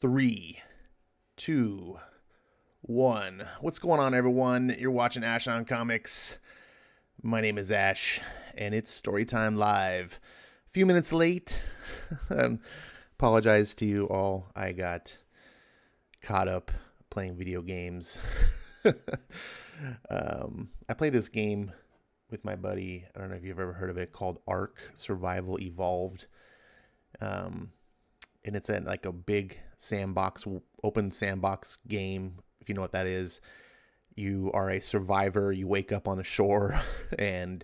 Three, two, one. What's going on, everyone? You're watching Ash on Comics. My name is Ash, and it's Storytime Live. A few minutes late. Apologize to you all. I got caught up playing video games. I played this game with my buddy. I don't know if you've ever heard of it, called Ark Survival Evolved. And it's like a big sandbox, open sandbox game. If you know what that is, you are a survivor. You wake up on the shore and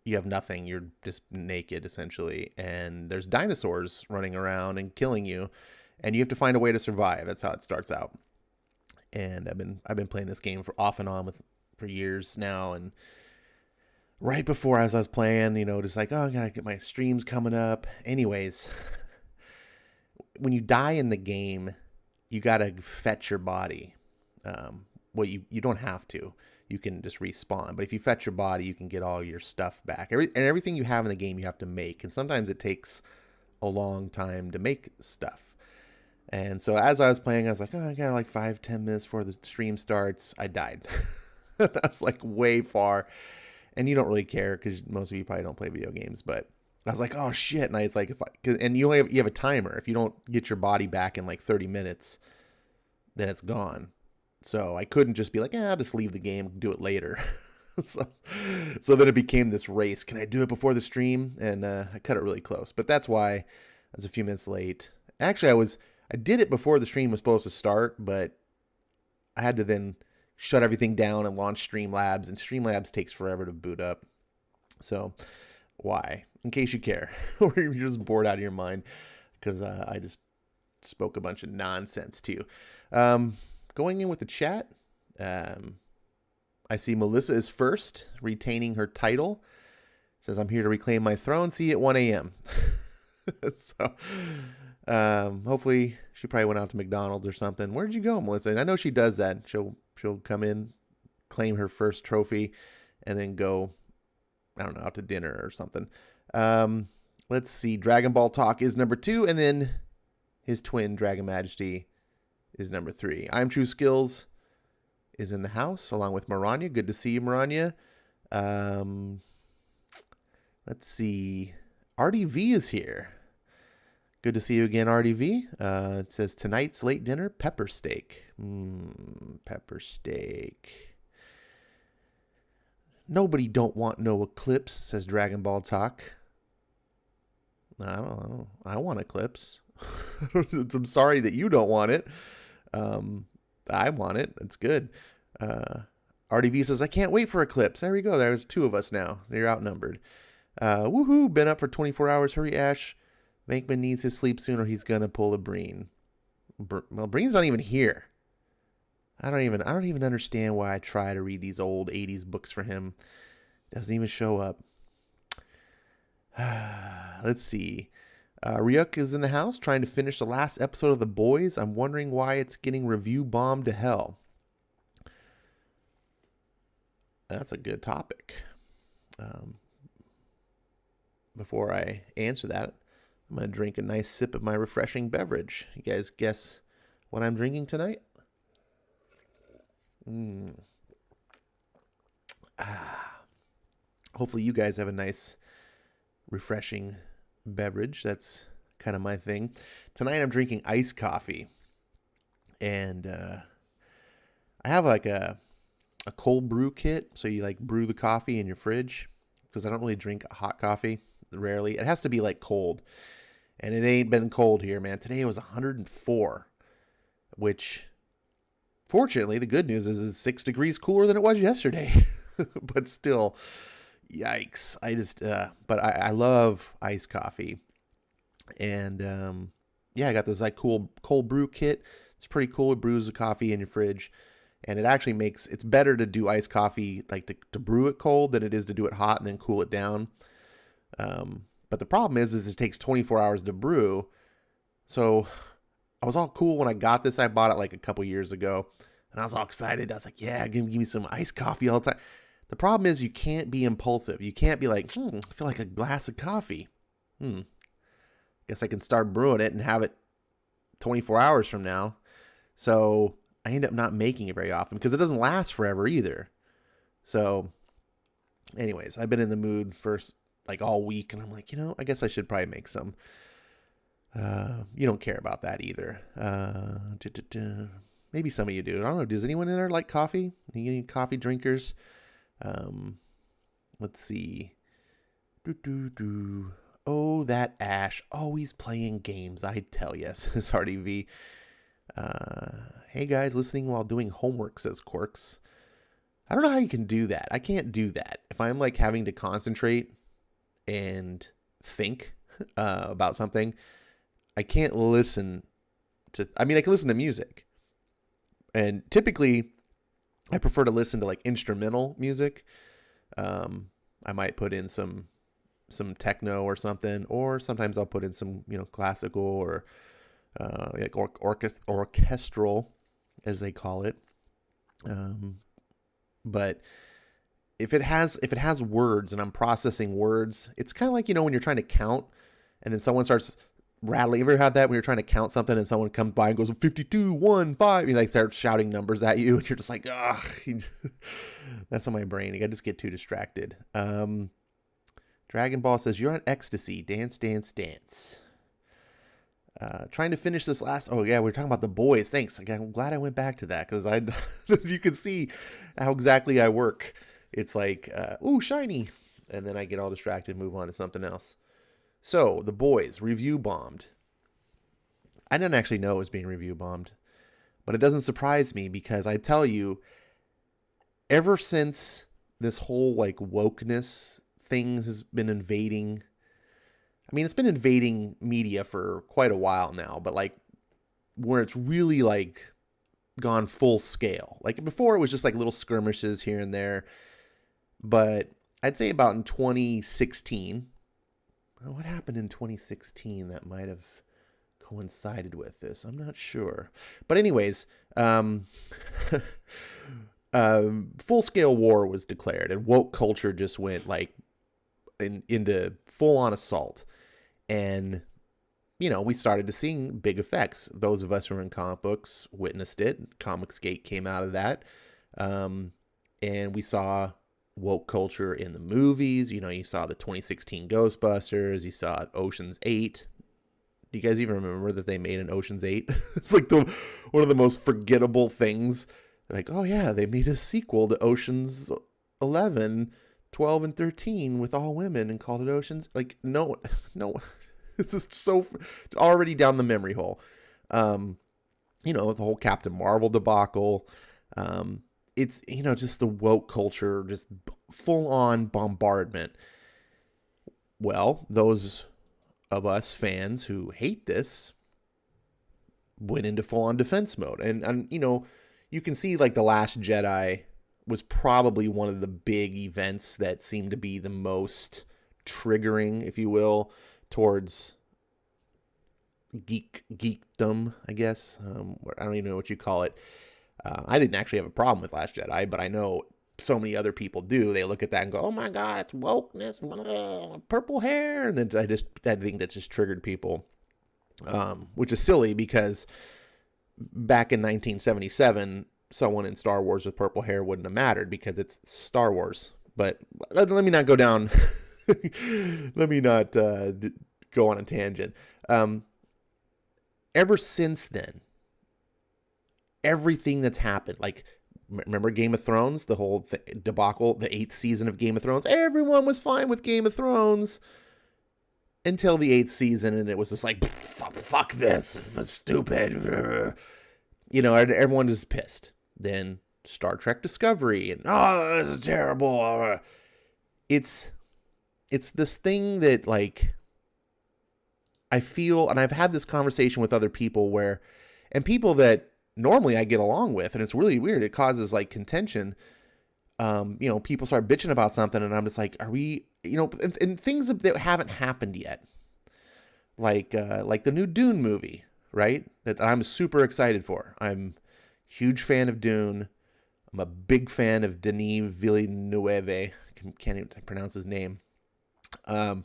you have nothing. You're just naked, essentially. And there's dinosaurs running around and killing you. And you have to find a way to survive. That's how it starts out. And I've been playing this game for off and on for years now. And right before as I was playing, just like, oh, I gotta get my streams coming up. Anyways, when you die in the game, you gotta fetch your body. Well, you don't have to. You can just respawn. But if you fetch your body, you can get all your stuff back. Everything you have in the game, you have to make. And sometimes it takes a long time to make stuff. And so as I was playing, I was like, oh, I got like 5-10 minutes before the stream starts. I died. That's like way far. And you don't really care because most of you probably don't play video games. But I was like, oh shit. And it's like, and you have a timer. If you don't get your body back in like 30 minutes, then it's gone. So I couldn't just be like, I'll just leave the game, do it later. so then it became this race. Can I do it before the stream? And I cut it really close. But that's why I was a few minutes late. Actually, I did it before the stream was supposed to start, but I had to then shut everything down and launch Streamlabs. And Streamlabs takes forever to boot up. So why? In case you care. Or you're just bored out of your mind. Because I just spoke a bunch of nonsense to you. Going in with the chat, I see Melissa is first, retaining her title. Says, I'm here to reclaim my throne. See you at 1 a.m. So, hopefully she probably went out to McDonald's or something. Where'd you go, Melissa? And I know she does that. She'll come in, claim her first trophy, and then go, I don't know, out to dinner or something. Let's see. Dragon Ball Talk is number 2, and then his twin, Dragon Majesty, is number 3. I'm True Skills is in the house along with Maranya. Good to see you, Maranya. Let's see. RDV is here. Good to see you again, RDV. It says tonight's late dinner, pepper steak. Pepper steak. Nobody don't want no Eclipse, says Dragon Ball Talk. I don't know. I want Eclipse. I'm sorry that you don't want it. I want it. It's good. RDV says, I can't wait for Eclipse. There we go. There's 2 of us now. They're outnumbered. Woohoo. Been up for 24 hours. Hurry, Ash. Venkman needs his sleep soon or he's going to pull a Breen. Well, Breen's not even here. I don't even understand why I try to read these old 80s books for him. Doesn't even show up. Let's see. Ryuk is in the house trying to finish the last episode of The Boys. I'm wondering why it's getting review bombed to hell. That's a good topic. Before I answer that, I'm going to drink a nice sip of my refreshing beverage. You guys guess what I'm drinking tonight? Hopefully you guys have a nice, refreshing beverage. That's kind of my thing. Tonight I'm drinking iced coffee. And I have like a cold brew kit. So you like brew the coffee in your fridge. Because I don't really drink hot coffee. Rarely. It has to be like cold. And it ain't been cold here, man. Today it was 104. Which, fortunately, the good news is 6 degrees cooler than it was yesterday. But still, yikes. But I love iced coffee. And, I got this like cool cold brew kit. It's pretty cool. It brews the coffee in your fridge. And it actually it's better to do iced coffee, like to brew it cold than it is to do it hot and then cool it down. But the problem is it takes 24 hours to brew. So I was all cool when I got this. I bought it like a couple years ago and I was all excited. I was like, yeah, give me some iced coffee all the time. The problem is you can't be impulsive. You can't be like, I feel like a glass of coffee. Guess I can start brewing it and have it 24 hours from now. So I end up not making it very often because it doesn't last forever either. So anyways, I've been in the mood for like all week, and I'm like, I guess I should probably make some. You don't care about that either. Maybe some of you do. I don't know. Does anyone in there like coffee? Any coffee drinkers? Let's see. Oh, that Ash. Always playing games, I tell you, says Hardy V. Hey guys, listening while doing homework, says Quirks. I don't know how you can do that. I can't do that. If I'm like having to concentrate and think about something, I can't listen to, I can listen to music. And typically I prefer to listen to like instrumental music. I might put in some techno or something, or sometimes I'll put in some, classical or like orchestral, as they call it. But if it has words and I'm processing words, it's kind of like, when you're trying to count and then someone starts rattling. You ever had that when you're trying to count something and someone comes by and goes 52, 1, 5, they start shouting numbers at you and you're just like, ugh, that's on my brain. I just get too distracted. Dragon Ball says, you're on ecstasy. Dance, dance, dance. Trying to finish this last. Oh yeah, we were talking about The Boys. Thanks. I'm glad I went back to that because as you can see, how exactly I work. It's like, ooh, shiny, and then I get all distracted, and move on to something else. So The Boys review bombed. I didn't actually know it was being review bombed, but it doesn't surprise me because I tell you, ever since this whole like wokeness thing has been invading. It's been invading media for quite a while now, but like where it's really like gone full scale. Like before it was just like little skirmishes here and there. But I'd say about in 2016, what happened in 2016 that might have coincided with this? I'm not sure. But anyways, full scale war was declared and woke culture just went like into full on assault. And, we started to see big effects. Those of us who are in comic books witnessed it. Comicsgate came out of that. And we saw woke culture in the movies. You saw the 2016 Ghostbusters. You saw Ocean's 8. Do you guys even remember that they made an Ocean's 8? It's like one of the most forgettable things. Like, oh yeah, they made a sequel to Ocean's 11, 12, and 13 with all women and called it Ocean's. Like, no. This is so already down the memory hole. The whole Captain Marvel debacle. It's, just the woke culture, just full on bombardment. Well, those of us fans who hate this went into full on defense mode. And you can see like The Last Jedi was probably one of the big events that seemed to be the most triggering, if you will, towards geekdom, I guess. I don't even know what you call it. I didn't actually have a problem with Last Jedi, but I know so many other people do. They look at that and go, oh my God, it's wokeness, purple hair. And then I think that just triggered people, which is silly because back in 1977, someone in Star Wars with purple hair wouldn't have mattered because it's Star Wars. But let me not go down. Let me not go on a tangent. Ever since then, everything that's happened, like, remember Game of Thrones, the whole debacle, the 8th season of Game of Thrones? Everyone was fine with Game of Thrones until the 8th season, and it was just like, fuck this, it's stupid. Everyone is pissed. Then Star Trek Discovery, and this is terrible. It's this thing that, like, I feel, and I've had this conversation with other people and people that normally I get along with, and it's really weird. It causes like contention. People start bitching about something, and I'm just like, are we, and things that haven't happened yet, like the new Dune movie, right? That I'm super excited for. I'm a huge fan of Dune. I'm a big fan of Denis Villeneuve. Can't even pronounce his name. Probably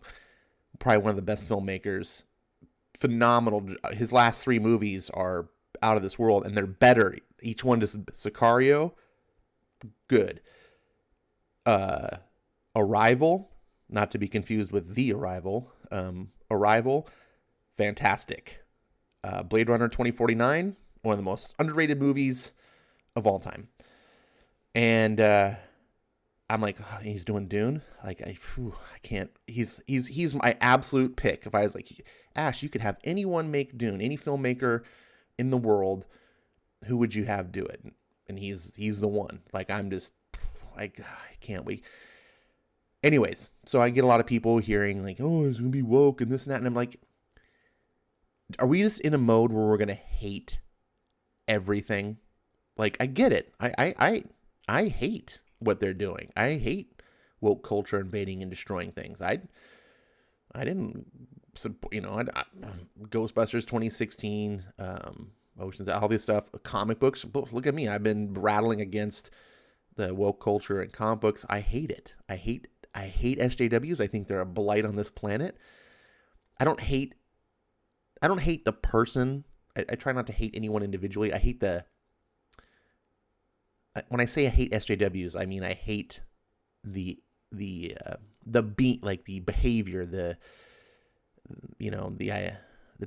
one of the best filmmakers phenomenal. His last 3 movies are out of this world, and they're better. Each one is Sicario, good. Arrival, not to be confused with The Arrival. Arrival, fantastic. Blade Runner 2049, one of the most underrated movies of all time. And I'm like, oh, he's doing Dune. Like, I can't. He's my absolute pick. If I was like, Ash, you could have anyone make Dune, any filmmaker in the world, who would you have do it? And he's the one. Like, I'm just like, I can't wait. Anyways, so I get a lot of people hearing like, oh, it's gonna be woke and this and that, and I'm like, are we just in a mode where we're gonna hate everything? Like, I get it. I hate what they're doing. I hate woke culture invading and destroying things. I didn't support, Ghostbusters 2016, Ocean's, all this stuff, comic books. Look at me. I've been rattling against the woke culture and comic books. I hate it. I hate SJWs. I think they're a blight on this planet. I don't hate the person. I try not to hate anyone individually. I hate when I say I hate SJWs, I mean I hate the behavior, the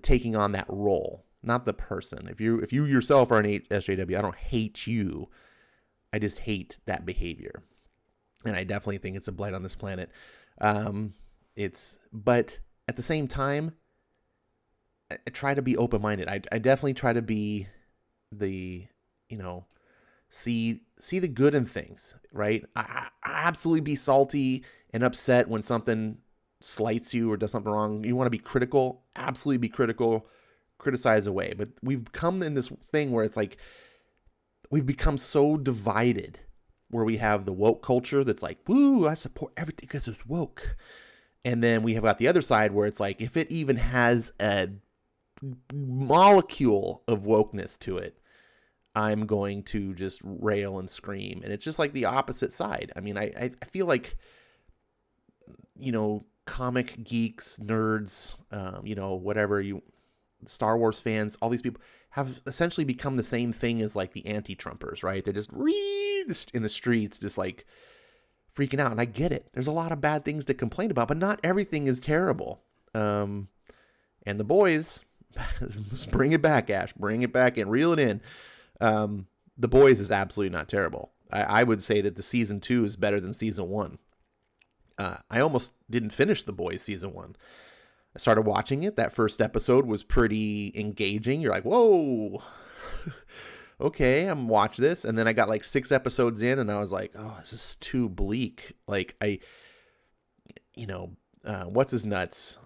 taking on that role, not the person. If you yourself are an SJW, I don't hate you. I just hate that behavior, and I definitely think it's a blight on this planet. But at the same time, I try to be open-minded. I definitely try to be see the good in things, right? I absolutely be salty and upset when something slights you or does something wrong. You want to be critical, absolutely be critical, criticize away. But we've come in this thing where it's like we've become so divided, where we have the woke culture that's like, woo, I support everything because it's woke. And then we have got the other side where it's like, if it even has a molecule of wokeness to it, I'm going to just rail and scream. And it's just like the opposite side. I mean, I feel like, comic geeks, nerds, whatever, Star Wars fans, all these people have essentially become the same thing as like the anti-Trumpers, right? They're just in the streets, just like freaking out. And I get it. There's a lot of bad things to complain about, but not everything is terrible. And The Boys, bring it back, Ash, bring it back and reel it in. The Boys is absolutely not terrible. I would say that the season 2 is better than season 1. I almost didn't finish The Boys season 1. I started watching it. That first episode was pretty engaging. You're like, whoa, okay, I'm watch this. And then I got like 6 episodes in and I was like, oh, this is too bleak. Like what's his nuts?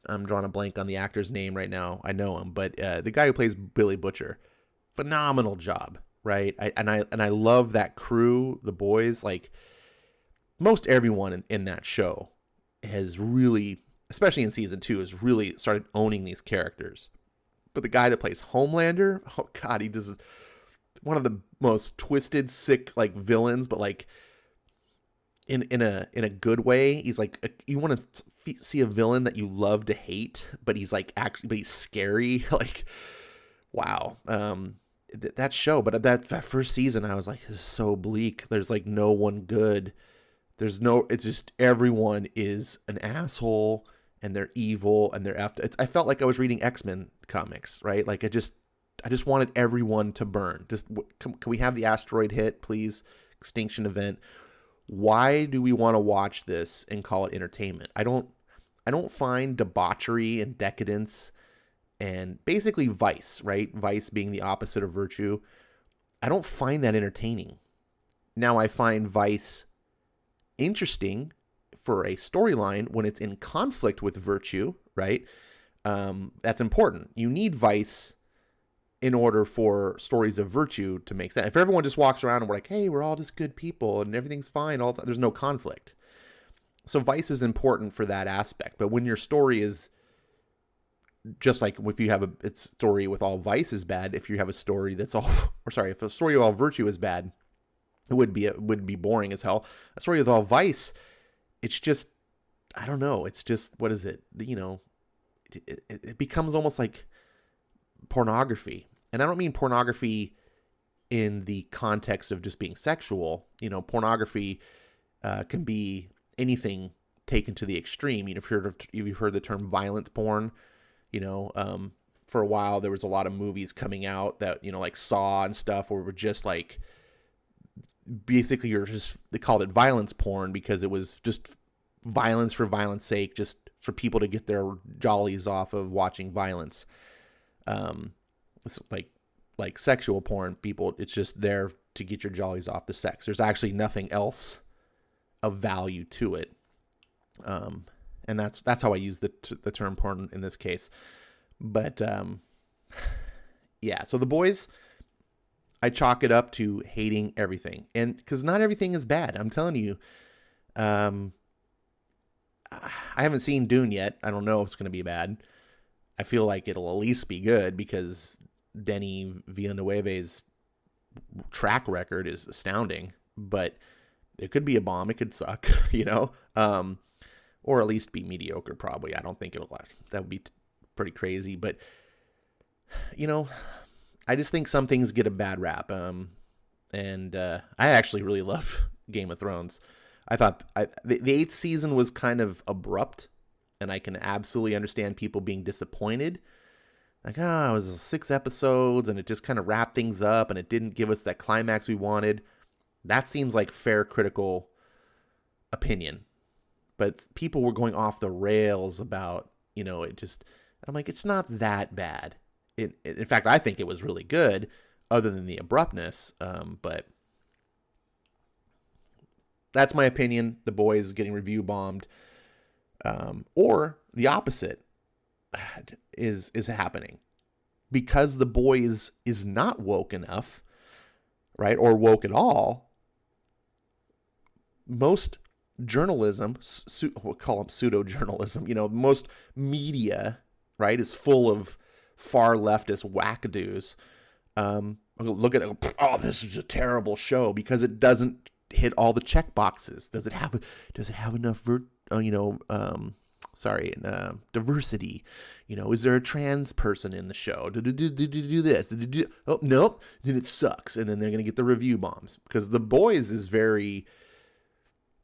I'm drawing a blank on the actor's name right now. I know him, but the guy who plays Billy Butcher, phenomenal job, right? I love that crew, the boys. Like, most everyone in that show has really, especially in season 2, has really started owning these characters. But the guy that plays Homelander, oh God, he does one of the most twisted, sick like villains, but like in a good way. He's like, you want to see a villain that you love to hate, but he's like but he's scary. Like, wow. That show, but that first season, I was like, this is so bleak. There's like no one good. It's just everyone is an asshole and they're evil and they're after. I felt like I was reading X-Men comics, right? Like I just wanted everyone to burn. Just can we have the asteroid hit, please? Extinction event. Why do we want to watch this and call it entertainment? I don't find debauchery and decadence and basically vice, right? Vice being the opposite of virtue. I don't find that entertaining. Now I find vice interesting for a storyline when it's in conflict with virtue, right? That's important. You need vice in order for stories of virtue to make sense. If everyone just walks around and we're like, hey, we're all just good people and everything's fine, all the time, there's no conflict. So vice is important for that aspect. But when your story is just like if you have a story with all vice is bad, if you have a story that's all, if a story with all virtue is bad, it would be boring as hell. A story with all vice, it's just, I don't know. It's just, what is it? it becomes almost like pornography. And I don't mean pornography in the context of just being sexual. Pornography can be anything taken to the extreme. If you've heard the term violent porn, for a while there was a lot of movies coming out that, like Saw and stuff, where we're just like, basically they called it violence porn because it was just violence for violence sake, just for people to get their jollies off of watching violence. It's like sexual porn, people, it's just there to get your jollies off the sex. There's actually nothing else of value to it. And that's how I use the term porn in this case. But yeah, so The Boys, I chalk it up to hating everything, and because not everything is bad. I'm telling you, I haven't seen Dune yet. I don't know if it's going to be bad. I feel like it'll at least be good because Denis Villeneuve's track record is astounding. But it could be a bomb. It could suck, or at least be mediocre. Probably. I don't think that would be pretty crazy. But I just think some things get a bad rap. And I actually really love Game of Thrones. I thought the 8th season was kind of abrupt, and I can absolutely understand people being disappointed. Like, it was 6 episodes, and it just kind of wrapped things up, and it didn't give us that climax we wanted. That seems like fair critical opinion. But people were going off the rails about, it just... I'm like, it's not that bad. In fact, I think it was really good, other than the abruptness. But that's my opinion. The Boys getting review bombed, or the opposite is happening because The Boys is not woke enough, right, or woke at all. Most journalism, we'll call them pseudo journalism. Most media, right, is full of far leftist wackadoos. Look at it. Oh, this is a terrible show because it doesn't hit all the check boxes. Does it have enough diversity? Is there a trans person in the show? Do this? Oh, nope. Then it sucks, and then they're gonna get the review bombs because The Boys is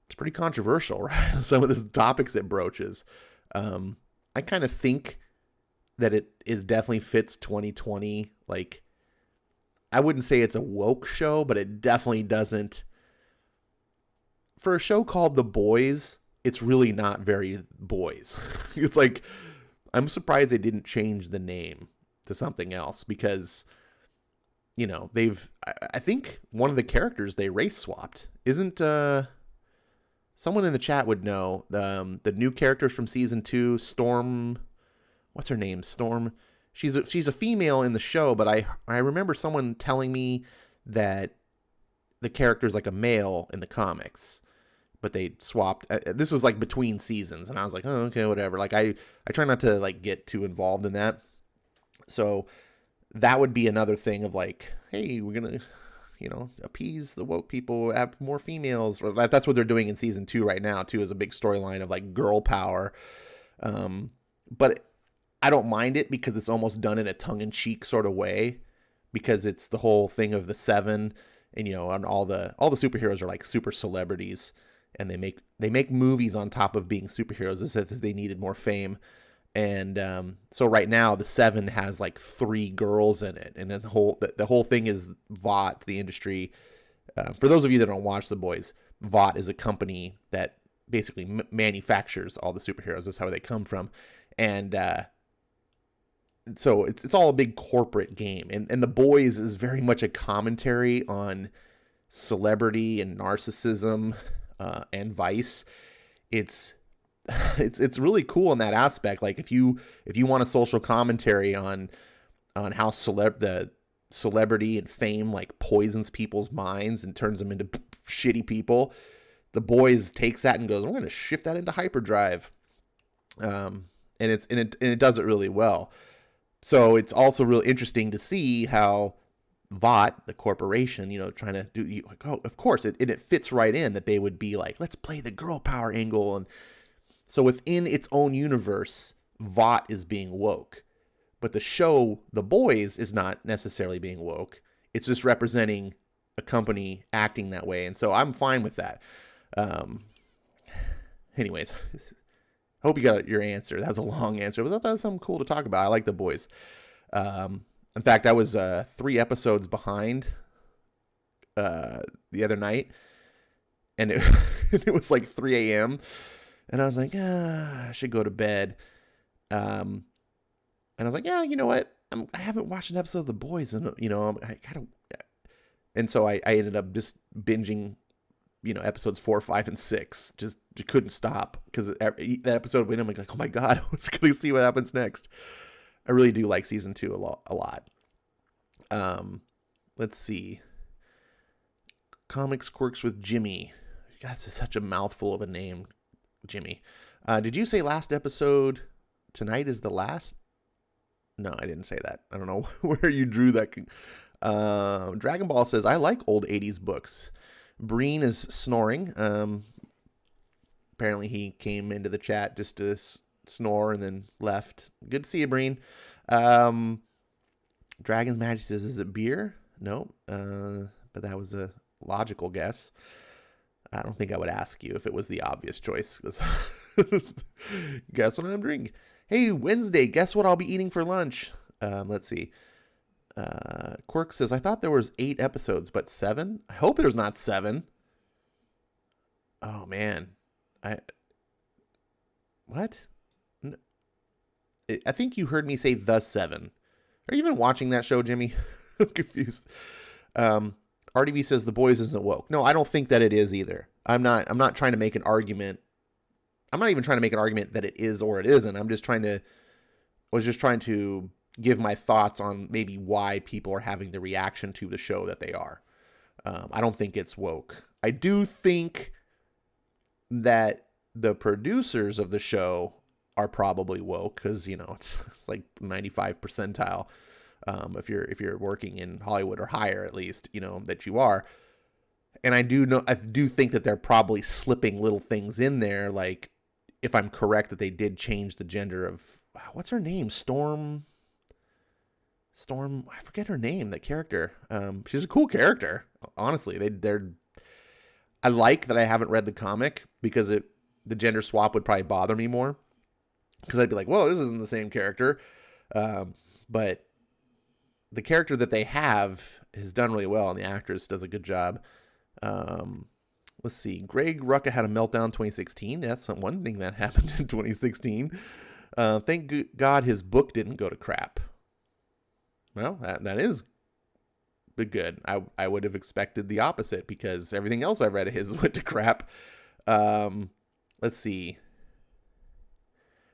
it's pretty controversial, right? Some of the topics it broaches. I kind of think that it definitely fits 2020. Like, I wouldn't say it's a woke show, but it definitely doesn't. For a show called The Boys, it's really not very boys. It's like, I'm surprised they didn't change the name to something else because, I think one of the characters they race swapped. Isn't, someone in the chat would know, the new characters from season 2, Storm... What's her name? Storm. She's a female in the show, but I remember someone telling me that the character's like a male in the comics, but they swapped. This was like between seasons, and I was like, oh, okay, whatever. Like I try not to like get too involved in that. So that would be another thing of like, hey, we're gonna, appease the woke people, have more females. That's what they're doing in season 2 right now too, is a big storyline of like girl power. But I don't mind it because it's almost done in a tongue-in-cheek sort of way, because it's the whole thing of the 7, and and all the superheroes are like super celebrities, and they make movies on top of being superheroes as if they needed more fame. And so right now the 7 has like 3 girls in it, and then the whole thing is Vought, the industry. For those of you that don't watch The Boys, Vought is a company that basically manufactures all the superheroes. That's how they come from, and so it's all a big corporate game, and The Boys is very much a commentary on celebrity and narcissism and vice. It's really cool in that aspect. Like if you want a social commentary on how the celebrity and fame like poisons people's minds and turns them into shitty people, The Boys takes that and goes, we're going to shift that into hyperdrive, and it does it really well. So it's also really interesting to see how Vought, the corporation, trying to do, of course, it fits right in that they would be like, let's play the girl power angle. And so within its own universe, Vought is being woke. But the show, The Boys, is not necessarily being woke. It's just representing a company acting that way. And so I'm fine with that. Anyways, hope you got your answer. That was a long answer, but I thought that was something cool to talk about. I like The Boys. In fact, I was 3 episodes behind the other night, and it was like 3 a.m. And I was like, I should go to bed. And I was like, yeah, you know what? I haven't watched an episode of The Boys, and I kind of. And so I ended up just binging, episodes 4, 5, and 6. Just couldn't stop because that episode went. I'm like, oh my god, I was going to see what happens next. I really do like season 2 a lot. Let's see. Comics Quirks with Jimmy. That's such a mouthful of a name, Jimmy. Did you say last episode tonight is the last? No, I didn't say that. I don't know where you drew that. Dragon Ball says, I like old 80s books. Breen is snoring. Apparently he came into the chat just to snore and then left. Good to see you, Breen. Dragon's Magic says, is it beer? No, but that was a logical guess. I don't think I would ask you if it was the obvious choice. Guess what I'm drinking? Hey, Wednesday, guess what I'll be eating for lunch? Let's see. Quirk says, I thought there was 8 episodes, but 7? I hope there's not 7. Oh, man. What? I think you heard me say the 7. Are you even watching that show, Jimmy? I'm confused. RDB says The Boys isn't woke. No, I don't think that it is either. I'm not trying to make an argument. I'm not even trying to make an argument that it is or it isn't. Was just trying to give my thoughts on maybe why people are having the reaction to the show that they are. I don't think it's woke. I do think that the producers of the show are probably woke because, it's like 95 percentile. If you're working in Hollywood or higher, at least, that you are. And I do think that they're probably slipping little things in there. Like, if I'm correct, that they did change the gender of, what's her name? Storm, I forget her name, that character. She's a cool character. Honestly, I like that I haven't read the comic because the gender swap would probably bother me more. Because I'd be like, whoa, this isn't the same character. But the character that they have has done really well, and the actress does a good job. Let's see. Greg Rucka had a meltdown 2016. That's one thing that happened in 2016. Thank God his book didn't go to crap. Well, that is good. I would have expected the opposite because everything else I read of his went to crap. Let's see.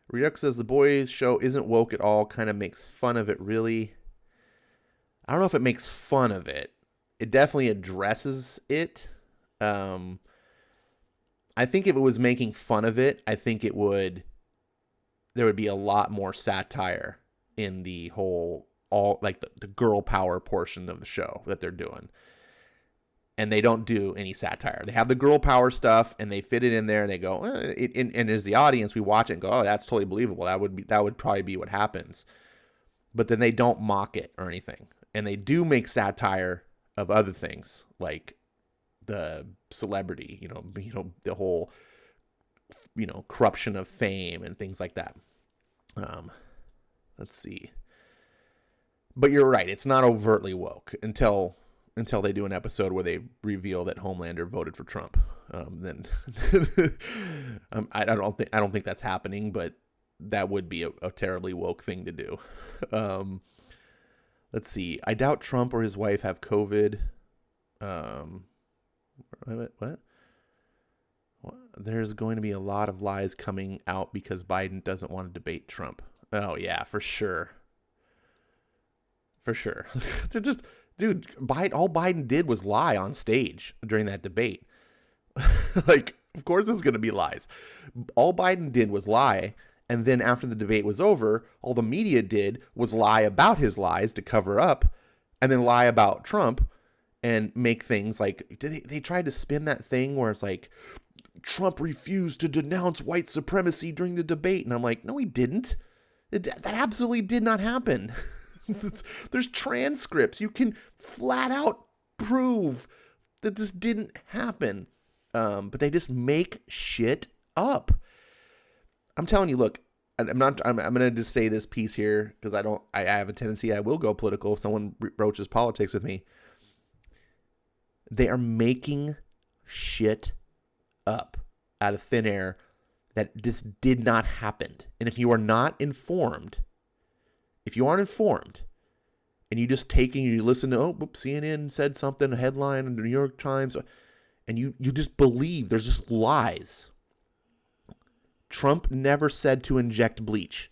Redux says The Boys show isn't woke at all. Kind of makes fun of it, really. I don't know if it makes fun of it. It definitely addresses it. I think if it was making fun of it, I think there would be a lot more satire in the whole, the girl power portion of the show that they're doing. And they don't do any satire. They have the girl power stuff and they fit it in there and they go, and as the audience, we watch it and go, oh, that's totally believable. That would probably be what happens. But then they don't mock it or anything. And they do make satire of other things, like the celebrity, the whole, corruption of fame and things like that. Let's see. But you're right. It's not overtly woke until they do an episode where they reveal that Homelander voted for Trump. Then I don't think that's happening, but that would be a terribly woke thing to do. Let's see. I doubt Trump or his wife have COVID. What? There's going to be a lot of lies coming out because Biden doesn't want to debate Trump. Oh, yeah, for sure. For sure. They're just, dude, all Biden did was lie on stage during that debate. Like, of course there's going to be lies. All Biden did was lie. And then after the debate was over, all the media did was lie about his lies to cover up and then lie about Trump and make things like, they tried to spin that thing where it's like, Trump refused to denounce white supremacy during the debate. And I'm like, no, he didn't. That absolutely did not happen. There's transcripts. You can flat out prove that this didn't happen. But they just make shit up. I'm telling you, look, I'm going to just say this piece here because I have a tendency, I will go political if someone broaches politics with me. They are making shit up out of thin air that this did not happen. And if you are not informed, if you aren't informed and you just take and you listen to, CNN said something, a headline in the New York Times, and you just believe there's just lies. Trump never said to inject bleach.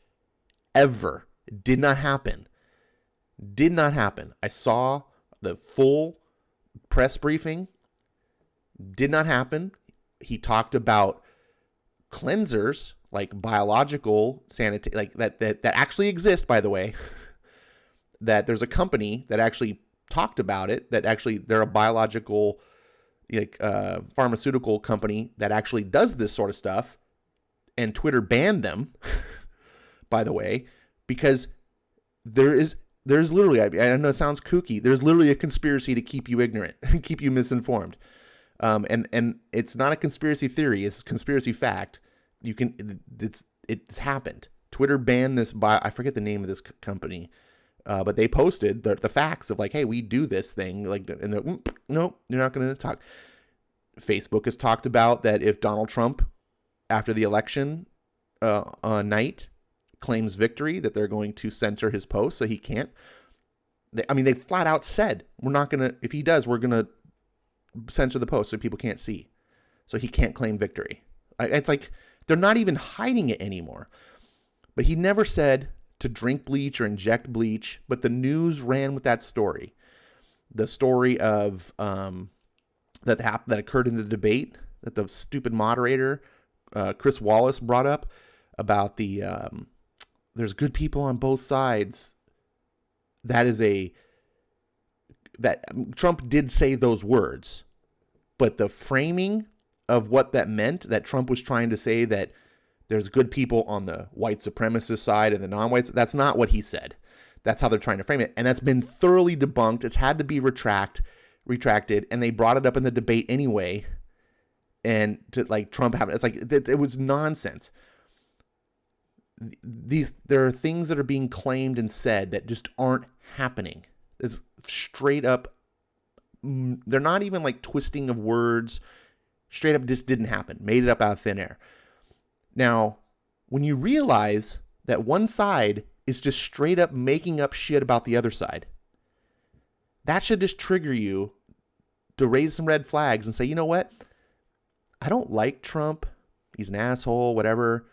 Ever. It did not happen. Did not happen. I saw the full press briefing. Did not happen. He talked about cleansers, like biological sanitary, like that actually exist, by the way. That there's a company that actually talked about it, that actually they're a biological, pharmaceutical company that actually does this sort of stuff. And Twitter banned them, by the way, because there's literally, I know it sounds kooky, there's literally a conspiracy to keep you ignorant, keep you misinformed. And it's not a conspiracy theory, it's a conspiracy fact. It's happened. Twitter banned this I forget the name of this company, but they posted the facts of like, hey, we do this thing, like, and no, you're not going to talk. Facebook has talked about that if Donald Trump, after the election night, claims victory, that they're going to censor his post so he can't. They flat out said, we're not going to, if he does, we're going to censor the post so people can't see. So he can't claim victory. It's like, they're not even hiding it anymore. But he never said to drink bleach or inject bleach, but the news ran with that story. The story of that occurred in the debate that the stupid moderator, Chris Wallace, brought up about the there's good people on both sides. That Trump did say those words, but the framing of what that meant, that Trump was trying to say that there's good people on the white supremacist side and the non-whites, that's not what he said. That's how they're trying to frame it. And that's been thoroughly debunked. It's had to be retracted, and they brought it up in the debate anyway. And to like Trump have it's like it was nonsense. There are things that are being claimed and said that just aren't happening. It's straight up. They're not even like twisting of words. Straight up, this didn't happen. Made it up out of thin air. Now, when you realize that one side is just straight up making up shit about the other side, that should just trigger you to raise some red flags and say, you know what? I don't like Trump. He's an asshole, whatever.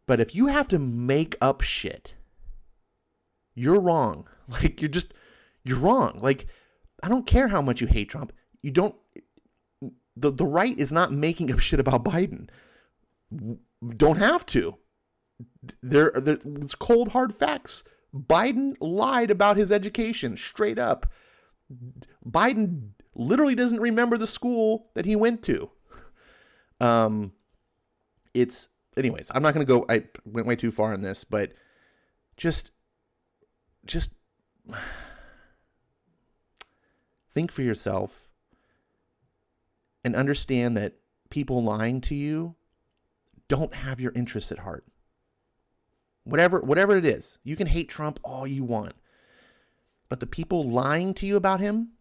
But if you have to make up shit, you're wrong. Like, you're wrong. Like, I don't care how much you hate Trump. The right is not making up shit about Biden. Don't have to. It's cold, hard facts. Biden lied about his education, straight up. Biden literally doesn't remember the school that he went to. Anyways, I'm not going to go, I went way too far in this, but just think for yourself and understand that people lying to you don't have your interests at heart. Whatever it is, you can hate Trump all you want, but the people lying to you about him,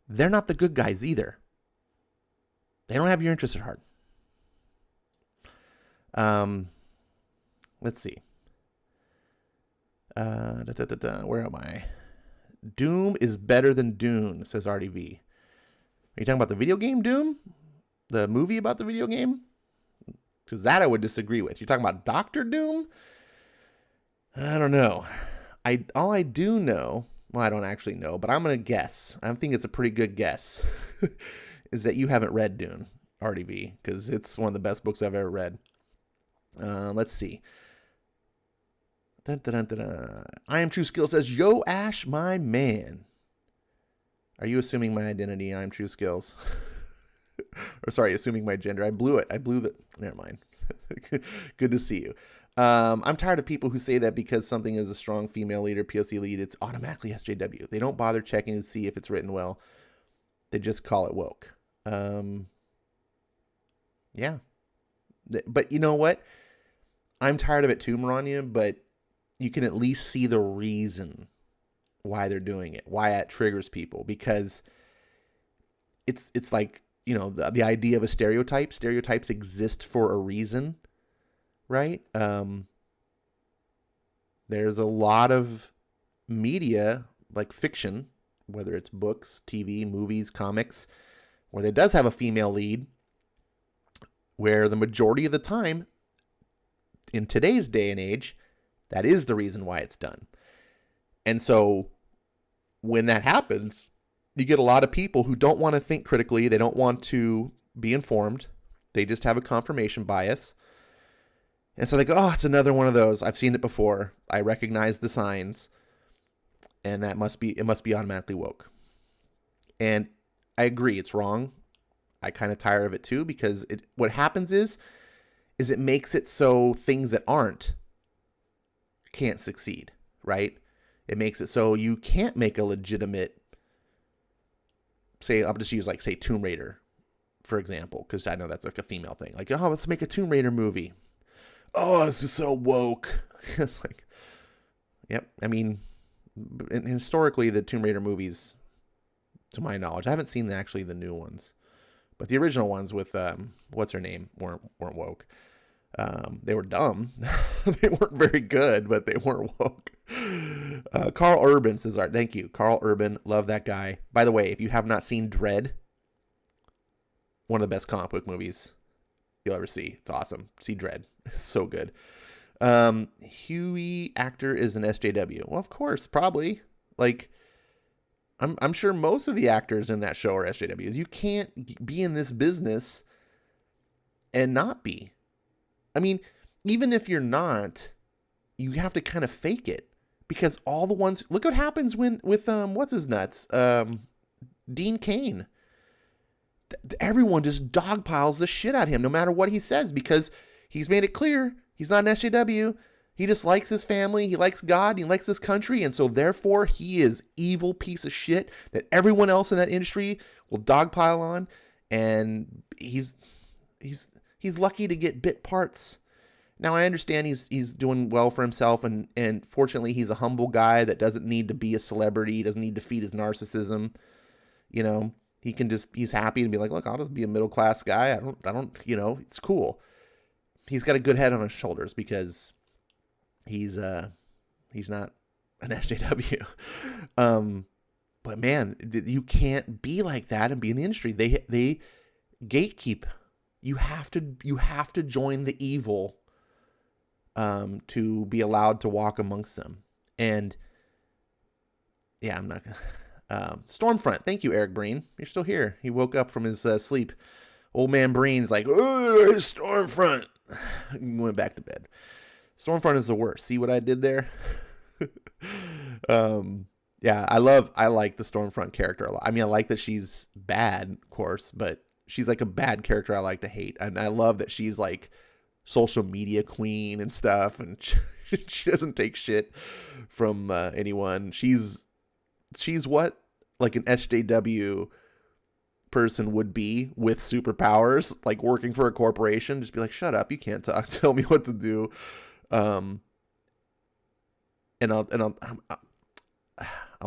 they're not the good guys either. They don't have your interests at heart. Let's see. Where am I? Doom is better than Dune, says RDV. Are you talking about the video game Doom? The movie about the video game? Because that I would disagree with. You're talking about Dr. Doom? I don't know. All I do know, well, I don't actually know, but I'm going to guess. I think it's a pretty good guess, is that you haven't read Dune, RDV, because it's one of the best books I've ever read. Let's see. I Am True Skill says, yo, Ash, my man. Are you assuming my identity? I Am True Skills. Or sorry, assuming my gender. I blew it. Never mind. Good to see you. I'm tired of people who say that because something is a strong female lead or POC lead, it's automatically SJW. They don't bother checking to see if it's written well. They just call it woke. Yeah. But you know what? I'm tired of it too, Maranya, but you can at least see the reason why they're doing it, why it triggers people, because it's like, you know, the idea of a stereotype. Stereotypes exist for a reason, right? There's a lot of media, like fiction, whether it's books, TV, movies, comics, where it does have a female lead, where the majority of the time, in today's day and age, that is the reason why it's done. And so when that happens, you get a lot of people who don't want to think critically. They don't want to be informed. They just have a confirmation bias. And so they go, oh, it's another one of those. I've seen it before. I recognize the signs. And it must be automatically woke. And I agree, it's wrong. I kind of tire of it too, because what happens is it makes it so things that aren't can't succeed, right? It makes it so you can't make a legitimate, say, I'll just use like, say, Tomb Raider, for example, because I know that's like a female thing. Like, oh, let's make a Tomb Raider movie. Oh, this is so woke. It's like, yep. I mean, historically, the Tomb Raider movies, to my knowledge, I haven't seen actually the new ones, but the original ones with what's her name weren't woke. They were dumb. They weren't very good, but they weren't woke. Carl Urban says, "Art, thank you, Carl Urban. Love that guy. By the way, if you have not seen Dread, one of the best comic book movies you'll ever see. It's awesome. See Dread. It's so good." Huey actor is an SJW. Well, of course, probably. Like, I'm sure most of the actors in that show are SJWs. You can't be in this business and not be. I mean, even if you're not, you have to kind of fake it, because all the ones, look what happens with what's his nuts, Dean Cain. Everyone just dogpiles the shit out of him no matter what he says, because he's made it clear he's not an SJW. He just likes his family, he likes God, he likes this country, and so therefore he is evil piece of shit that everyone else in that industry will dogpile on, and he's lucky to get bit parts. Now, I understand he's doing well for himself, and fortunately he's a humble guy that doesn't need to be a celebrity. He doesn't need to feed his narcissism. You know, he's happy to be like, look, I'll just be a middle-class guy. I don't, you know, it's cool. He's got a good head on his shoulders because he's not an SJW. But man, you can't be like that and be in the industry. They gatekeep. You have to join the evil to be allowed to walk amongst them. And yeah, I'm not gonna. Stormfront, thank you, Eric Breen. You're still here. He woke up from his sleep. Old man Breen's like, oh, Stormfront. Went back to bed. Stormfront is the worst. See what I did there? Yeah, I like the Stormfront character a lot. I mean, I like that she's bad, of course, but she's like a bad character I like to hate. And I love that she's like social media queen and stuff, and she doesn't take shit from anyone. She's what like an SJW person would be with superpowers, like working for a corporation. Just be like, shut up, you can't talk, tell me what to do. And I'm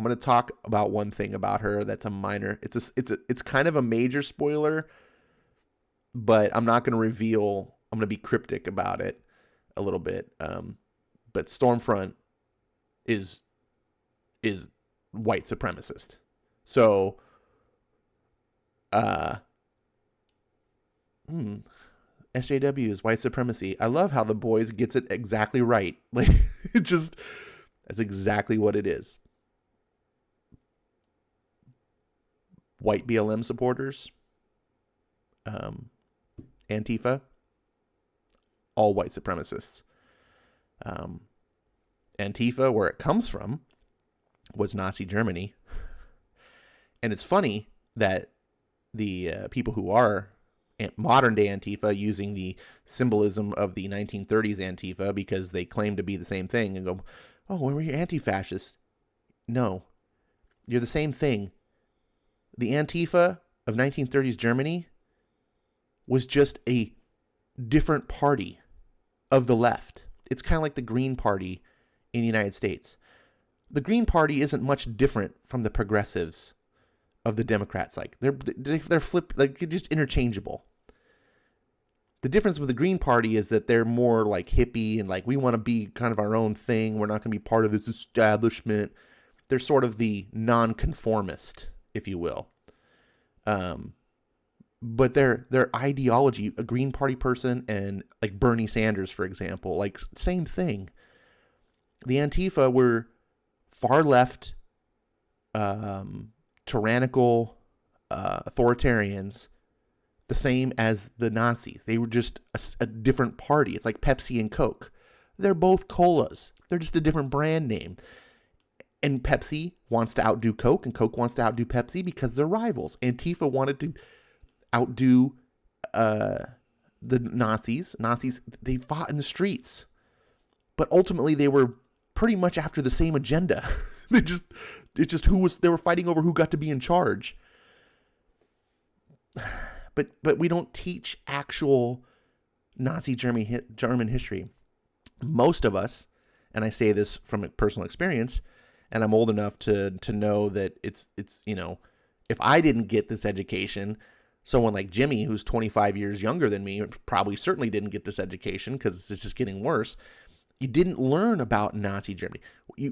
going to talk about one thing about her that's a minor. It's kind of a major spoiler, but I'm not going to reveal. I'm going to be cryptic about it a little bit. But Stormfront is white supremacist. So, SJW is white supremacy. I love how The Boys gets it exactly right. Like, that's exactly what it is. White BLM supporters, Antifa, all white supremacists. Antifa, where it comes from, was Nazi Germany. And it's funny that the people who are modern day Antifa using the symbolism of the 1930s Antifa because they claim to be the same thing and go, oh, when were you anti-fascist? No, you're the same thing. The Antifa of 1930s Germany was just a different party of the left. It's kind of like the Green Party in the United States. The Green Party isn't much different from the progressives of the Democrats. Like they're flipped, like just interchangeable. The difference with the Green Party is that they're more like hippie and like we want to be kind of our own thing. We're not going to be part of this establishment. They're sort of the nonconformist, if you will. But their ideology, a Green Party person and like Bernie Sanders, for example, like same thing. The Antifa were far left, tyrannical authoritarians, the same as the Nazis. They were just a different party. It's like Pepsi and Coke. They're both colas. They're just a different brand name. And Pepsi wants to outdo Coke, and Coke wants to outdo Pepsi because they're rivals. Antifa wanted to outdo the Nazis. Nazis, they fought in the streets. But ultimately, they were pretty much after the same agenda. They were fighting over who got to be in charge. But we don't teach actual Nazi German history. Most of us, and I say this from a personal experience, and I'm old enough to know that it's if I didn't get this education, someone like Jimmy, who's 25 years younger than me, probably certainly didn't get this education because it's just getting worse. You didn't learn about Nazi Germany.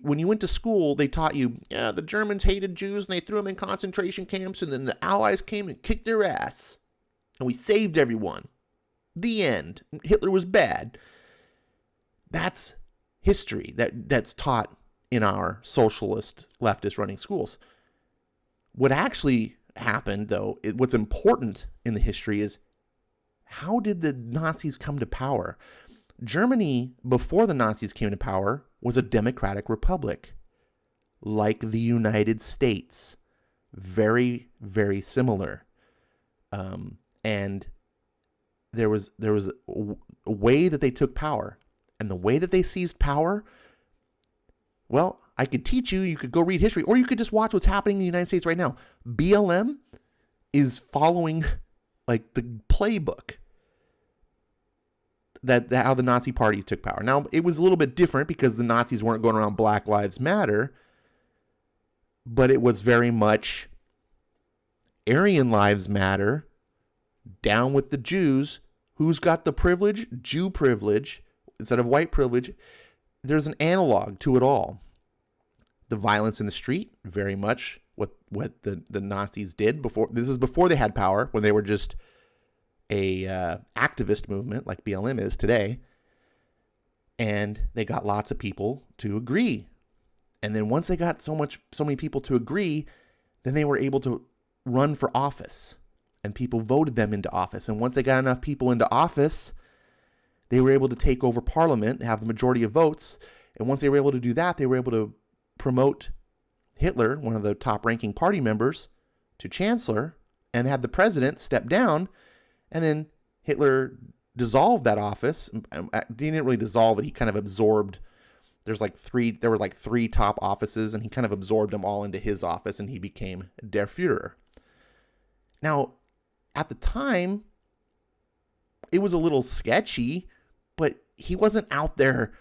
When you went to school, they taught you, yeah, the Germans hated Jews and they threw them in concentration camps, and then the Allies came and kicked their ass. And we saved everyone. The end. Hitler was bad. That's history that's taught in our socialist leftist running schools. What actually happened, though, what's important in the history is how did the Nazis come to power? Germany, before the Nazis came to power, was a democratic republic, like the United States. Very, very similar. And there was a way that they took power, and the way that they seized power, well, I could teach you. You could go read history, or you could just watch what's happening in the United States right now. BLM is following like the playbook that how the Nazi Party took power. Now, it was a little bit different because the Nazis weren't going around Black Lives Matter, but it was very much Aryan Lives Matter, down with the Jews. Who's got the privilege? Jew privilege instead of white privilege. There's an analog to it all. The violence in the street, very much what the Nazis did before. This is before they had power, when they were just a activist movement like BLM is today. And they got lots of people to agree. And then once they got so many people to agree, then they were able to run for office. And people voted them into office. And once they got enough people into office, they were able to take over parliament, have the majority of votes. And once they were able to do that, they were able to promote Hitler, one of the top-ranking party members, to chancellor, and had the president step down. And then Hitler dissolved that office. He didn't really dissolve it. He kind of absorbed. There were like three top offices, and he kind of absorbed them all into his office, and he became Der Führer. Now, at the time, it was a little sketchy, but he wasn't out there,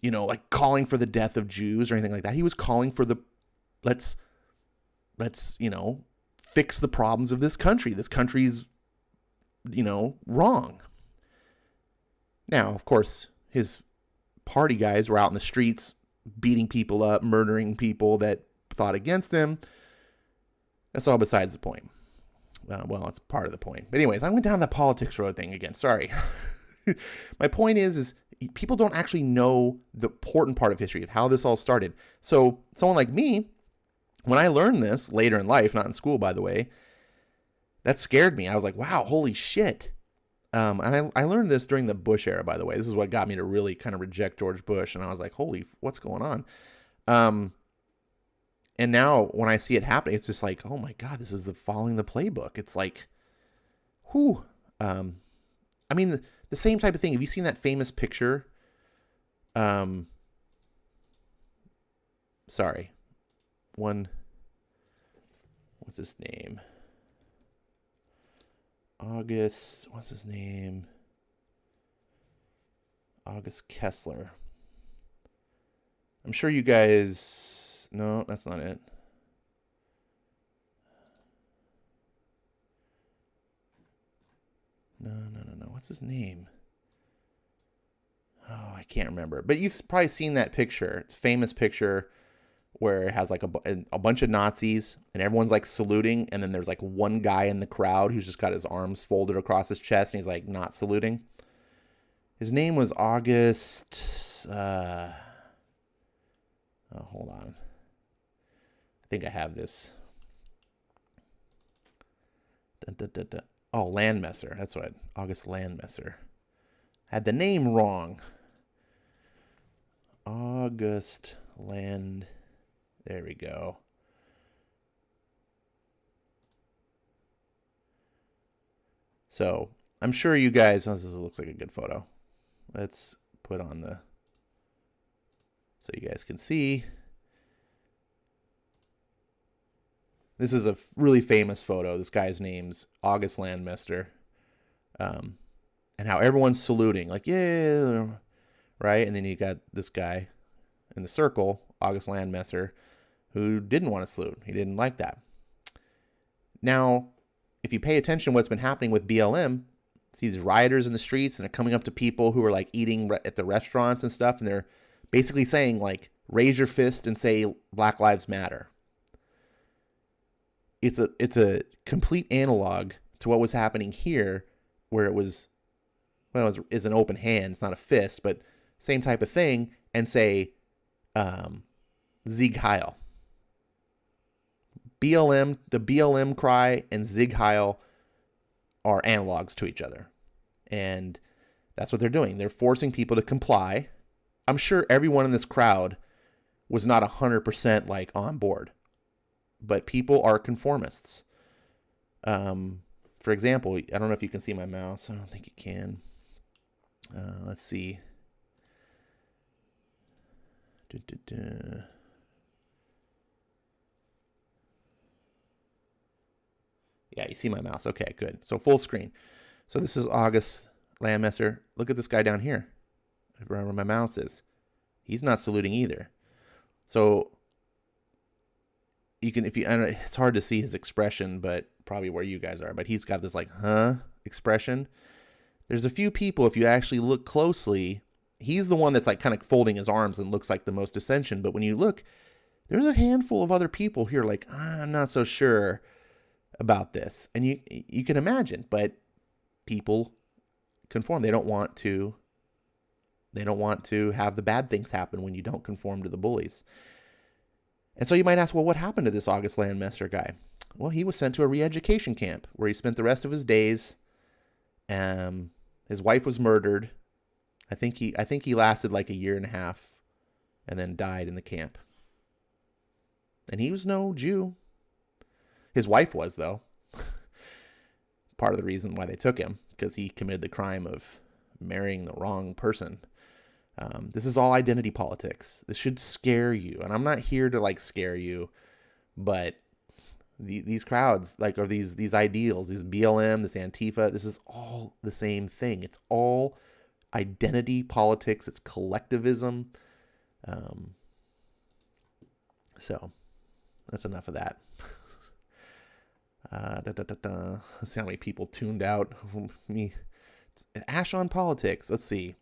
like calling for the death of Jews or anything like that. He was calling for let's fix the problems of this country. This country's, wrong. Now, of course, his party guys were out in the streets beating people up, murdering people that thought against him. That's all besides the point. Well, it's part of the point. But anyways, I went down the politics road thing again. Sorry. My point is people don't actually know the important part of history, of how this all started. So someone like me, when I learned this later in life, not in school, by the way, that scared me. I was like, wow, holy shit. And I learned this during the Bush era, by the way. This is what got me to really kind of reject George Bush. And I was like, what's going on? And now when I see it happening, it's just like, oh my God, this is following the playbook. It's like, whew. I mean, the same type of thing. Have you seen that famous picture? Sorry. What's his name? What's his name? August Kessler. I'm sure you guys... No, that's not it. No. What's his name? Oh, I can't remember. But you've probably seen that picture. It's a famous picture where it has like a bunch of Nazis and everyone's like saluting. And then there's like one guy in the crowd who's just got his arms folded across his chest and he's like not saluting. His name was August. Oh, hold on. I think I have this. Oh, Landmesser. That's what August Landmesser. Had the name wrong. August Land. There we go. So I'm sure you guys. Oh, this looks like a good photo. Let's put on the. So you guys can see. This is a really famous photo. This guy's name's August Landmesser. And how everyone's saluting, like, yeah, right? And then you got this guy in the circle, August Landmesser, who didn't want to salute. He didn't like that. Now, if you pay attention to what's been happening with BLM, it's these rioters in the streets, and they're coming up to people who are like eating at the restaurants and stuff, and they're basically saying, like, raise your fist and say Black Lives Matter. It's a complete analog to what was happening here, where it was, well, it is an open hand. It's not a fist, but same type of thing, and say, Sieg Heil. BLM, the BLM cry and Sieg Heil are analogs to each other. And that's what they're doing. They're forcing people to comply. I'm sure everyone in this crowd was not 100% like on board, but people are conformists. For example, I don't know if you can see my mouse. I don't think you can. Let's see. Yeah, you see my mouse. Okay, good. So full screen. So this is August Landmesser. Look at this guy down here. Where my mouse is. He's not saluting either. So you can, it's hard to see his expression, but probably where you guys are, but he's got this like, huh, expression. There's a few people, if you actually look closely, he's the one that's like kind of folding his arms and looks like the most ascension. But when you look, there's a handful of other people here like, I'm not so sure about this. And you can imagine, but people conform. They don't want to have the bad things happen when you don't conform to the bullies. And so you might ask, well, what happened to this August Landmesser guy? Well, he was sent to a re-education camp where he spent the rest of his days. His wife was murdered. I think he lasted like a year and a half and then died in the camp. And he was no Jew. His wife was, though. Part of the reason why they took him, because he committed the crime of marrying the wrong person. This is all identity politics. This should scare you. And I'm not here to like scare you, but these crowds, like, are these ideals, these BLM, this Antifa, this is all the same thing. It's all identity politics. It's collectivism. So that's enough of that. Let's see how many people tuned out. Me. Ash on politics. Let's see.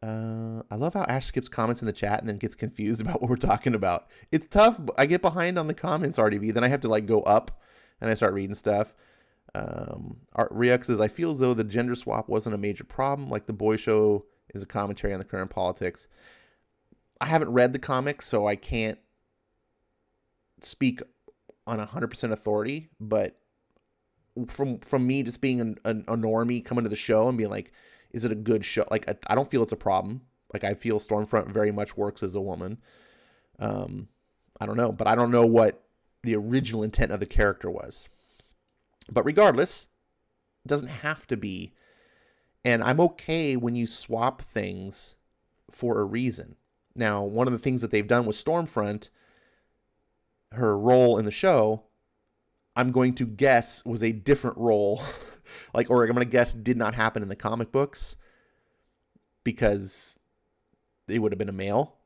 I love how Ash skips comments in the chat and then gets confused about what we're talking about. It's tough. I get behind on the comments, RDV. Then I have to like go up and I start reading stuff. Riux says, I feel as though the gender swap wasn't a major problem. Like the boy show is a commentary on the current politics. I haven't read the comics, so I can't speak on 100% authority. But from me just being a normie coming to the show and being like, is it a good show? Like, I don't feel it's a problem. Like, I feel Stormfront very much works as a woman. I don't know. But I don't know what the original intent of the character was. But regardless, It doesn't have to be. And I'm okay when you swap things for a reason. Now, one of the things that they've done with Stormfront, her role in the show, I'm going to guess was a different role. Or I'm going to guess did not happen in the comic books because it would have been a male.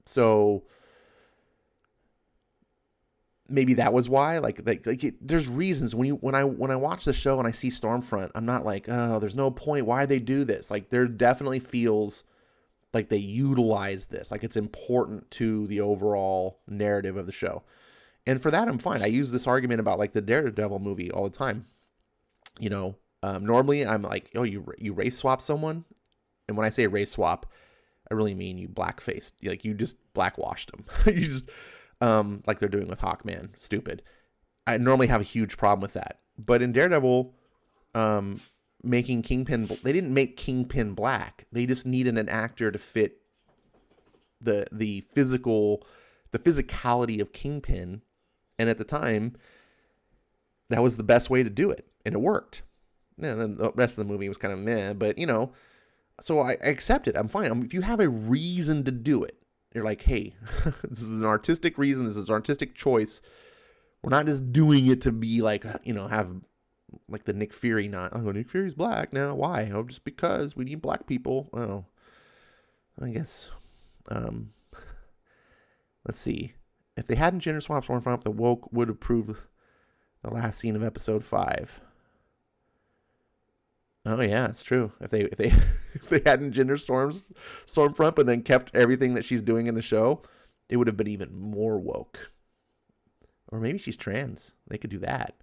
So maybe that was why. There's reasons when I watch the show and I see Stormfront, I'm not like, oh, there's no point. Why they do this? Like, there definitely feels like they utilize this. Like, it's important to the overall narrative of the show. And for that, I'm fine. I use this argument about like the Daredevil movie all the time. Normally I'm like, oh, you race swap someone. And when I say race swap, I really mean you blackface. Like, you just blackwashed them. You just, like they're doing with Hawkman. Stupid. I normally have a huge problem with that. But in Daredevil, making Kingpin, they didn't make Kingpin black. They just needed an actor to fit the physicality of Kingpin. And at the time, that was the best way to do it. And it worked. And then the rest of the movie was kind of meh, but so I accept it. I'm fine. If you have a reason to do it, you're like, hey, this is an artistic reason. This is an artistic choice. We're not just doing it to be like, have like the Nick Fury Nick Fury's black now. Why? Oh, just because we need black people. Oh, I guess. Let's see. If they hadn't gender swapped Stormfront, the woke would approve the last scene of episode 5. Oh yeah, it's true. If they hadn't gender Stormfront, but then kept everything that she's doing in the show, it would have been even more woke. Or maybe she's trans. They could do that.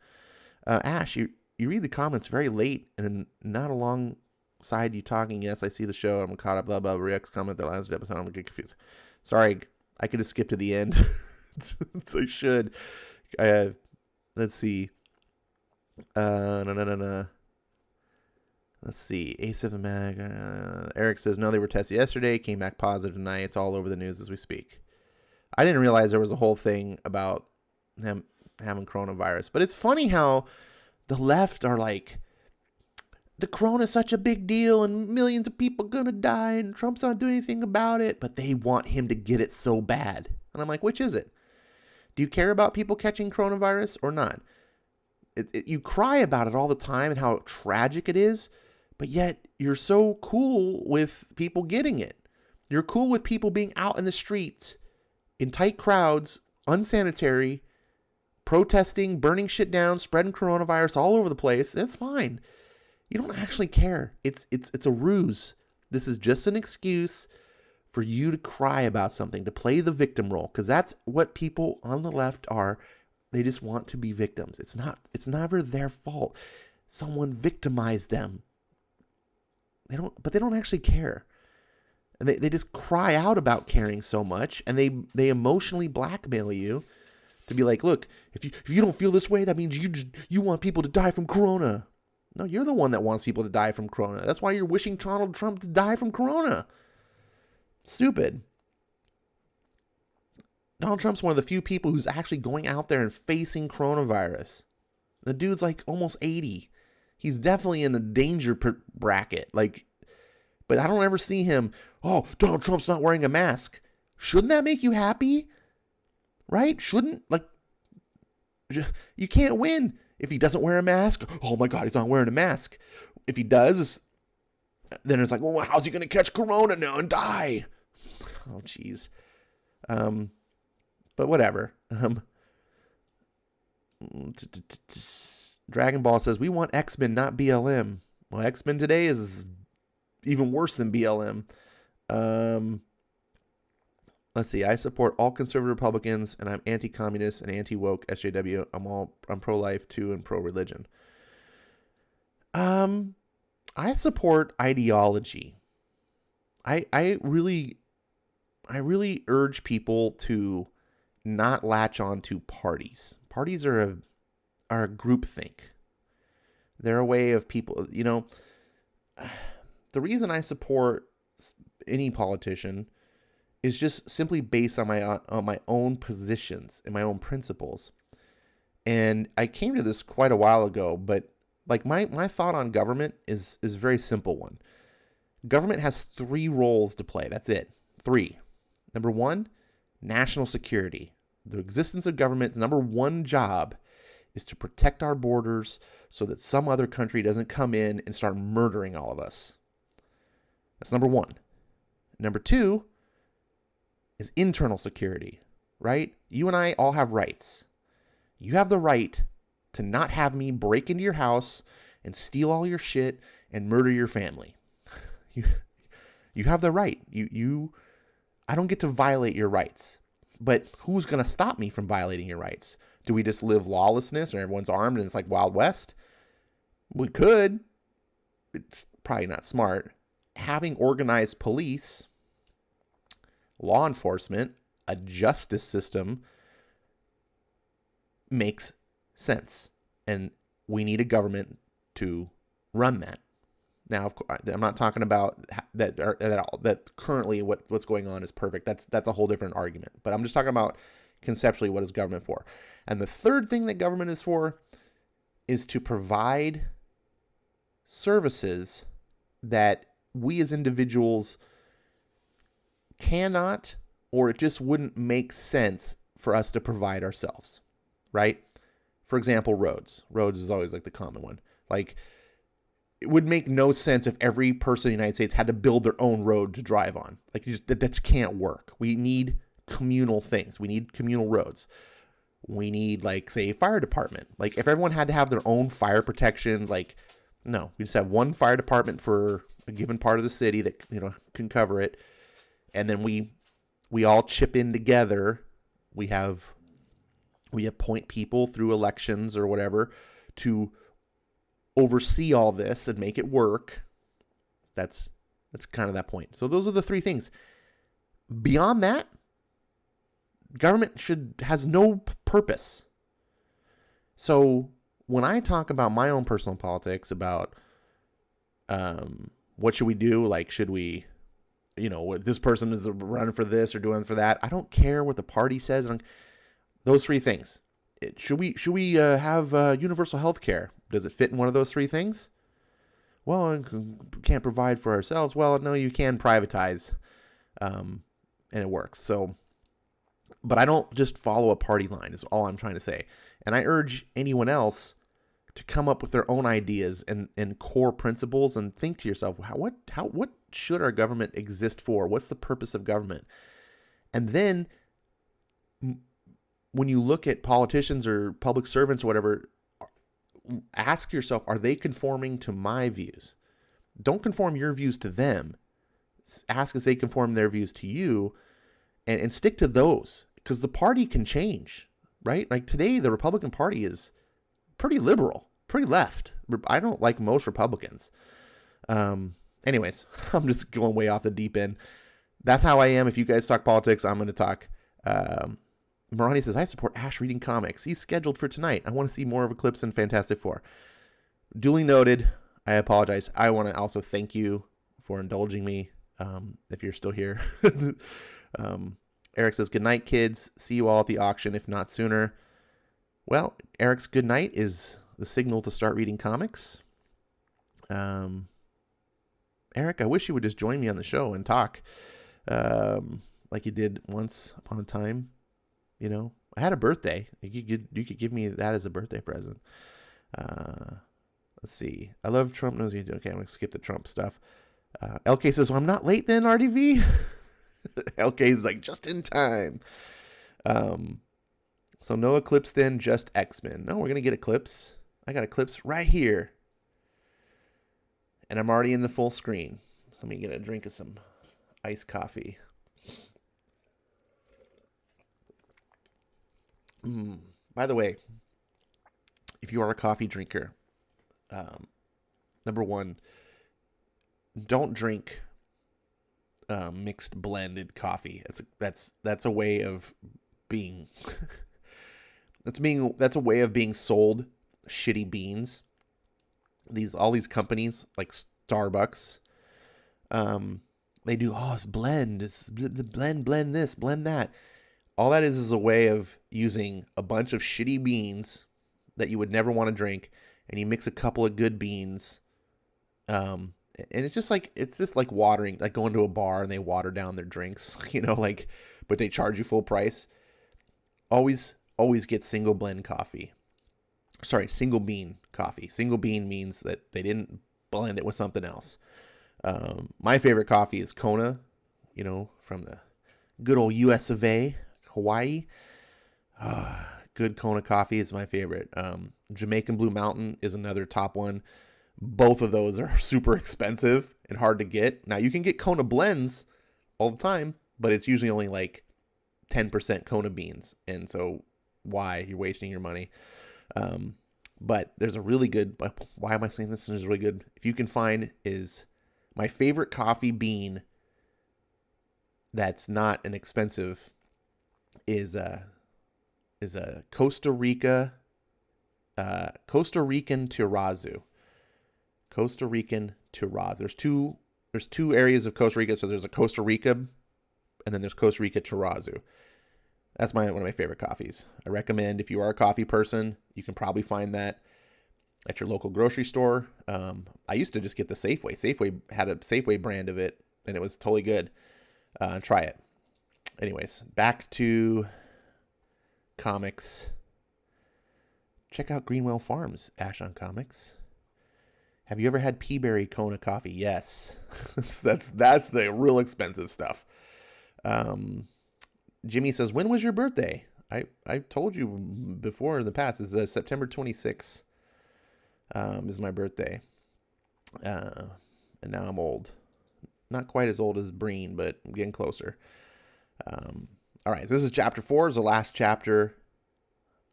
Ash, you read the comments very late and not alongside you talking. Yes, I see the show. I'm caught up. Blah blah. Rex comment the last episode. I'm gonna get confused. Sorry, I could have skipped to the end. So I should. Let's see. No. Let's see. A7 Mag. Eric says, no, they were tested yesterday. Came back positive tonight. It's all over the news as we speak. I didn't realize there was a whole thing about him having coronavirus. But it's funny how the left are like, the corona is such a big deal and millions of people are going to die and Trump's not doing anything about it. But they want him to get it so bad. And I'm like, which is it? Do you care about people catching coronavirus or not? You cry about it all the time and how tragic it is. But yet, you're so cool with people getting it. You're cool with people being out in the streets, in tight crowds, unsanitary, protesting, burning shit down, spreading coronavirus all over the place. That's fine. You don't actually care. It's a ruse. This is just an excuse for you to cry about something, to play the victim role, because that's what people on the left are. They just want to be victims. It's never their fault. Someone victimized them. But they don't actually care. And they just cry out about caring so much, and they emotionally blackmail you to be like, look, if you don't feel this way, that means you want people to die from corona. No, you're the one that wants people to die from corona. That's why you're wishing Donald Trump to die from corona. Stupid. Donald Trump's one of the few people who's actually going out there and facing coronavirus. The dude's like almost 80. He's definitely in the danger bracket. But I don't ever see him, oh, Donald Trump's not wearing a mask. Shouldn't that make you happy? Right? You can't win if he doesn't wear a mask. Oh my God, he's not wearing a mask. If he does, then it's like, well, how's he going to catch corona now and die? Oh, jeez. But whatever. Dragon Ball says, we want X-Men, not BLM. Well, X-Men today is even worse than BLM. Let's see. I support all conservative Republicans, and I'm anti-communist and anti-woke SJW. I'm pro-life too and pro-religion. I support ideology. I really urge people to not latch on to parties. Parties are a groupthink. They're a way of people, the reason I support any politician is just simply based on my own positions and my own principles. And I came to this quite a while ago, but Like my thought on government is a very simple one. Government has 3 roles to play. That's it. 3. Number 1, national security. The existence of government's number 1 job is to protect our borders so that some other country doesn't come in and start murdering all of us. That's number 1. Number 2 is internal security, right? You and I all have rights. You have the right to not have me break into your house and steal all your shit and murder your family. You have the right. I don't get to violate your rights. But who's going to stop me from violating your rights? Do we just live lawlessness and everyone's armed and it's like Wild West? We could. It's probably not smart. Having organized police, law enforcement, a justice system makes sense. And we need a government to run that. Now, of course, I'm not talking about that currently what's going on is perfect. That's a whole different argument. But I'm just talking about conceptually what is government for. And the third thing that government is for is to provide services that we as individuals cannot, or it just wouldn't make sense for us to provide ourselves, right? For example, roads. Roads is always like the common one. Like, it would make no sense if every person in the United States had to build their own road to drive on. Like, that can't work. We need communal things. We need communal roads. We need, like, say, a fire department. Like, if everyone had to have their own fire protection, like, no. We just have one fire department for a given part of the city that, can cover it. And then we all chip in together. We appoint people through elections or whatever to oversee all this and make it work. That's kind of that point. So those are the 3 things. Beyond that, government has no purpose. So when I talk about my own personal politics about what should we do, like should we, this person is running for this or doing for that, I don't care what the party says. Those 3 things. Should we have universal health care? Does it fit in one of those 3 things? Well, we can't provide for ourselves. Well, no, you can privatize, and it works. So, but I don't just follow a party line is all I'm trying to say. And I urge anyone else to come up with their own ideas and core principles and think to yourself, what should our government exist for? What's the purpose of government? And then when you look at politicians or public servants or whatever, ask yourself, are they conforming to my views? Don't conform your views to them. Ask if they conform their views to you, and stick to those, because the party can change, right? Like today, the Republican Party is pretty liberal, pretty left. I don't like most Republicans. Anyways, I'm just going way off the deep end. That's how I am. If you guys talk politics, I'm going to talk. Marani says, I support Ash reading comics. He's scheduled for tonight. I want to see more of Eclipse and Fantastic Four. Duly noted. I apologize. I want to also thank you for indulging me, if you're still here. Eric says, good night, kids. See you all at the auction, if not sooner. Well, Eric's good night is the signal to start reading comics. Eric, I wish you would just join me on the show and talk like you did once upon a time. I had a birthday. You could give me that as a birthday present. Let's see. I love Trump knows me. Okay, I'm going to skip the Trump stuff. LK says, well, I'm not late then, RDV. LK is like, just in time. So no Eclipse then, just X-Men. No, we're going to get Eclipse. I got Eclipse right here. And I'm already in the full screen. So let me get a drink of some iced coffee. By the way, if you are a coffee drinker, number 1, don't drink mixed blended coffee. That's a way of being that's a way of being sold shitty beans. All these companies like Starbucks, they do it's blend, it's blend this, blend that. All that is a way of using a bunch of shitty beans that you would never want to drink and you mix a couple of good beans. And it's just like watering, like going to a bar and they water down their drinks, like, but they charge you full price. Always get single blend coffee. Sorry, single bean coffee. Single bean means that they didn't blend it with something else. My favorite coffee is Kona, from the good old US of A, Hawaii. Good Kona coffee is my favorite. Jamaican Blue Mountain is another top one. Both of those are super expensive and hard to get. Now, you can get Kona blends all the time, but it's usually only like 10% Kona beans. And so why? You're wasting your money. But there's a really good, why am I saying this is really good? If you can find, is my favorite coffee bean that's not an expensive is a Costa Rican terrazzo. Costa Rican terrazzo. There's two areas of Costa Rica. So there's a Costa Rica, and then there's Costa Rica terrazzo. That's one of my favorite coffees. I recommend, if you are a coffee person, you can probably find that at your local grocery store. I used to just get the Safeway. Safeway had a Safeway brand of it, and it was totally good. Try it. Anyways, back to comics. Check out Greenwell Farms, Ash on Comics. Have you ever had Peaberry Kona coffee? Yes. That's the real expensive stuff. Jimmy says, when was your birthday? I told you before in the past. It's September 26th is my birthday. And now I'm old. Not quite as old as Breen, but I'm getting closer. All right, so this is chapter 4. It's the last chapter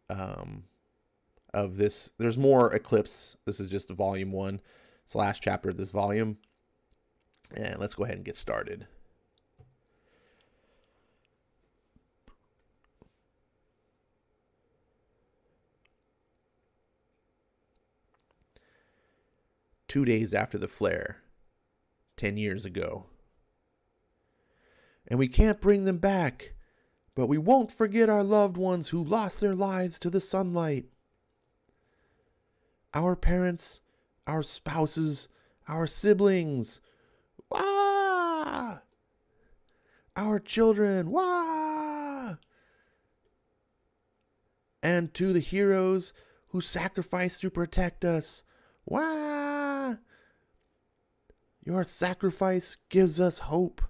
of this. There's more Eclipse. This is just volume 1. It's the last chapter of this volume. And let's go ahead and get started. Two days after the flare, 10 years ago. And we can't bring them back, but we won't forget our loved ones who lost their lives to the sunlight. Our parents, our spouses, our siblings, wah! Our children, wah! And to the heroes who sacrificed to protect us, wah! Your sacrifice gives us hope.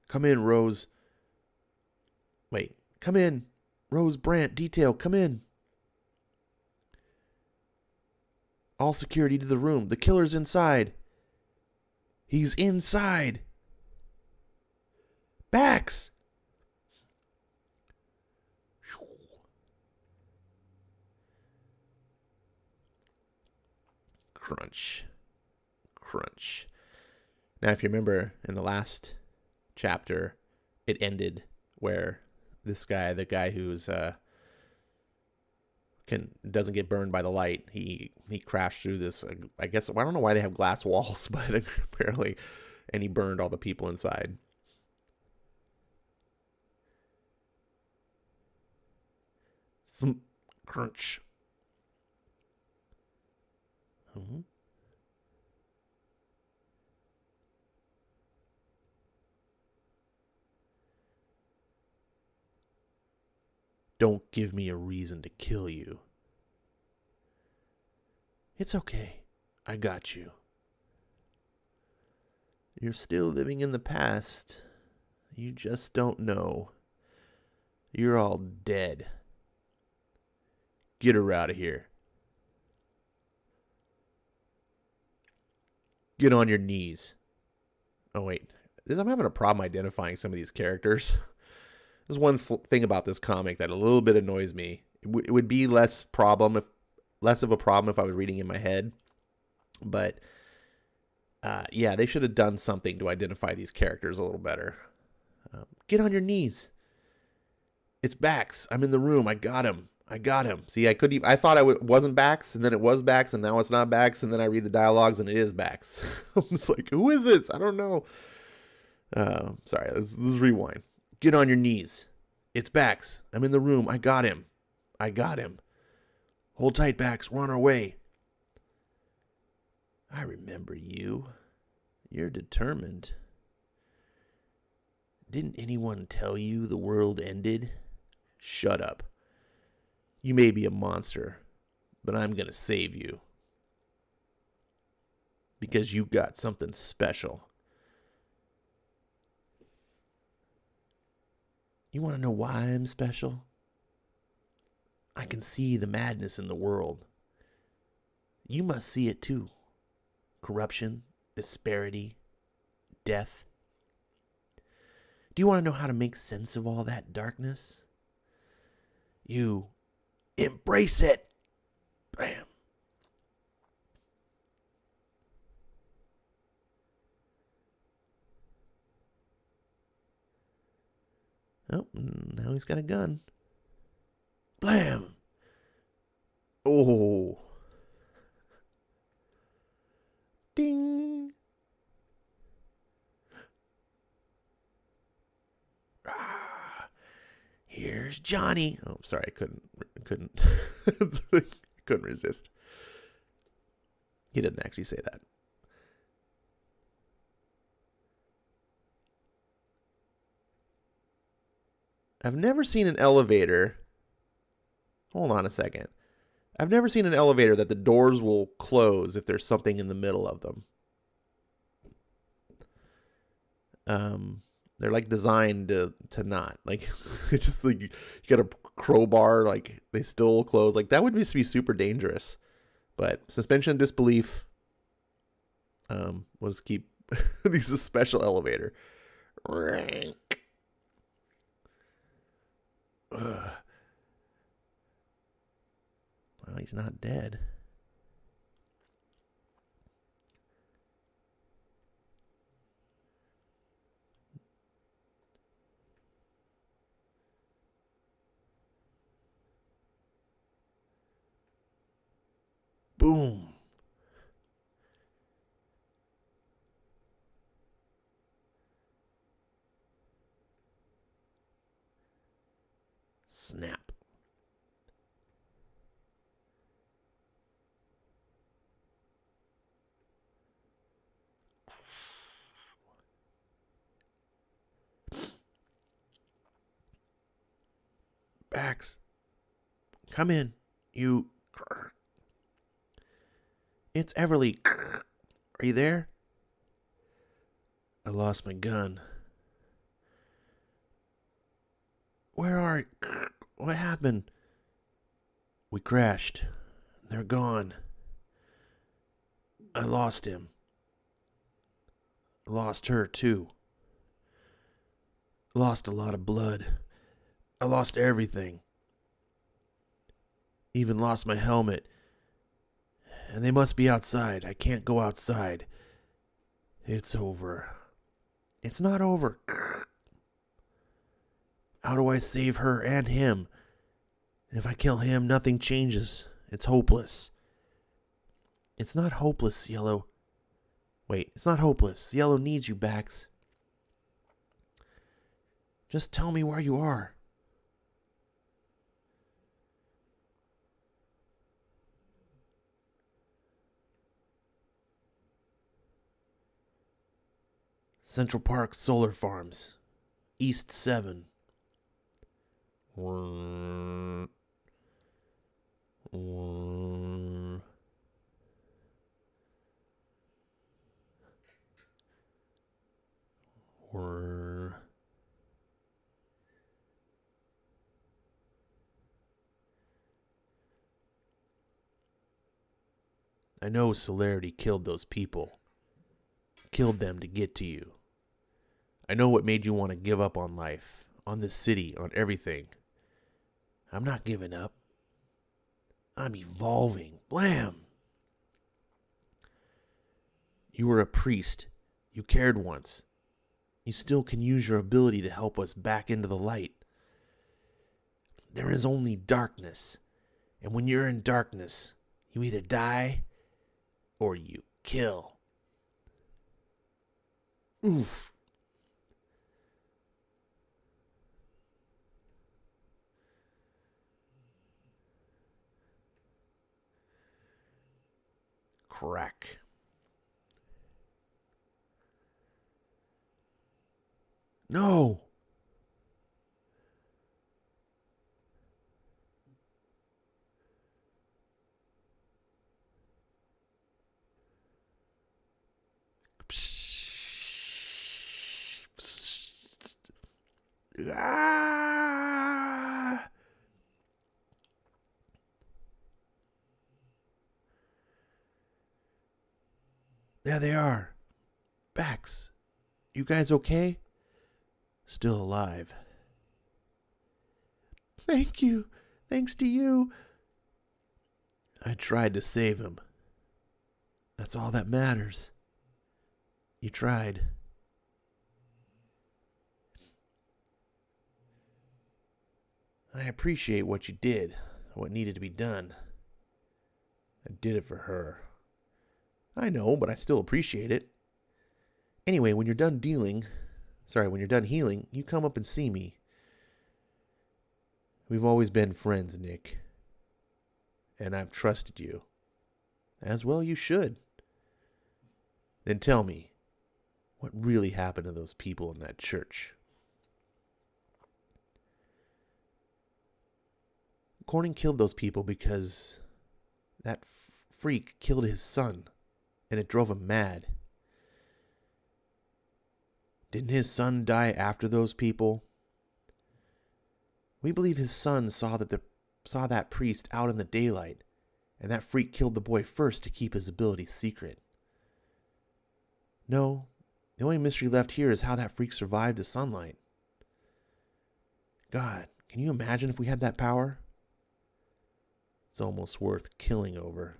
Come in, Rose. Wait, come in. Rose Brandt, detail, come in. All security to the room. The killer's inside. He's inside. Bax! Crunch. Crunch. Now, if you remember in the last chapter, it ended where this guy, the guy who's doesn't get burned by the light, he crashed through this, I guess, I don't know why they have glass walls, but apparently, and he burned all the people inside. Crunch. Mm-hmm. Don't give me a reason to kill you. It's okay. I got you. You're still living in the past. You just don't know. You're all dead. Get her out of here. Get on your knees. Oh, wait. I'm having a problem identifying some of these characters. There's one thing about this comic that a little bit annoys me. It would be less of a problem if I was reading in my head. But, yeah, they should have done something to identify these characters a little better. Get on your knees. It's Bax. I'm in the room. I got him. See, I thought I wasn't Bax, and then it was Bax, and now it's not Bax, and then I read the dialogues, and it is Bax. I'm just like, who is this? I don't know. Sorry, let's rewind. Get on your knees. It's Bax. I'm in the room. I got him. Hold tight, Bax. We're on our way. I remember you. You're determined. Didn't anyone tell you the world ended? Shut up. You may be a monster, but I'm going to save you. Because you got something special. You want to know why I'm special? I can see the madness in the world. You must see it too. Corruption, disparity, death. Do you want to know how to make sense of all that darkness? You embrace it. Bam. Oh, now he's got a gun. Blam. Oh. Ding. Ah. Here's Johnny. Oh, sorry, I couldn't couldn't resist. He didn't actually say that. I've never seen an elevator. Hold on a second. I've never seen an elevator that the doors will close if there's something in the middle of them. They're like designed to not. Like, it's just like you got a crowbar, like they still close. Like that would just be super dangerous. But suspension of disbelief. We'll just keep this is a special elevator. Rank. Well, he's not dead. Boom. Snap. Bax, come in. You. It's Everly. Are you there? I lost my gun. Where are you? What happened? We crashed. They're gone. I lost him. I lost her, too. Lost a lot of blood. I lost everything. Even lost my helmet. And they must be outside. I can't go outside. It's over. It's not over. How do I save her and him? If I kill him, nothing changes. It's hopeless. It's not hopeless, Yellow. Wait, it's not hopeless. Yellow needs you, Bax. Just tell me where you are. Central Park Solar Farms. East 7. I know Celerity killed those people. Killed them to get to you. I know what made you want to give up on life, on this city, on everything. I'm not giving up. I'm evolving. Blam! You were a priest. You cared once. You still can use your ability to help us back into the light. There is only darkness. And when you're in darkness, you either die or you kill. Oof. crack. No! Ah! There they are. Bax, you guys okay? Still alive. Thank you. Thanks to you. I tried to save him. That's all that matters. You tried. I appreciate what you did, what needed to be done. I did it for her. I know, but I still appreciate it. Anyway, when you're done healing, you come up and see me. We've always been friends, Nick. And I've trusted you. As well you should. Then tell me, what really happened to those people in that church? Corning killed those people because that freak killed his son, and it drove him mad. Didn't his son die after those people? We believe his son saw that priest out in the daylight, and that freak killed the boy first to keep his ability secret. No, the only mystery left here is how that freak survived the sunlight. God, can you imagine if we had that power? It's almost worth killing over.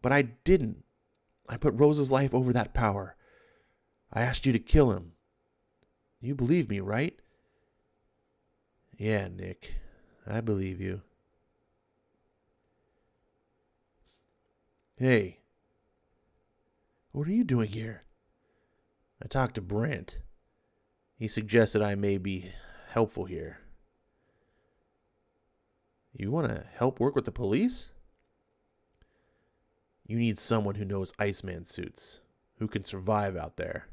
But I didn't. I put Rose's life over that power. I asked you to kill him. You believe me, right? Yeah, Nick. I believe you. Hey. What are you doing here? I talked to Brent. He suggested I may be helpful here. You want to help work with the police? You need someone who knows Iceman suits, who can survive out there.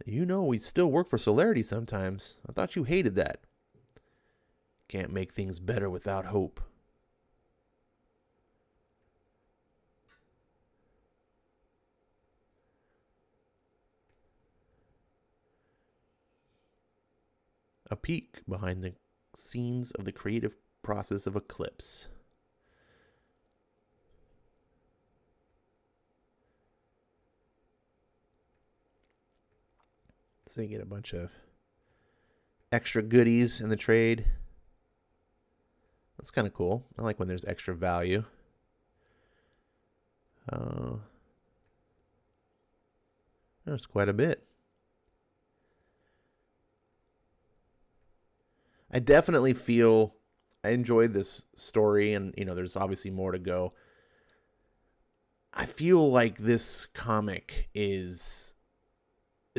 You know, we still work for Celerity sometimes. I thought you hated that. Can't make things better without hope. A peek behind the scenes of the creative process of Eclipse. So you get a bunch of extra goodies in the trade. That's kind of cool. I like when there's extra value. There's quite a bit. I definitely feel I enjoyed this story, and there's obviously more to go. I feel like this comic is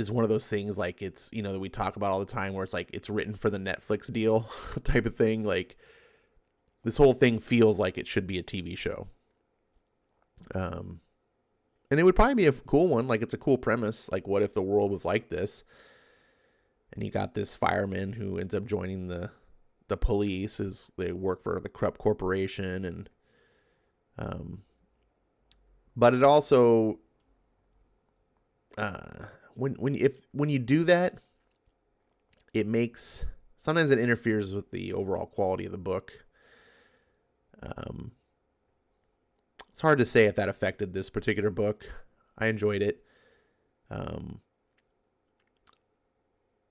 one of those things, like it's that we talk about all the time, where it's like it's written for the Netflix deal type of thing. Like this whole thing feels like it should be a TV show. And it would probably be a cool one. Like it's a cool premise. Like what if the world was like this? And you got this fireman who ends up joining the police as they work for the corrupt corporation, and but it also when you do that, it makes sometimes it interferes with the overall quality of the book. It's hard to say if that affected this particular book. I enjoyed it.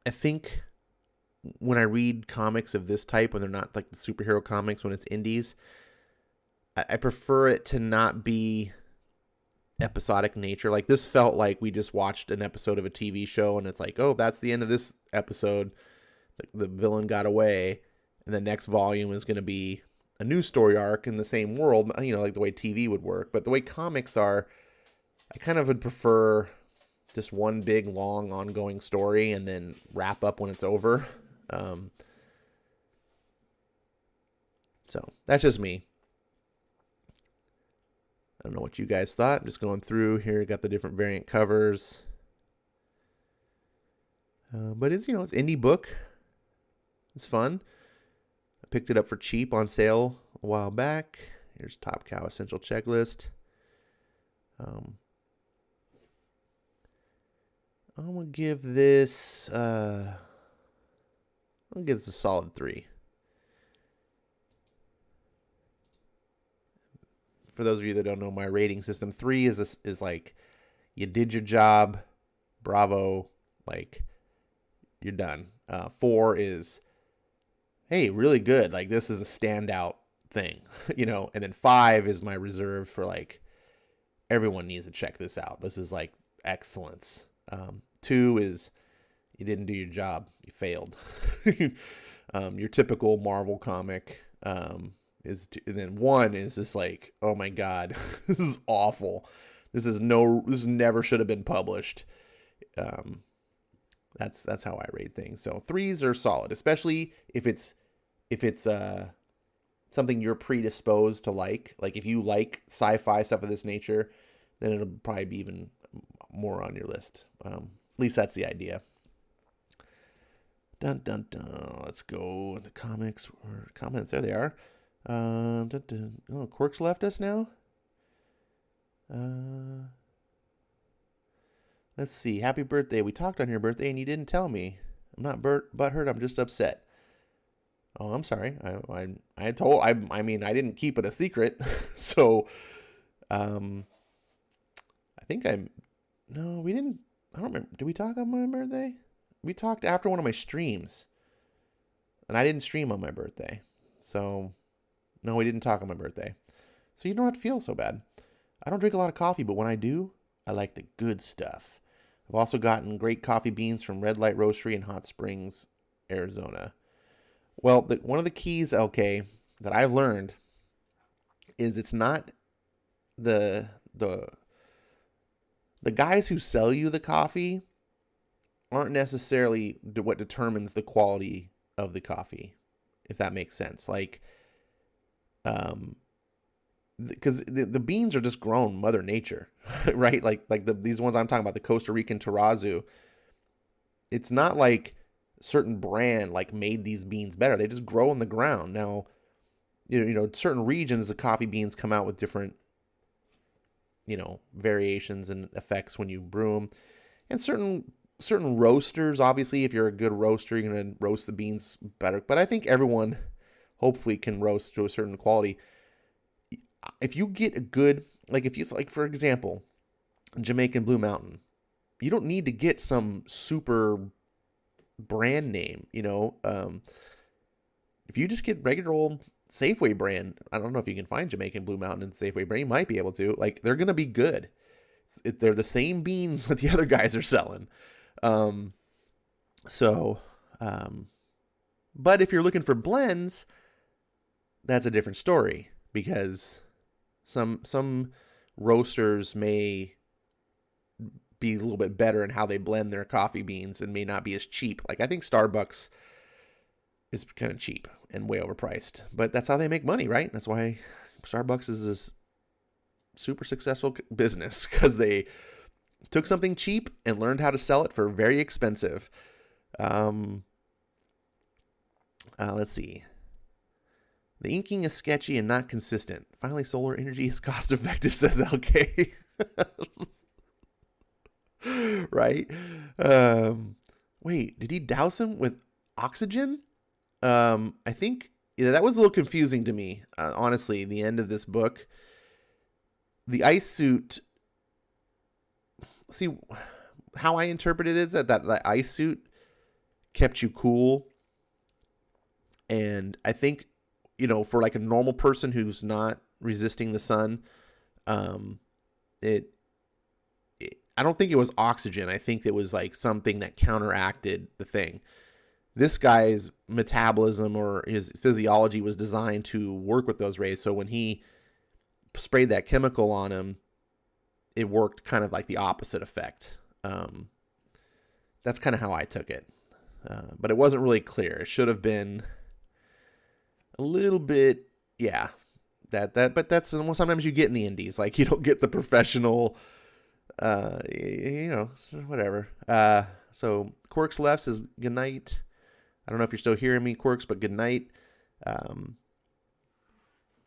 I think when I read comics of this type, when they're not like the superhero comics, when it's indies, I prefer it to not be episodic nature. Like this felt like we just watched an episode of a TV show, and it's like, oh, that's the end of this episode. The villain got away, and the next volume is going to be a new story arc in the same world, like the way TV would work. But the way comics are, I kind of would prefer just one big, long, ongoing story and then wrap up when it's over. So that's just me. I don't know what you guys thought. I'm just going through here. Got the different variant covers. But it's indie book. It's fun. I picked it up for cheap on sale a while back. Here's Top Cow Essential Checklist. I'm gonna give this. I'm gonna give this a solid 3. For those of you that don't know my rating system, 3 is like you did your job, bravo, like you're done. 4 is, hey, really good, like this is a standout thing, and then 5 is my reserve for like everyone needs to check this out. This is like excellence. 2 is you didn't do your job, you failed. Your typical Marvel comic. And then 1 is just like, oh my god, this is awful. This never should have been published. That's how I rate things. So 3s are solid, especially if it's something you're predisposed to like. Like if you like sci-fi stuff of this nature, then it'll probably be even more on your list. At least that's the idea. Dun dun dun. Let's go into comics or comments. There they are. Oh, Quirks left us now. Let's see. Happy birthday. We talked on your birthday and you didn't tell me. I'm not butthurt. I'm just upset. Oh, I'm sorry. I didn't keep it a secret. So, I think no, we didn't. I don't remember. Did we talk on my birthday? We talked after one of my streams. And I didn't stream on my birthday. So, no, we didn't talk on my birthday. So you don't have to feel so bad. I don't drink a lot of coffee, but when I do, I like the good stuff. I've also gotten great coffee beans from Red Light Roastery in Hot Springs, Arizona. Well, one of the keys, okay, that I've learned is it's not the guys who sell you the coffee aren't necessarily what determines the quality of the coffee, if that makes sense. Like, because the beans are just grown Mother Nature, right? Like these ones I'm talking about, the Costa Rican Terrazzo. It's not like certain brand like made these beans better. They just grow in the ground. Now, certain regions, the coffee beans come out with different, variations and effects when you brew them. And certain roasters, obviously, if you're a good roaster, you're going to roast the beans better. But I think everyone hopefully can roast to a certain quality. If you get a good, for example, Jamaican Blue Mountain, you don't need to get some super brand name, if you just get regular old Safeway brand, I don't know if you can find Jamaican Blue Mountain in Safeway brand. You might be able to. Like, they're going to be good. They're the same beans that the other guys are selling. But if you're looking for blends, that's a different story, because some roasters may be a little bit better in how they blend their coffee beans and may not be as cheap. Like, I think Starbucks is kind of cheap and way overpriced, but that's how they make money, right? That's why Starbucks is this super successful business, because they took something cheap and learned how to sell it for very expensive. Let's see. The inking is sketchy and not consistent. Finally, solar energy is cost effective, says LK. Right? Wait, did he douse him with oxygen? I think that was a little confusing to me, honestly, the end of this book. The ice suit, see, how I interpret it is that ice suit kept you cool. And I think, for like a normal person who's not resisting the sun, I don't think it was oxygen. I think it was like something that counteracted the thing. This guy's metabolism or his physiology was designed to work with those rays. So when he sprayed that chemical on him, it worked kind of like the opposite effect. That's kind of how I took it. But it wasn't really clear. It should have been a little bit, But that's well, sometimes you get in the indies, like you don't get the professional, whatever. So Quirks left says good night. I don't know if you're still hearing me, Quirks, but good night.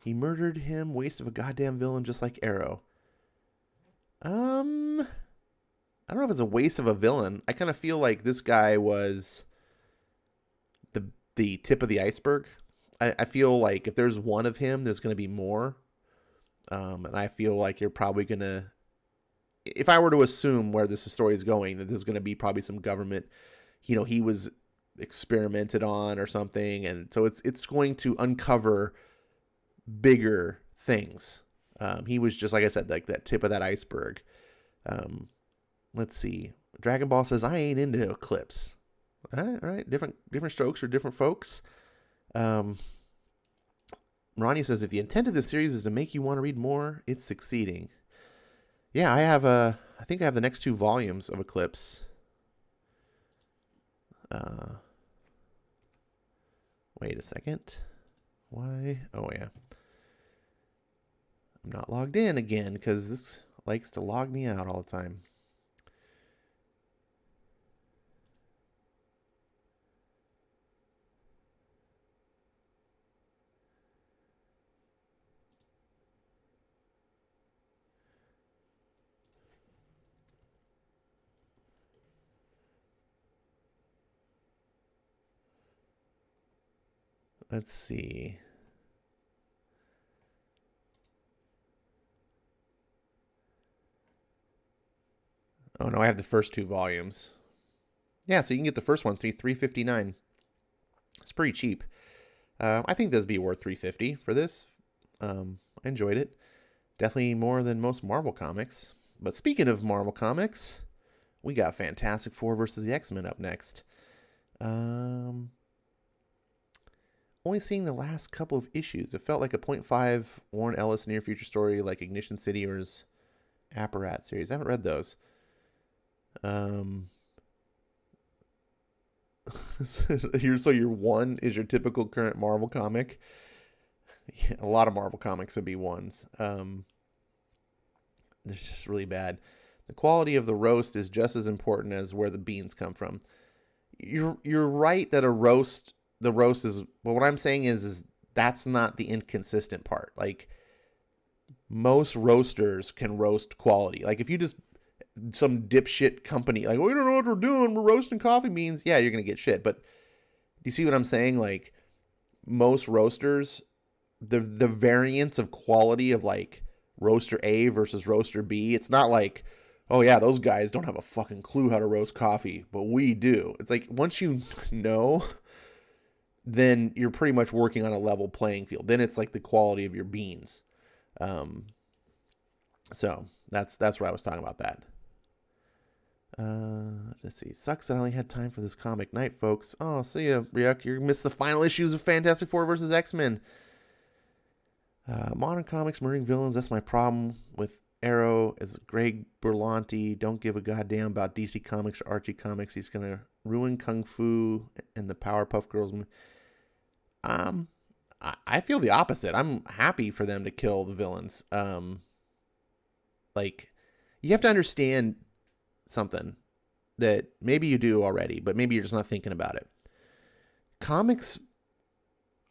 He murdered him. Waste of a goddamn villain, just like Arrow. I don't know if it's a waste of a villain. I kind of feel like this guy was the tip of the iceberg. I feel like if there's one of him, there's going to be more. And I feel like you're probably going to, if I were to assume where this story is going, that there's going to be probably some government, he was experimented on or something. And so it's going to uncover bigger things. He was just, like I said, like that tip of that iceberg. Let's see. Dragon Ball says, I ain't into Eclipse. All right. Different strokes for different folks. Ronnie says, if the intent of this series is to make you want to read more, it's succeeding. Yeah, I think I have the next 2 volumes of Eclipse. Wait a second. Why? Oh, yeah. I'm not logged in again because this likes to log me out all the time. Let's see. Oh no, I have the first 2 volumes. Yeah, so you can get the first one, $3.59. It's pretty cheap. I think this would be worth $3.50 for this. I enjoyed it. Definitely more than most Marvel comics. But speaking of Marvel comics, we got Fantastic Four versus the X-Men up next. Only seeing the last couple of issues. It felt like a 0.5 Warren Ellis near future story like Ignition City or his Apparat series. I haven't read those. So your 1 is your typical current Marvel comic. Yeah, a lot of Marvel comics would be 1s. They're just really bad. The quality of the roast is just as important as where the beans come from. You're right that the roast is, but what I'm saying is that's not the inconsistent part. Like, most roasters can roast quality. Like, if you just, some dipshit company, like, we don't know what we're doing, we're roasting coffee beans, yeah, you're going to get shit. But do you see what I'm saying? Like, most roasters, the variance of quality of, like, roaster A versus roaster B, it's not like, oh yeah, those guys don't have a fucking clue how to roast coffee, but we do. It's like, once you know, then you're pretty much working on a level playing field. Then it's like the quality of your beans. So that's where I was talking about that. Let's see. Sucks that I only had time for this comic night, folks. Oh, see ya, Ryuk. You missed the final issues of Fantastic Four versus X-Men. Modern comics, murdering villains. That's my problem with Arrow. Is Greg Berlanti don't give a goddamn about DC Comics or Archie Comics. He's gonna ruin Kung Fu and the Powerpuff Girls. I feel the opposite. I'm happy for them to kill the villains. Like, you have to understand something that maybe you do already, but maybe you're just not thinking about it. Comics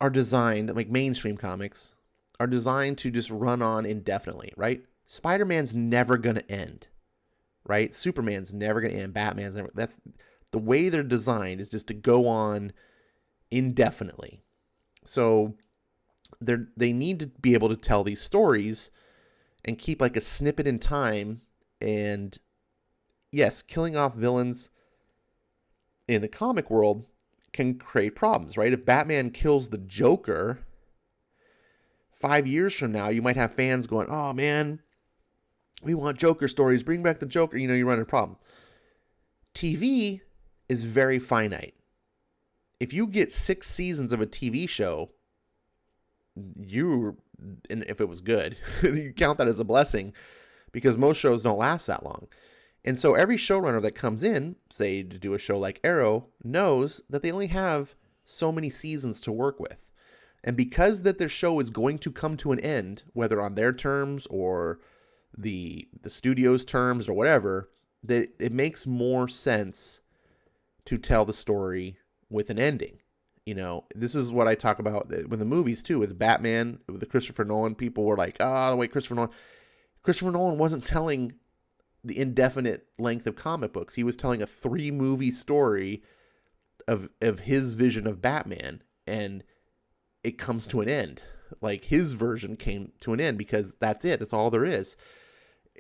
are designed, like mainstream comics, are designed to just run on indefinitely, right? Spider-Man's never going to end, right? Superman's never going to end. Batman's never. That's the way they're designed, is just to go on indefinitely. So they need to be able to tell these stories and keep like a snippet in time. And yes, killing off villains in the comic world can create problems, right? If Batman kills the Joker, 5 years from now, you might have fans going, oh man, we want Joker stories. Bring back the Joker. You run into a problem. TV is very finite. If you get 6 seasons of a TV show, and if it was good, you count that as a blessing, because most shows don't last that long. And so every showrunner that comes in, say to do a show like Arrow, knows that they only have so many seasons to work with. And because that their show is going to come to an end, whether on their terms or the studio's terms or whatever, that it makes more sense to tell the story with an ending. You know, this is what I talk about with the movies too. With Batman, with the Christopher Nolan, people were like, "Oh, wait, Christopher Nolan wasn't telling the indefinite length of comic books. He was telling a 3-movie story of his vision of Batman, and it comes to an end. Like, his version came to an end because that's it. That's all there is.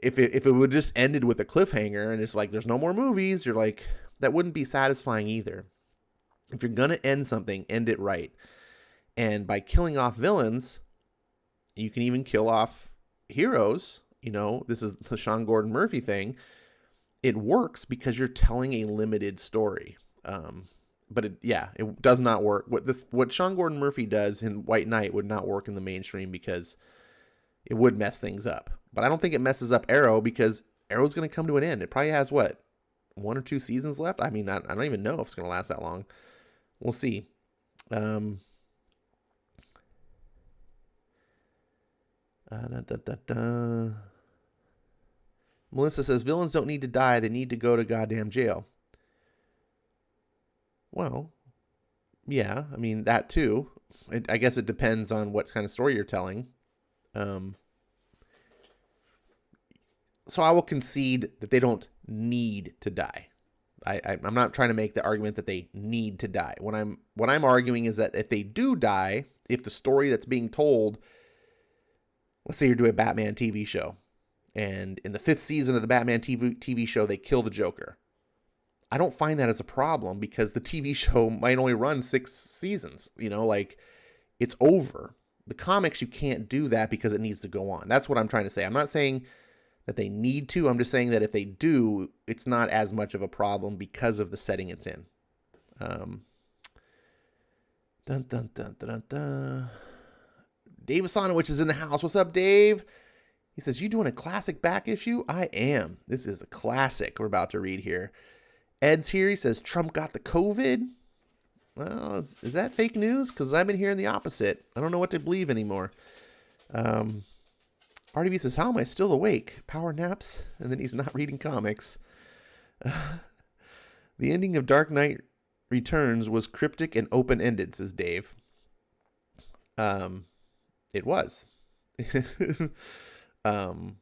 If it would just ended with a cliffhanger and it's like there's no more movies, you're like, that wouldn't be satisfying either. If you're gonna end something, end it right. And by killing off villains, you can even kill off heroes. You know, this is the Sean Gordon Murphy thing. It works because you're telling a limited story. But it does not work. What Sean Gordon Murphy does in White Knight would not work in the mainstream because it would mess things up. But I don't think it messes up Arrow because Arrow's going to come to an end. It probably has 1 or 2 seasons left. I mean, I don't even know if it's going to last that long. We'll see. Melissa says villains don't need to die. They need to go to goddamn jail. Well, yeah, I mean, that too. I guess it depends on what kind of story you're telling. So I will concede that they don't need to die. I'm not trying to make the argument that they need to die. What I'm arguing is that if they do die, if the story that's being told, let's say you're doing a Batman TV show, and in the 5th season of the Batman TV show, they kill the Joker. I don't find that as a problem because the TV show might only run 6 seasons. You know, like, it's over. The comics, you can't do that because it needs to go on. That's what I'm trying to say. I'm not saying that they need to. I'm just saying that if they do, it's not as much of a problem because of the setting it's in. Dun, dun, dun, dun, dun. Dave Asanowicz is in the house. What's up, Dave? He says, you doing a classic back issue? I am. This is a classic we're about to read here. Ed's here. He says, Trump got the COVID. Well, is that fake news? Because I've been hearing the opposite. I don't know what to believe anymore. RDV says, how am I still awake? Power naps? And then he's not reading comics. The ending of Dark Knight Returns was cryptic and open-ended, says Dave. It was. I'm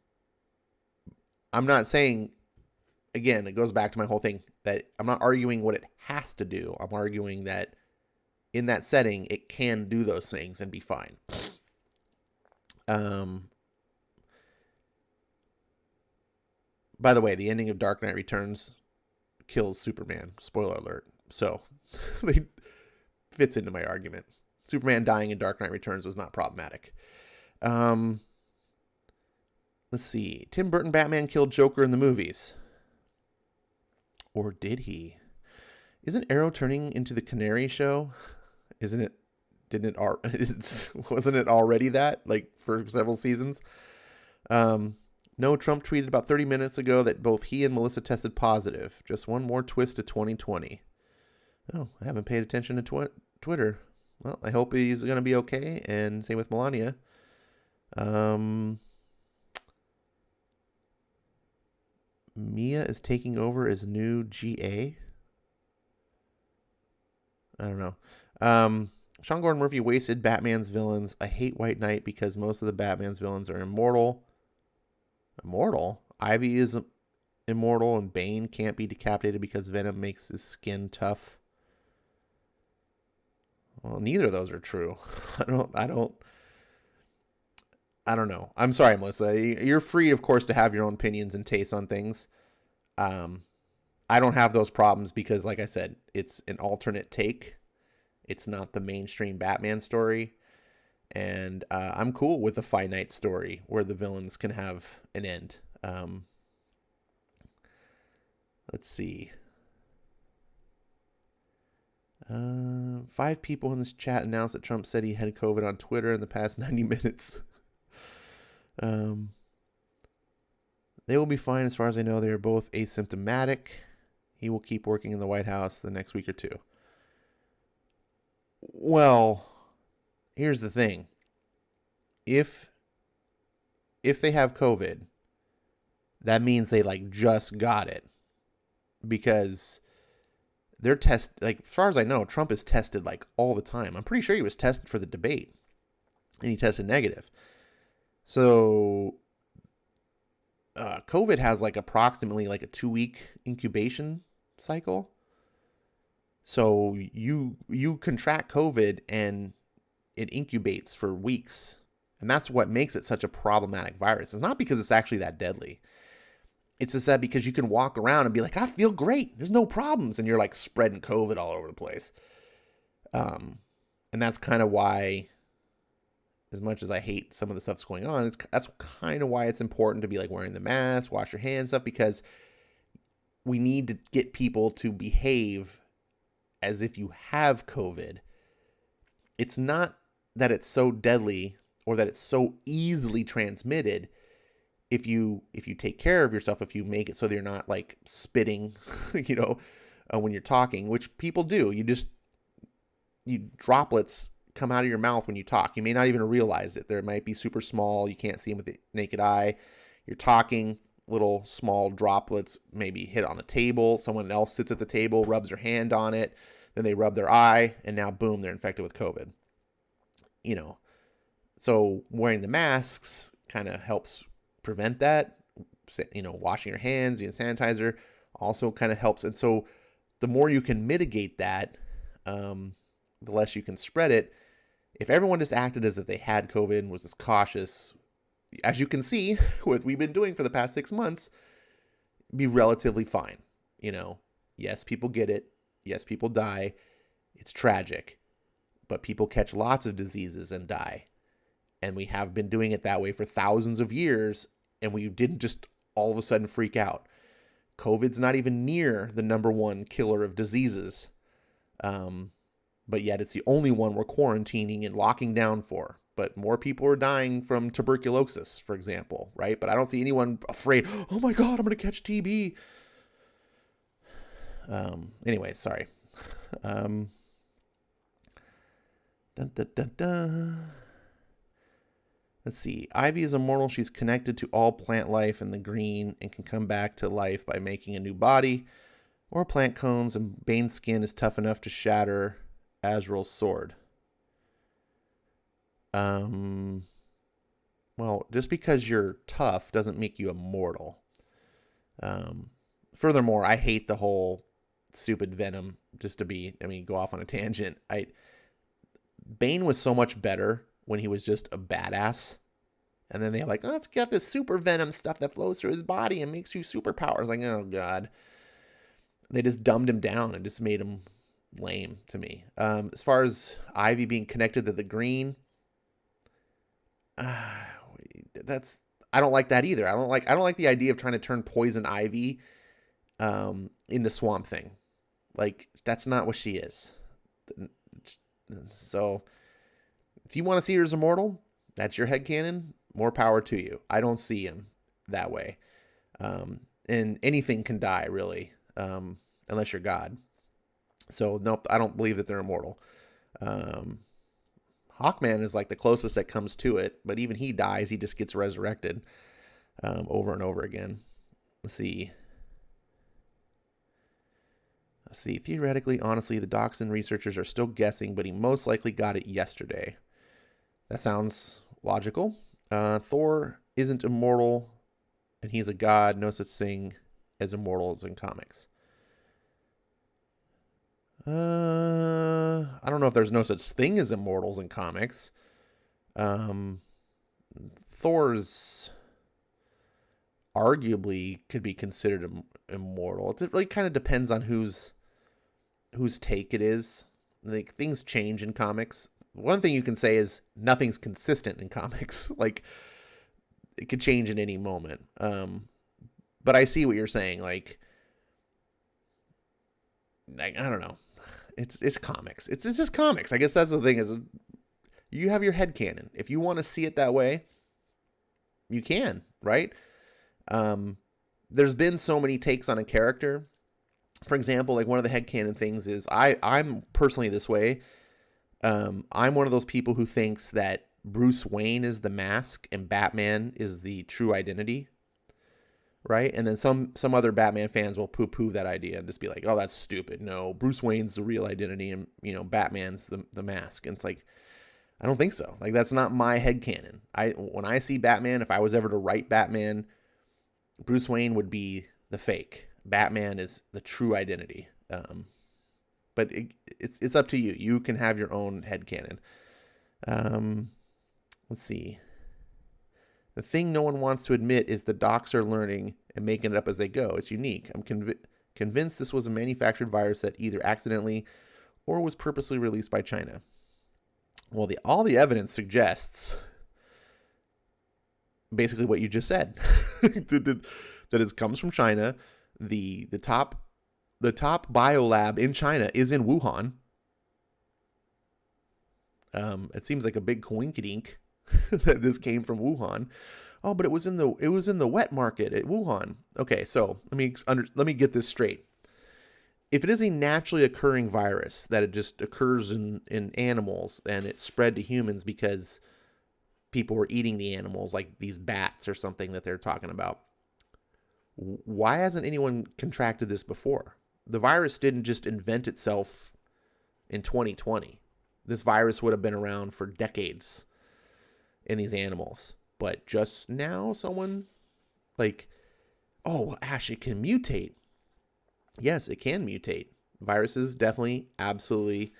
not saying, again, it goes back to my whole thing, that I'm not arguing what it has to do. I'm arguing that in that setting, it can do those things and be fine. By the way, the ending of Dark Knight Returns kills Superman. Spoiler alert. So, it fits into my argument. Superman dying in Dark Knight Returns was not problematic. Let's see. Tim Burton Batman killed Joker in the movies. Or did he? Isn't Arrow turning into the Canary show? Isn't it? Wasn't it already that? Like, for several seasons? No, Trump tweeted about 30 minutes ago that both he and Melissa tested positive. Just one more twist to 2020. Oh, I haven't paid attention to Twitter. Well, I hope he's going to be okay. And same with Melania. Mia is taking over as new GA. I don't know. Sean Gordon Murphy wasted Batman's villains. I hate White Knight because most of the Batman's villains are immortal. Immortal? Ivy is immortal and Bane can't be decapitated because Venom makes his skin tough. Well, neither of those are true. I don't know. I'm sorry, Melissa. You're free, of course, to have your own opinions and tastes on things. I don't have those problems because, like I said, it's an alternate take. It's not the mainstream Batman story. And I'm cool with a finite story where the villains can have an end. Let's see. 5 people in this chat announced that Trump said he had COVID on Twitter in the past 90 minutes. They will be fine as far as I know. They are both asymptomatic. He will keep working in the White House the next week or two. Well, here's the thing. If they have COVID, that means they like just got it, because they're like, as far as I know, Trump is tested like all the time. I'm pretty sure he was tested for the debate and he tested negative. So COVID has like approximately like a 2-week incubation cycle. So you contract COVID and it incubates for weeks. And that's what makes it such a problematic virus. It's not because it's actually that deadly. It's just that because you can walk around and be like, I feel great, there's no problems. And you're like spreading COVID all over the place. And that's kind of why, as much as I hate some of the stuff that's going on, that's kind of why it's important to be like wearing the mask, wash your hands up, because we need to get people to behave as if you have COVID. It's not that it's so deadly or that it's so easily transmitted. If you take care of yourself, if you make it so that you're not like spitting, when you're talking, which people do, droplets come out of your mouth when you talk. You may not even realize it. There might be super small. You can't see them with the naked eye. You're talking, little small droplets maybe hit on a table. Someone else sits at the table, rubs their hand on it. Then they rub their eye, and now boom, they're infected with COVID. So wearing the masks kind of helps prevent that. Washing your hands, using sanitizer also kind of helps. And so the more you can mitigate that, the less you can spread it. If everyone just acted as if they had COVID and was just cautious, as you can see, what we've been doing for the past 6 months, be relatively fine. Yes, people get it. Yes, people die. It's tragic. But people catch lots of diseases and die. And we have been doing it that way for thousands of years, and we didn't just all of a sudden freak out. COVID's not even near the number one killer of diseases. But yet it's the only one we're quarantining and locking down for. But more people are dying from tuberculosis, for example, right? But I don't see anyone afraid, oh my God, I'm going to catch TB. Anyway, sorry. Dun, dun, dun, dun. Let's see. Ivy is immortal. She's connected to all plant life in the green and can come back to life by making a new body or plant cones, and Bane's skin is tough enough to shatter Azrael's sword. Well, just because you're tough doesn't make you immortal. Furthermore, I hate the whole stupid Venom, just to go off on a tangent. Bane was so much better when he was just a badass. And then they're like, oh, it's got this super venom stuff that flows through his body and makes you superpowers. Like, oh, God. They just dumbed him down and just made him lame to me. As far as Ivy being connected to the green, I don't like that either. I don't like the idea of trying to turn Poison Ivy into Swamp Thing. Like, that's not what she is. So if you want to see her as immortal, that's your headcanon. More power to you. I don't see him that way. And anything can die, really, unless you're God. So, nope, I don't believe that they're immortal. Hawkman is like the closest that comes to it, but even he dies. He just gets resurrected over and over again. Let's see. Theoretically, honestly, the Dachshund researchers are still guessing, but he most likely got it yesterday. That sounds logical. Thor isn't immortal, and he's a god. No such thing as immortals in comics. I don't know if there's no such thing as immortals in comics. Thor's arguably could be considered immortal. It really kind of depends on whose take it is. Like, things change in comics. One thing you can say is nothing's consistent in comics. Like, it could change at any moment. But I see what you're saying. Like I don't know. It's comics. It's just comics. I guess that's the thing, is you have your headcanon. If you want to see it that way, you can, right? There's been so many takes on a character. For example, like one of the headcanon things is I'm personally this way. I'm one of those people who thinks that Bruce Wayne is the mask and Batman is the true identity, right? And then some other Batman fans will poo-poo that idea and just be like, "Oh, that's stupid. No, Bruce Wayne's the real identity, and Batman's the mask." And it's like, I don't think so. Like, that's not my headcanon. When I see Batman, if I was ever to write Batman, Bruce Wayne would be the fake. Batman is the true identity. But it's up to you. You can have your own headcanon. Let's see. The thing no one wants to admit is the docs are learning and making it up as they go. It's unique. I'm convinced this was a manufactured virus that either accidentally or was purposely released by China. Well, all the evidence suggests basically what you just said. That it comes from China. The top biolab in China is in Wuhan. It seems like a big coinkydink that this came from Wuhan. Oh, but it was in the wet market at Wuhan. Okay, so let me get this straight. If it is a naturally occurring virus that it just occurs in animals and it's spread to humans because people were eating the animals, like these bats or something that they're talking about, why hasn't anyone contracted this before? The virus didn't just invent itself in 2020. This virus would have been around for decades in these animals. But just now someone like, oh, well, Ash, it can mutate. Yes, it can mutate. Viruses definitely, absolutely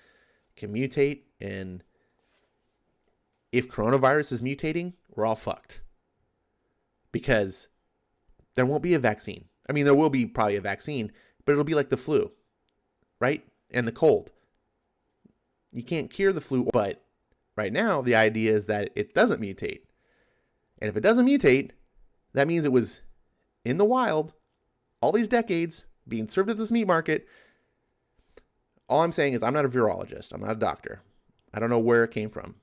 can mutate. And if coronavirus is mutating, we're all fucked. Because there won't be a vaccine. I mean, there will be probably a vaccine, but it'll be like the flu, right? And the cold. You can't cure the flu, but right now the idea is that it doesn't mutate. And if it doesn't mutate, that means it was in the wild all these decades being served at this meat market. All I'm saying is I'm not a virologist. I'm not a doctor. I don't know where it came from.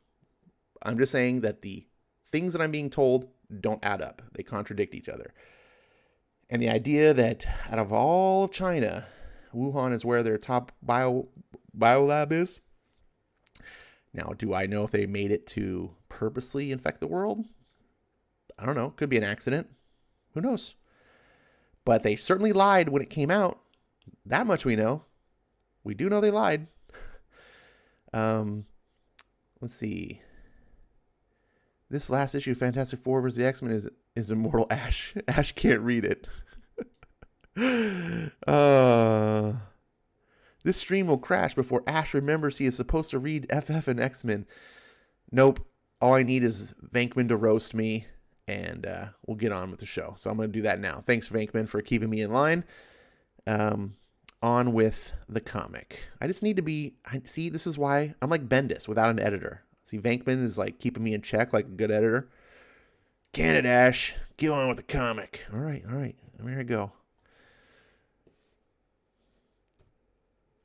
I'm just saying that the things that I'm being told don't add up. They contradict each other. And the idea that out of all of China, Wuhan is where their top biolab is. Now, do I know if they made it to purposely infect the world? I don't know. Could be an accident. Who knows? But they certainly lied when it came out. That much we know. We do know they lied. Let's see. This last issue of Fantastic Four vs. the X-Men is Immortal Ash. Ash can't read it. This stream will crash before Ash remembers he is supposed to read FF and X-Men. Nope. All I need is Venkman to roast me, and we'll get on with the show. So I'm going to do that now. Thanks, Venkman, for keeping me in line. On with the comic. I just need to be... See, this is why I'm like Bendis without an editor. See, Venkman is like keeping me in check like a good editor. Can it, Ash? Get on with the comic. All right. Here I go.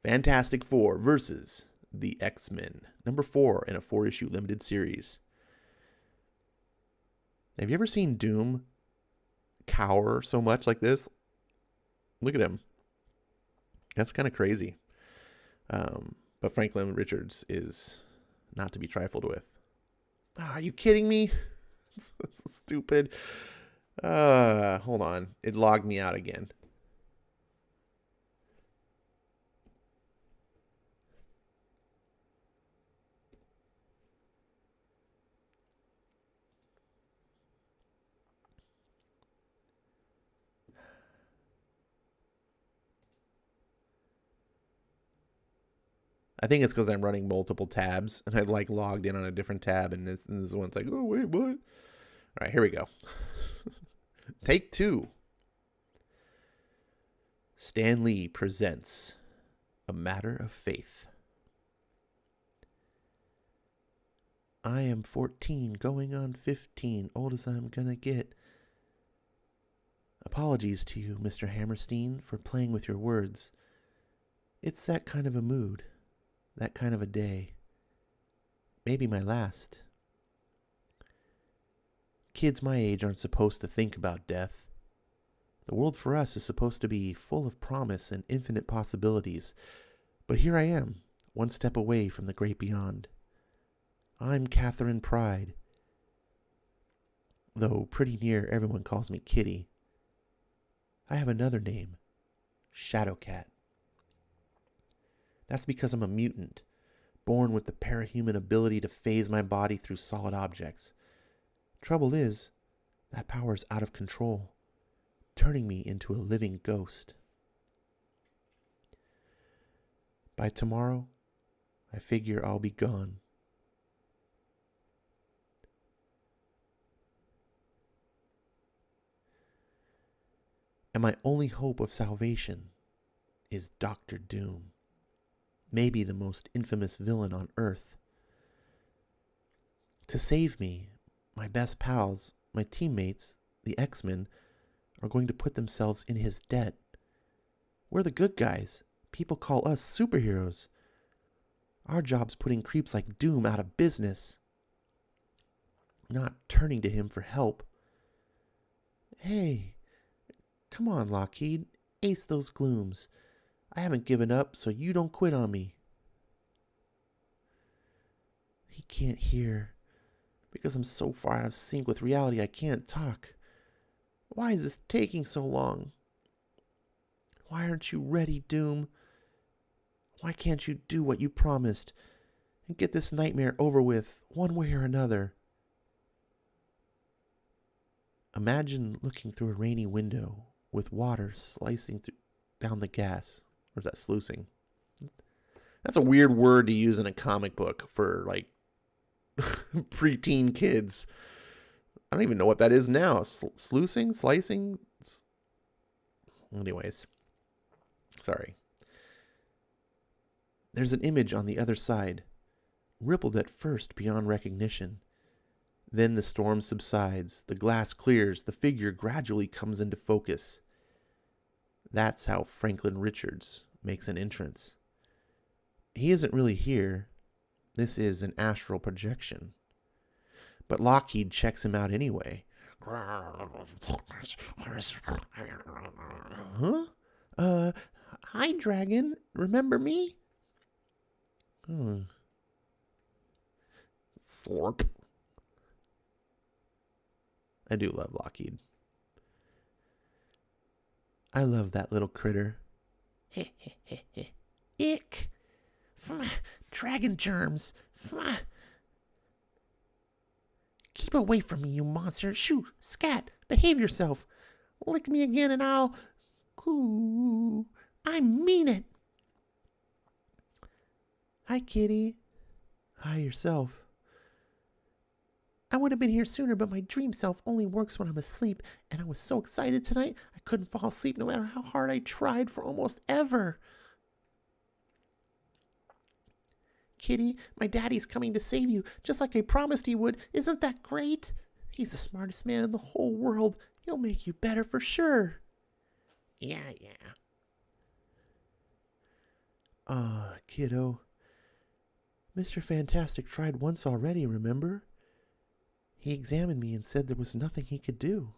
Fantastic Four versus the X-Men. Number 4 in a 4-issue limited series. Have you ever seen Doom cower so much like this? Look at him. That's kind of crazy. But Franklin Richards is not to be trifled with. Oh, are you kidding me? It's stupid. Hold on. It logged me out again. I think it's because I'm running multiple tabs and I like logged in on a different tab and this one's like, oh, wait, what? All right, here we go. Take 2. Stan Lee presents A Matter of Faith. I am 14, going on 15, old as I'm gonna get. Apologies to you, Mr. Hammerstein, for playing with your words. It's that kind of a mood. That kind of a day. Maybe my last. Kids my age aren't supposed to think about death. The world for us is supposed to be full of promise and infinite possibilities. But here I am, one step away from the great beyond. I'm Catherine Pride, though pretty near everyone calls me Kitty. I have another name, Shadowcat. That's because I'm a mutant, born with the parahuman ability to phase my body through solid objects. Trouble is, that power is out of control, turning me into a living ghost. By tomorrow, I figure I'll be gone. And my only hope of salvation is Dr. Doom, maybe the most infamous villain on Earth. To save me, my best pals, my teammates, the X-Men, are going to put themselves in his debt. We're the good guys. People call us superheroes. Our job's putting creeps like Doom out of business, not turning to him for help. Hey, come on, Lockheed. Ace those glooms. I haven't given up, so you don't quit on me. He can't hear. Because I'm so far out of sync with reality, I can't talk. Why is this taking so long? Why aren't you ready, Doom? Why can't you do what you promised and get this nightmare over with, one way or another? Imagine looking through a rainy window with water slicing down the gas. Or is that sluicing? That's a weird word to use in a comic book for, like, preteen kids. I don't even know what that is now. Sluicing? Slicing? Anyways. Sorry. There's an image on the other side, rippled at first beyond recognition. Then the storm subsides, the glass clears, the figure gradually comes into focus. That's how Franklin Richards makes an entrance. He isn't really here. This is an astral projection. But Lockheed checks him out anyway. Huh? Hi, Dragon. Remember me? Slurp. I do love Lockheed. I love that little critter. Ick. Dragon germs. Keep away from me, you monster. Shoo, scat, behave yourself. Lick me again and I'll... Ooh, I mean it. Hi, Kitty. Hi, yourself. I would have been here sooner, but my dream self only works when I'm asleep, and I was so excited tonight, I couldn't fall asleep no matter how hard I tried for almost ever. Kitty, my daddy's coming to save you, just like I promised he would. Isn't that great? He's the smartest man in the whole world. He'll make you better for sure. Yeah. Kiddo. Mr. Fantastic tried once already, remember? He examined me and said there was nothing he could do.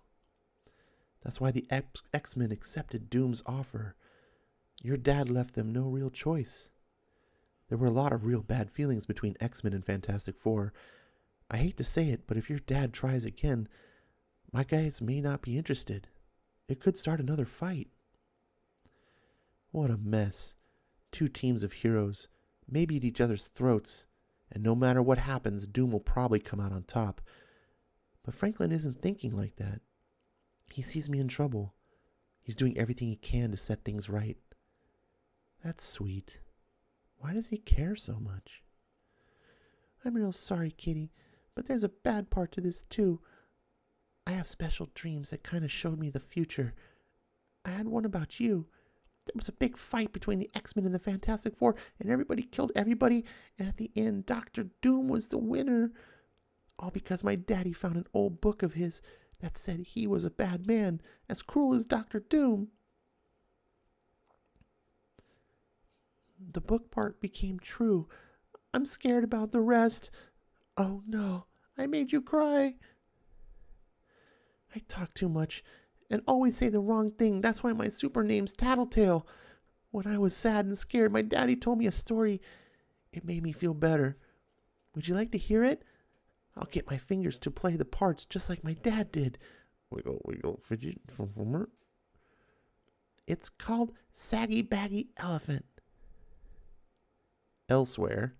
That's why the X-Men accepted Doom's offer. Your dad left them no real choice. There were a lot of real bad feelings between X-Men and Fantastic Four. I hate to say it, but if your dad tries again, my guys may not be interested. It could start another fight. What a mess. 2 teams of heroes, maybe at each other's throats, and no matter what happens, Doom will probably come out on top. But Franklin isn't thinking like that. He sees me in trouble. He's doing everything he can to set things right. That's sweet. Why does he care so much? I'm real sorry, Kitty, but there's a bad part to this too. I have special dreams that kind of showed me the future. I had one about you. There was a big fight between the X-Men and the Fantastic Four, and everybody killed everybody, and at the end, Dr. Doom was the winner. All because my daddy found an old book of his that said he was a bad man, as cruel as Dr. Doom. The book part became true. I'm scared about the rest. Oh no, I made you cry. I talk too much and always say the wrong thing. That's why my super name's Tattletale. When I was sad and scared, my daddy told me a story. It made me feel better. Would you like to hear it? I'll get my fingers to play the parts just like my dad did. Wiggle, wiggle, fidget, fummer. It's called Saggy Baggy Elephant. Elsewhere,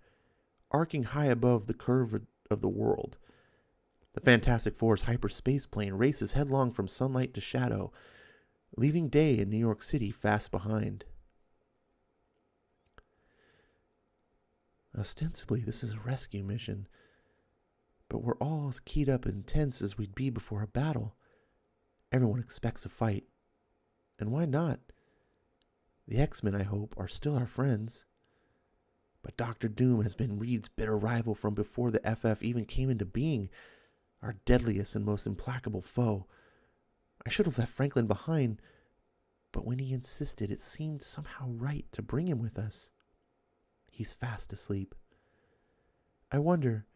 arcing high above the curve of the world, the Fantastic Four's hyperspace plane races headlong from sunlight to shadow, leaving day in New York City fast behind. Ostensibly, this is a rescue mission, but we're all as keyed up and tense as we'd be before a battle. Everyone expects a fight. And why not? The X-Men, I hope, are still our friends. But Doctor Doom has been Reed's bitter rival from before the FF even came into being, our deadliest and most implacable foe. I should have left Franklin behind, but when he insisted, it seemed somehow right to bring him with us. He's fast asleep. I wonder,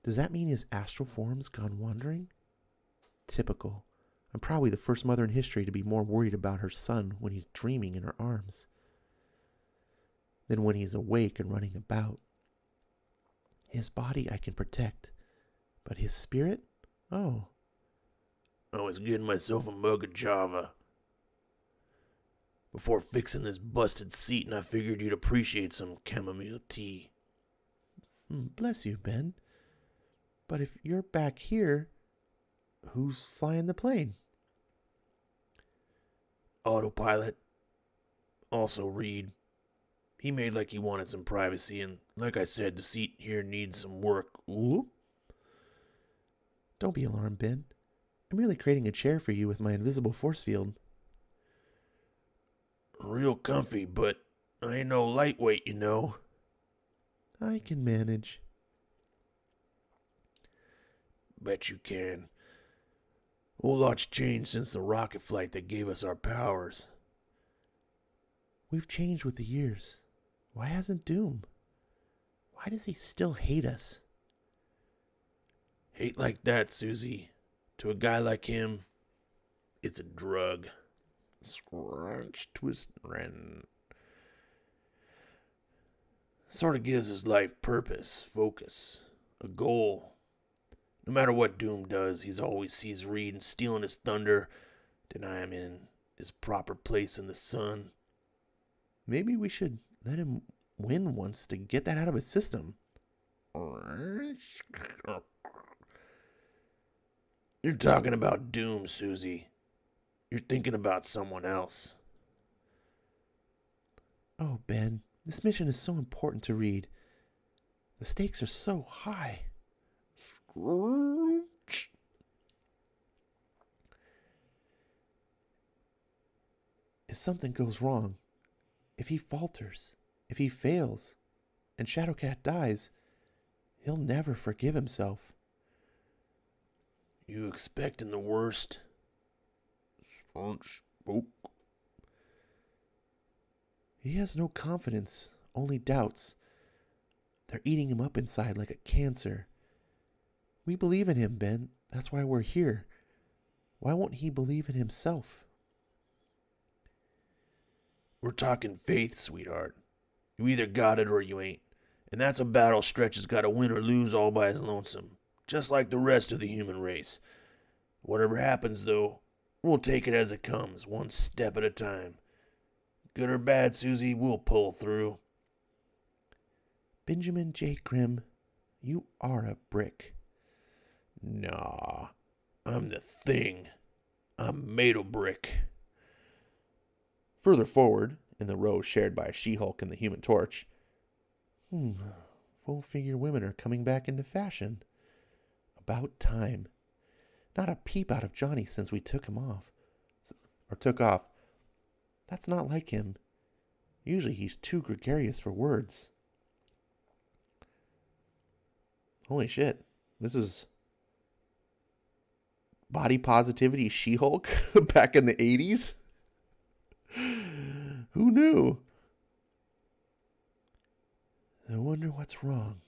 does that mean his astral form's gone wandering? Typical. I'm probably the first mother in history to be more worried about her son when he's dreaming in her arms than when he's awake and running about. His body I can protect, but his spirit? Oh. I was getting myself a mug of Java before fixing this busted seat, and I figured you'd appreciate some chamomile tea. Bless you, Ben. But if you're back here, who's flying the plane? Autopilot. Also Reed. He made like he wanted some privacy, and like I said, the seat here needs some work. Whoop. Don't be alarmed, Ben. I'm merely creating a chair for you with my invisible force field. Real comfy, but I ain't no lightweight, you know. I can manage. Bet you can. Whole lot's changed since the rocket flight that gave us our powers. We've changed with the years. Why hasn't Doom? Why does he still hate us? Hate like that, Susie. To a guy like him, it's a drug. Scratch, twist, wren. Sort of gives his life purpose, focus, a goal. No matter what Doom does, he's always sees Reed and stealing his thunder, deny him in his proper place in the sun. Maybe we should let him win once to get that out of his system. You're talking about Doom, Susie. You're thinking about someone else. Oh, Ben, this mission is so important to Reed. The stakes are so high. Scrooge. If something goes wrong, if he falters, if he fails, and Shadowcat dies, he'll never forgive himself. You expecting the worst? Scrunch. Boop. He has no confidence, only doubts. They're eating him up inside like a cancer. We believe in him, Ben. That's why we're here. Why won't he believe in himself? We're talking faith, sweetheart. You either got it or you ain't. And that's a battle Stretch has got to win or lose all by his lonesome. Just like the rest of the human race. Whatever happens, though, we'll take it as it comes, one step at a time. Good or bad, Susie, we'll pull through. Benjamin J. Grimm, you are a brick. Nah, I'm the Thing. I'm made of brick. Further forward, in the row shared by She-Hulk and the Human Torch, full-figure women are coming back into fashion. About time. Not a peep out of Johnny since we took off. That's not like him. Usually he's too gregarious for words. Holy shit. This is body positivity She-Hulk back in the 80s? Who knew? I wonder what's wrong.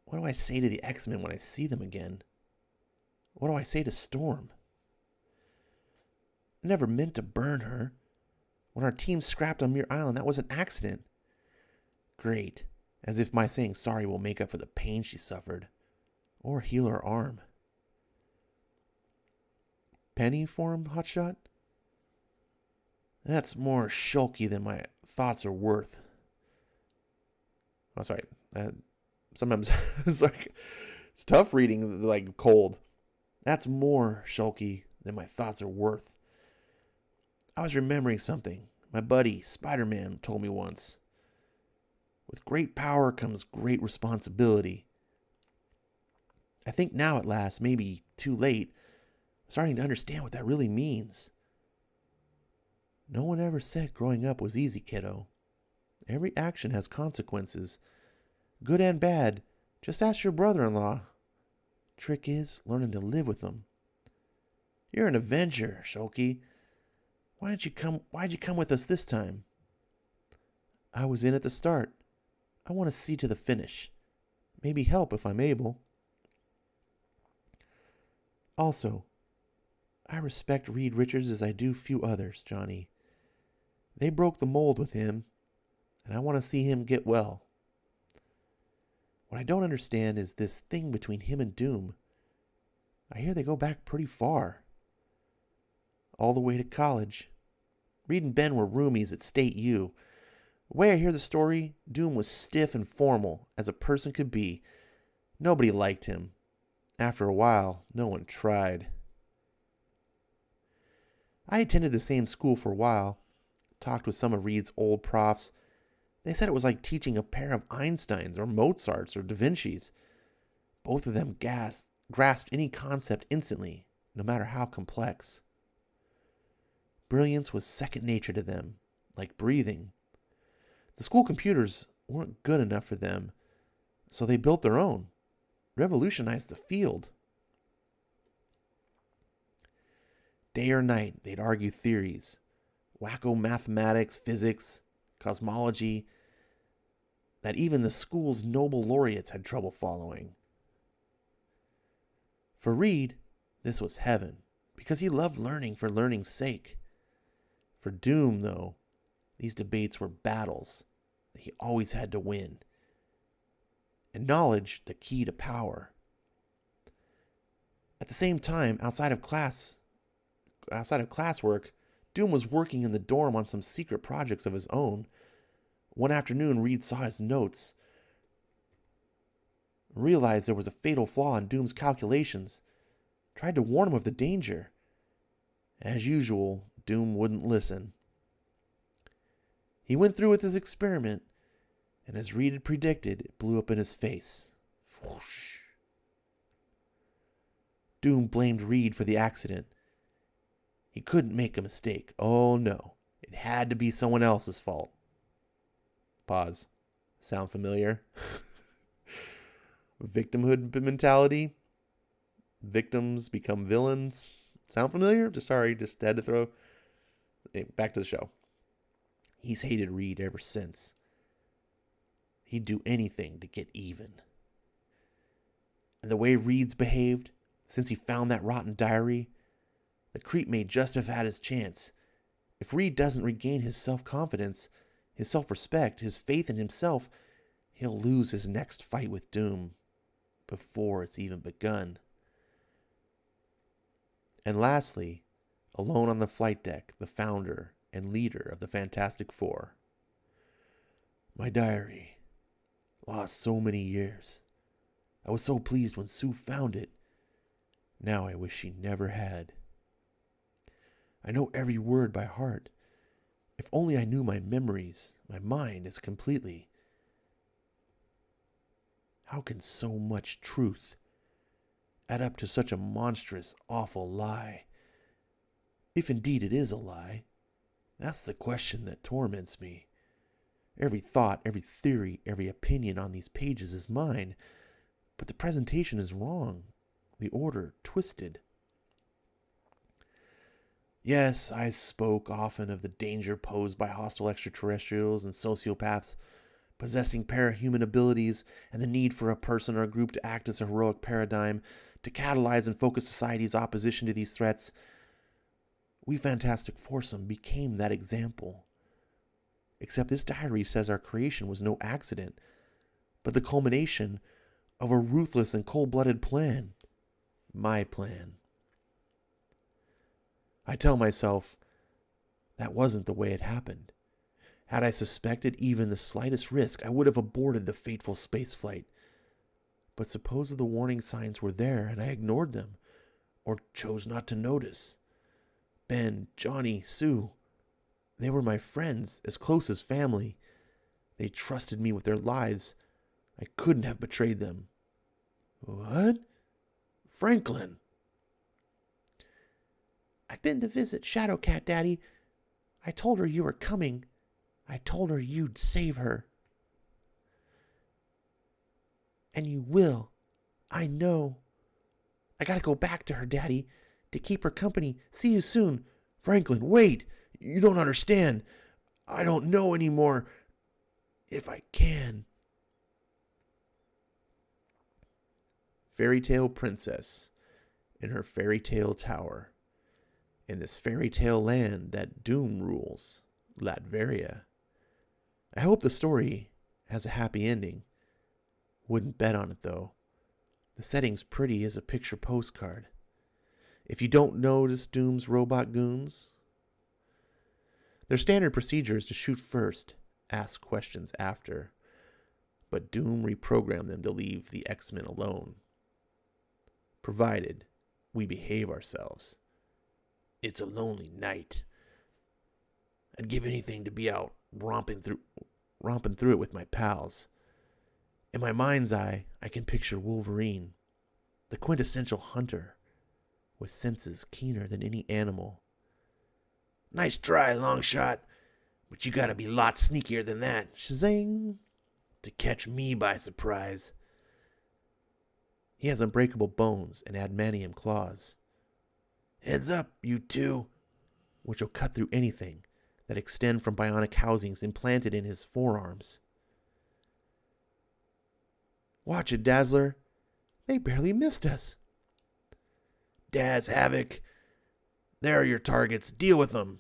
What do I say to the X-Men when I see them again? What do I say to Storm? I never meant to burn her. When our team scrapped on Muir Island, that was an accident. Great. As if my saying sorry will make up for the pain she suffered. Or heal her arm. Penny for him, Hotshot? That's more shulky than my thoughts are worth. Oh, sorry. Sometimes it's tough reading like cold. That's more shulky than my thoughts are worth. I was remembering something my buddy Spider-Man told me once. With great power comes great responsibility. I think now at last, maybe too late, I'm starting to understand what that really means. No one ever said growing up was easy, kiddo. Every action has consequences. Good and bad. Just ask your brother-in-law. Trick is learning to live with them. You're an avenger, Shulky. Why'd you come with us this time? I was in at the start. I want to see to the finish. Maybe help if I'm able. Also, I respect Reed Richards as I do few others, Johnny. They broke the mold with him, and I want to see him get well. What I don't understand is this thing between him and Doom. I hear they go back pretty far. All the way to college. Reed and Ben were roomies at State U. The way I hear the story, Doom was stiff and formal, as a person could be. Nobody liked him. After a while, no one tried. I attended the same school for a while. Talked with some of Reed's old profs. They said it was like teaching a pair of Einsteins or Mozarts or Da Vinci's. Both of them grasped any concept instantly, no matter how complex. Brilliance was second nature to them, like breathing. The school computers weren't good enough for them, so they built their own, revolutionized the field. Day or night, they'd argue theories, wacko mathematics, physics, cosmology, that even the school's Nobel laureates had trouble following. For Reed, this was heaven, because he loved learning for learning's sake. For Doom, though, these debates were battles that he always had to win. And knowledge, the key to power. At the same time, outside of classwork, Doom was working in the dorm on some secret projects of his own. One afternoon, Reed saw his notes, realized there was a fatal flaw in Doom's calculations, tried to warn him of the danger. As usual, Doom wouldn't listen. He went through with his experiment, and as Reed had predicted, it blew up in his face. Whoosh. Doom blamed Reed for the accident. He couldn't make a mistake. Oh no, it had to be someone else's fault. Pause. Sound familiar? Victimhood mentality? Victims become villains? Sound familiar? Just had to throw. Back to the show. He's hated Reed ever since. He'd do anything to get even. And the way Reed's behaved, since he found that rotten diary, the creep may just have had his chance. If Reed doesn't regain his self-confidence, his self-respect, his faith in himself, he'll lose his next fight with Doom before it's even begun. And lastly, alone on the flight deck, the founder and leader of the Fantastic Four. My diary. Lost so many years. I was so pleased when Sue found it. Now I wish she never had. I know every word by heart. If only I knew my memories, my mind as completely. How can so much truth add up to such a monstrous, awful lie? If indeed it is a lie, that's the question that torments me. Every thought, every theory, every opinion on these pages is mine, but the presentation is wrong, the order twisted. Yes, I spoke often of the danger posed by hostile extraterrestrials and sociopaths possessing parahuman abilities and the need for a person or a group to act as a heroic paradigm to catalyze and focus society's opposition to these threats. We Fantastic Foursome became that example. except this diary says our creation was no accident, but the culmination of a ruthless and cold-blooded plan. My plan. I tell myself that wasn't the way it happened. Had I suspected even the slightest risk, I would have aborted the fateful space flight. But suppose the warning signs were there and I ignored them, or chose not to notice. Ben, Johnny, Sue, they were my friends, as close as family. They trusted me with their lives. I couldn't have betrayed them. What? Franklin. I've been to visit Shadowcat, Daddy. I told her you were coming. I told her you'd save her. And you will. I know. I gotta go back to her, Daddy, to keep her company. See you soon. Franklin, wait. You don't understand. I don't know anymore. If I can. Fairy tale princess in her fairy tale tower. In this fairy tale land that doom rules, Latveria. I hope the story has a happy ending. Wouldn't bet on it, though. The setting's pretty as a picture postcard. If you don't notice Doom's robot goons, their standard procedure is to shoot first, ask questions after. But Doom reprogrammed them to leave the X-Men alone. Provided we behave ourselves. It's a lonely night. I'd give anything to be out romping through it with my pals. In my mind's eye, I can picture Wolverine, the quintessential hunter, with senses keener than any animal. Nice try, Longshot, but you gotta be a lot sneakier than that. Shazang! To catch me by surprise. He has unbreakable bones and adamantium claws. Heads up, you two. Which will cut through anything that extend from bionic housings implanted in his forearms. Watch it, Dazzler. They barely missed us. Daz, Havoc. There are your targets. Deal with them.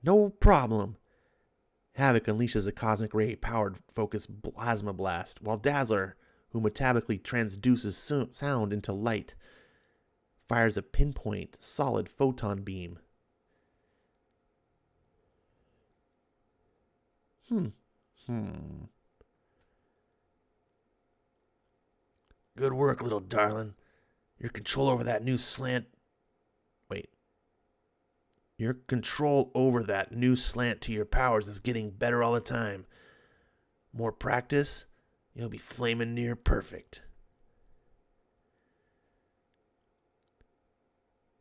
No problem. Havoc unleashes a cosmic ray-powered focused plasma blast, while Dazzler, who metabically transduces sound into light, fires a pinpoint solid photon beam. Good work, little darling. Your control over that new slant to your powers is getting better all the time. More practice, you'll be flaming near perfect.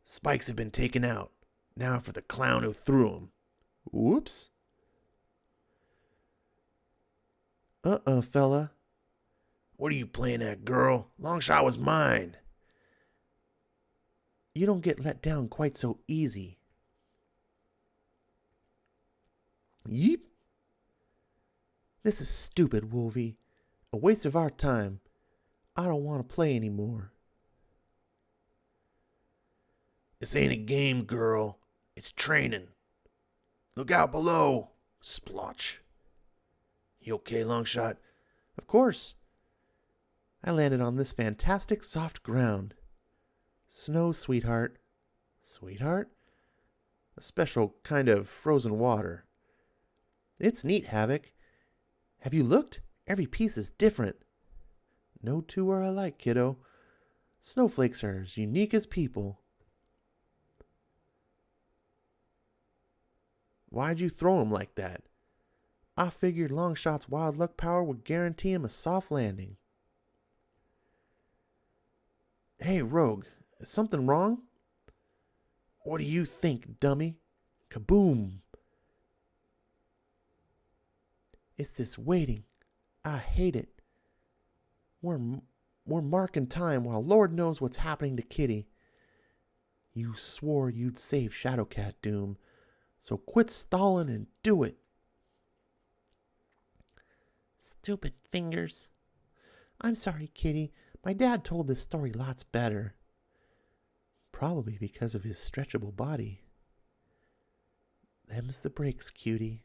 Spikes have been taken out. Now for the clown who threw them. Whoops. Fella. What are you playing at, girl? Longshot was mine. You don't get let down quite so easy. Yeep. This is stupid, Wolvie. A waste of our time. I don't want to play anymore. This ain't a game, girl. It's training. Look out below. Splotch. You okay, Longshot? Of course. I landed on this fantastic soft ground. Snow, sweetheart. Sweetheart? A special kind of frozen water. It's neat, Havoc. Have you looked? Every piece is different. No two are alike, kiddo. Snowflakes are as unique as people. Why'd you throw him like that? I figured Longshot's wild luck power would guarantee him a soft landing. Hey, Rogue, is something wrong? What do you think, dummy? Kaboom! It's this waiting. I hate it. We're marking time while Lord knows what's happening to Kitty. You swore you'd save Shadowcat, Doom, so quit stalling and do it. Stupid fingers. I'm sorry, Kitty. My dad told this story lots better. Probably because of his stretchable body. Them's the breaks, cutie.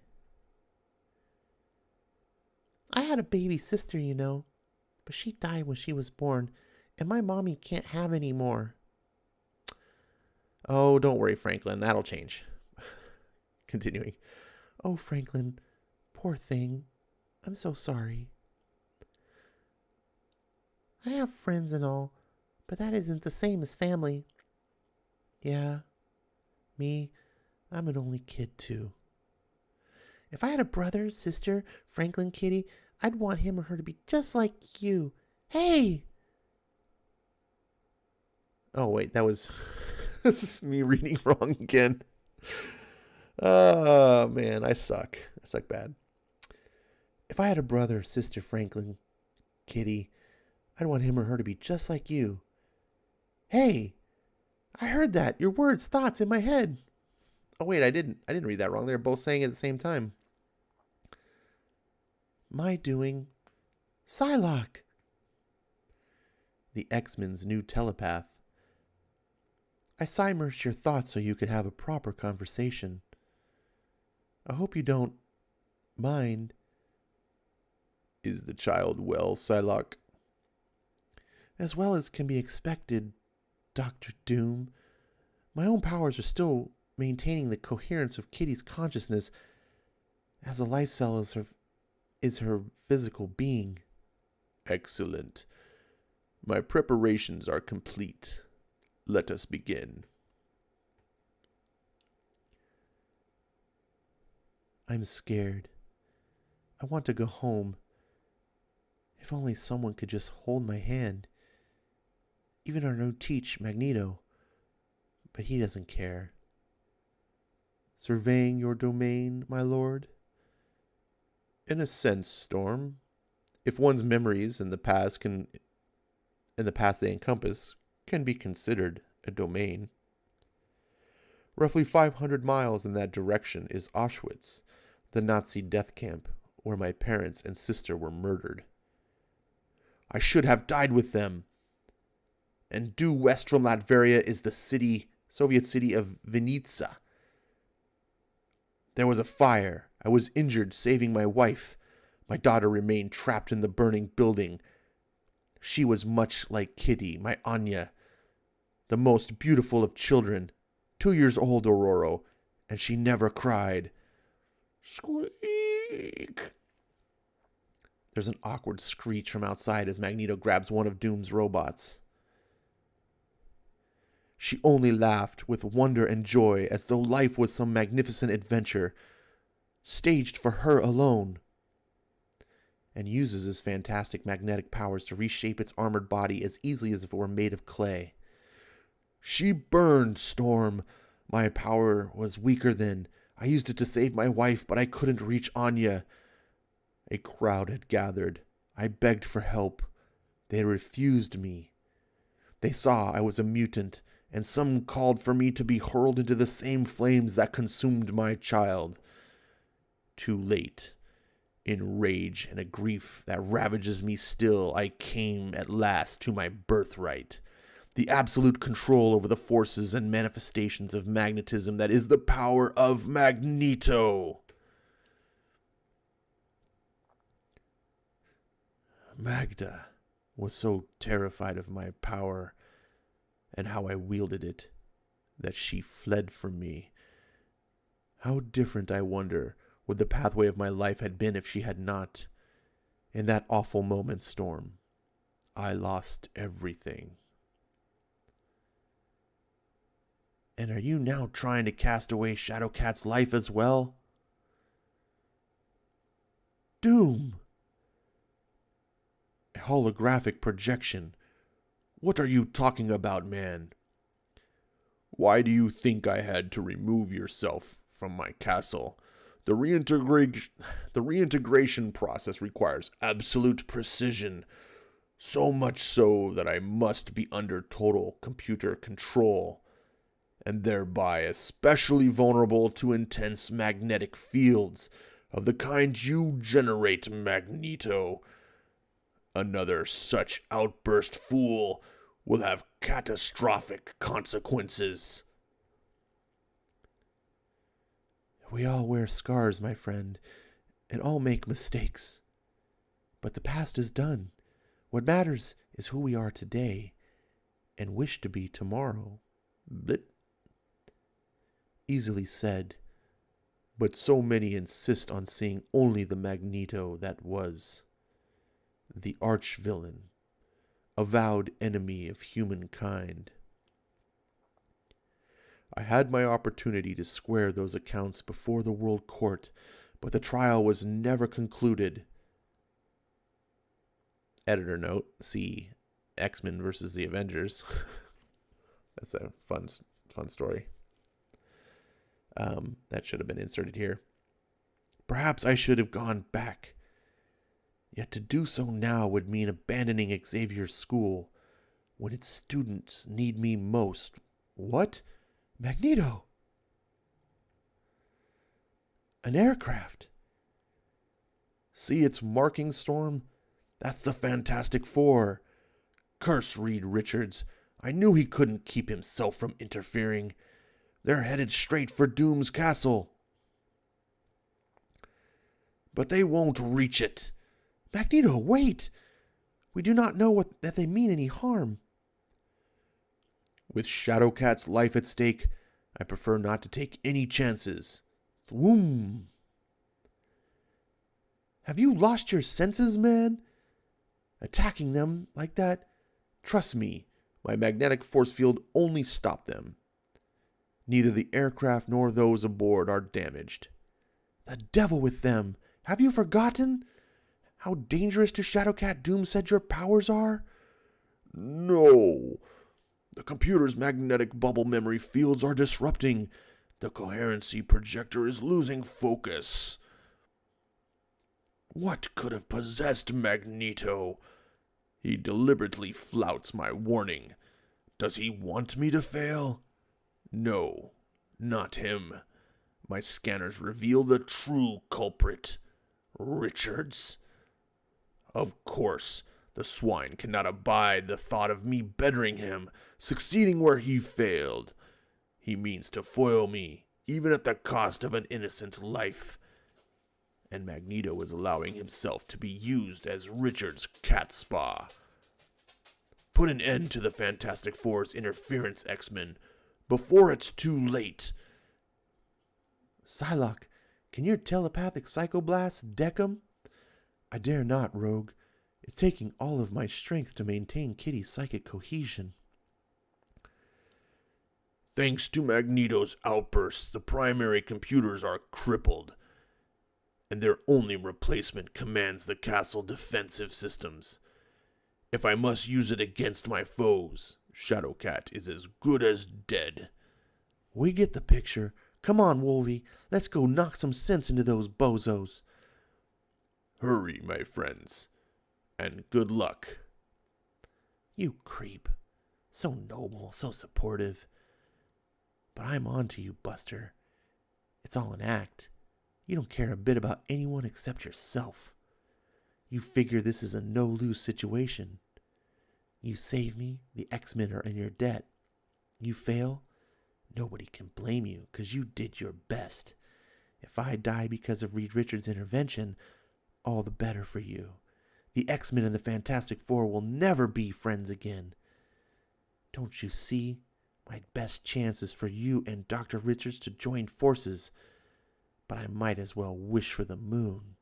I had a baby sister, you know, but she died when she was born, and my mommy can't have any more. Oh, don't worry, Franklin. That'll change. Continuing. Oh, Franklin, poor thing. I'm so sorry. I have friends and all, but that isn't the same as family. Yeah, me, I'm an only kid too. If I had a brother, sister, Franklin, Kitty, I'd want him or her to be just like you. Hey! Oh, wait, that was... this is me reading wrong again. Oh, man, I suck. I suck bad. If I had a brother, sister, Franklin, Kitty, I'd want him or her to be just like you. Hey! I heard that. Your words, thoughts in my head. Oh, wait, I didn't read that wrong. They were both saying it at the same time. My doing. Psylocke. The X-Men's new telepath. I psy-merged your thoughts so you could have a proper conversation. I hope you don't mind. Is the child well, Psylocke? As well as can be expected, Dr. Doom. My own powers are still maintaining the coherence of Kitty's consciousness, as a life cell is her physical being. Excellent. My preparations are complete. Let us begin. I'm scared. I want to go home. If only someone could just hold my hand. Even our new teach, Magneto. But he doesn't care. Surveying your domain, my lord? In a sense, Storm. If one's memories in the past they encompass can be considered a domain. Roughly 500 miles in that direction is Auschwitz, the Nazi death camp where my parents and sister were murdered. I should have died with them. And due west from Latveria is the Soviet city of Vinica. There was a fire. I was injured saving my wife. My daughter remained trapped in the burning building. She was much like Kitty, my Anya, the most beautiful of children, 2 years old, Aurora, and she never cried. Squeak! There's an awkward screech from outside as Magneto grabs one of Doom's robots. She only laughed with wonder and joy as though life was some magnificent adventure, staged for her alone, and uses his fantastic magnetic powers to reshape its armored body as easily as if it were made of clay. She burned, Storm. My power was weaker then. I used it to save my wife, but I couldn't reach Anya. A crowd had gathered. I begged for help. They refused me. They saw I was a mutant, and some called for me to be hurled into the same flames that consumed my child. Too late. In rage and a grief that ravages me still, I came at last to my birthright. The absolute control over the forces and manifestations of magnetism that is the power of Magneto. Magda was so terrified of my power and how I wielded it that she fled from me. How different, I wonder, would the pathway of my life had been if she had not. In that awful moment, Storm, I lost everything. And are you now trying to cast away Shadowcat's life as well? Doom! A holographic projection. What are you talking about, man? Why do you think I had to remove yourself from my castle? The reintegration process requires absolute precision, so much so that I must be under total computer control, and thereby especially vulnerable to intense magnetic fields of the kind you generate, Magneto. Another such outburst, fool, will have catastrophic consequences. We all wear scars, my friend, and all make mistakes. But the past is done. What matters is who we are today and wish to be tomorrow. Blip. Easily said, but so many insist on seeing only the Magneto that was. The arch-villain, avowed enemy of humankind. I had my opportunity to square those accounts before the World Court, but the trial was never concluded. Editor note, see X-Men versus the Avengers. That's a fun story. That should have been inserted here. Perhaps I should have gone back. Yet to do so now would mean abandoning Xavier's school when its students need me most. What? Magneto! An aircraft! See its marking, Storm? That's the Fantastic Four. Curse Reed Richards. I knew he couldn't keep himself from interfering. They're headed straight for Doom's castle. But they won't reach it. Magneto, wait! We do not know that they mean any harm. With Shadowcat's life at stake, I prefer not to take any chances. Thwoom! Have you lost your senses, man? Attacking them like that? Trust me, my magnetic force field only stopped them. Neither the aircraft nor those aboard are damaged. The devil with them! Have you forgotten how dangerous to Shadowcat Doom said your powers are? No. The computer's magnetic bubble memory fields are disrupting. The coherency projector is losing focus. What could have possessed Magneto? He deliberately flouts my warning. Does he want me to fail? No, not him. My scanners reveal the true culprit. Richards. Of course, the swine cannot abide the thought of me bettering him, succeeding where he failed. He means to foil me, even at the cost of an innocent life. And Magneto is allowing himself to be used as Richards' catspaw. Put an end to the Fantastic Four's interference, X-Men, before it's too late. Psylocke, can your telepathic psychoblast deck 'em? I dare not, Rogue. It's taking all of my strength to maintain Kitty's psychic cohesion. Thanks to Magneto's outbursts, the primary computers are crippled, and their only replacement commands the castle defensive systems. If I must use it against my foes, Shadowcat is as good as dead. We get the picture. Come on, Wolvie. Let's go knock some sense into those bozos. Hurry, my friends, and good luck. You creep. So noble, so supportive. But I'm on to you, Buster. It's all an act. You don't care a bit about anyone except yourself. You figure this is a no-lose situation. You save me, the X-Men are in your debt. You fail, nobody can blame you, 'cause you did your best. If I die because of Reed Richards' intervention, all the better for you. The X-Men and the Fantastic Four will never be friends again. Don't you see? My best chance is for you and Dr. Richards to join forces, but I might as well wish for the moon.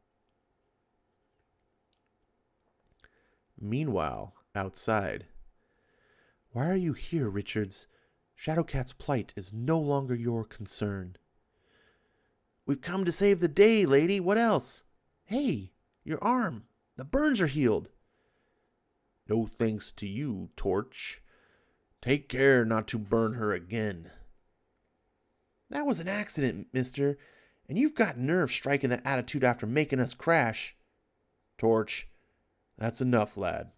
Meanwhile, outside. Why are you here, Richards? Shadowcat's plight is no longer your concern. We've come to save the day, lady. What else? Hey, your arm. The burns are healed. No thanks to you, Torch. Take care not to burn her again. That was an accident, mister, and you've got nerve striking that attitude after making us crash. Torch, that's enough, lad.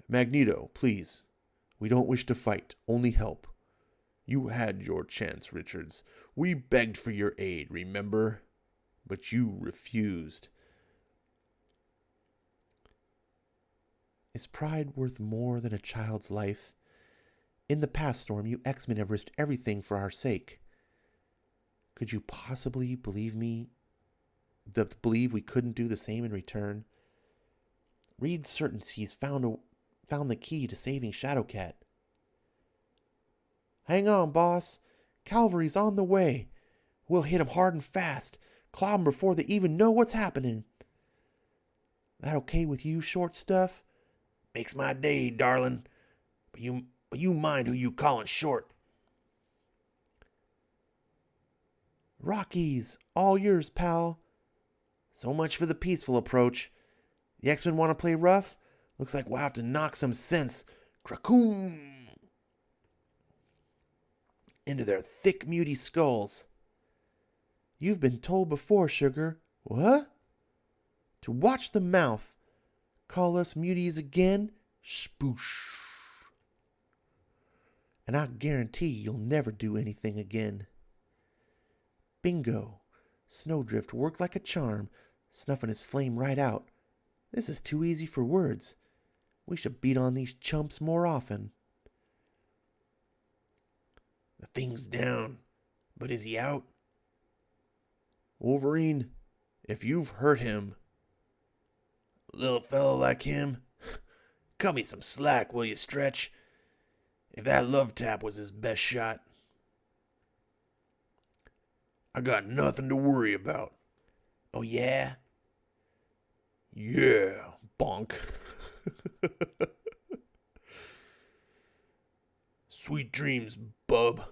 Magneto, please. We don't wish to fight, only help. You had your chance, Richards. We begged for your aid, remember? But you refused. Is pride worth more than a child's life? In the past, Storm, you X-Men have risked everything for our sake. Could you possibly believe we couldn't do the same in return? Reed's certain he's found the key to saving Shadowcat. Hang on, boss. Cavalry's on the way. We'll hit 'em hard and fast. Clob 'em before they even know what's happening. That okay with you, short stuff? Makes my day, darling. But you mind who you callin' short. Rockies, all yours, pal. So much for the peaceful approach. The X-Men want to play rough? Looks like we'll have to knock some sense. Krakoom! Into their thick, muty skulls. You've been told before, sugar. What? To watch the mouth. Call us muties again? Spoosh. And I guarantee you'll never do anything again. Bingo. Snowdrift worked like a charm, snuffing his flame right out. This is too easy for words. We should beat on these chumps more often. The thing's down, but is he out? Wolverine, if you've hurt him... A little fellow like him? Cut me some slack, will you, Stretch? If that love tap was his best shot. I got nothing to worry about. Oh, yeah? Yeah, bonk. Sweet dreams, bub.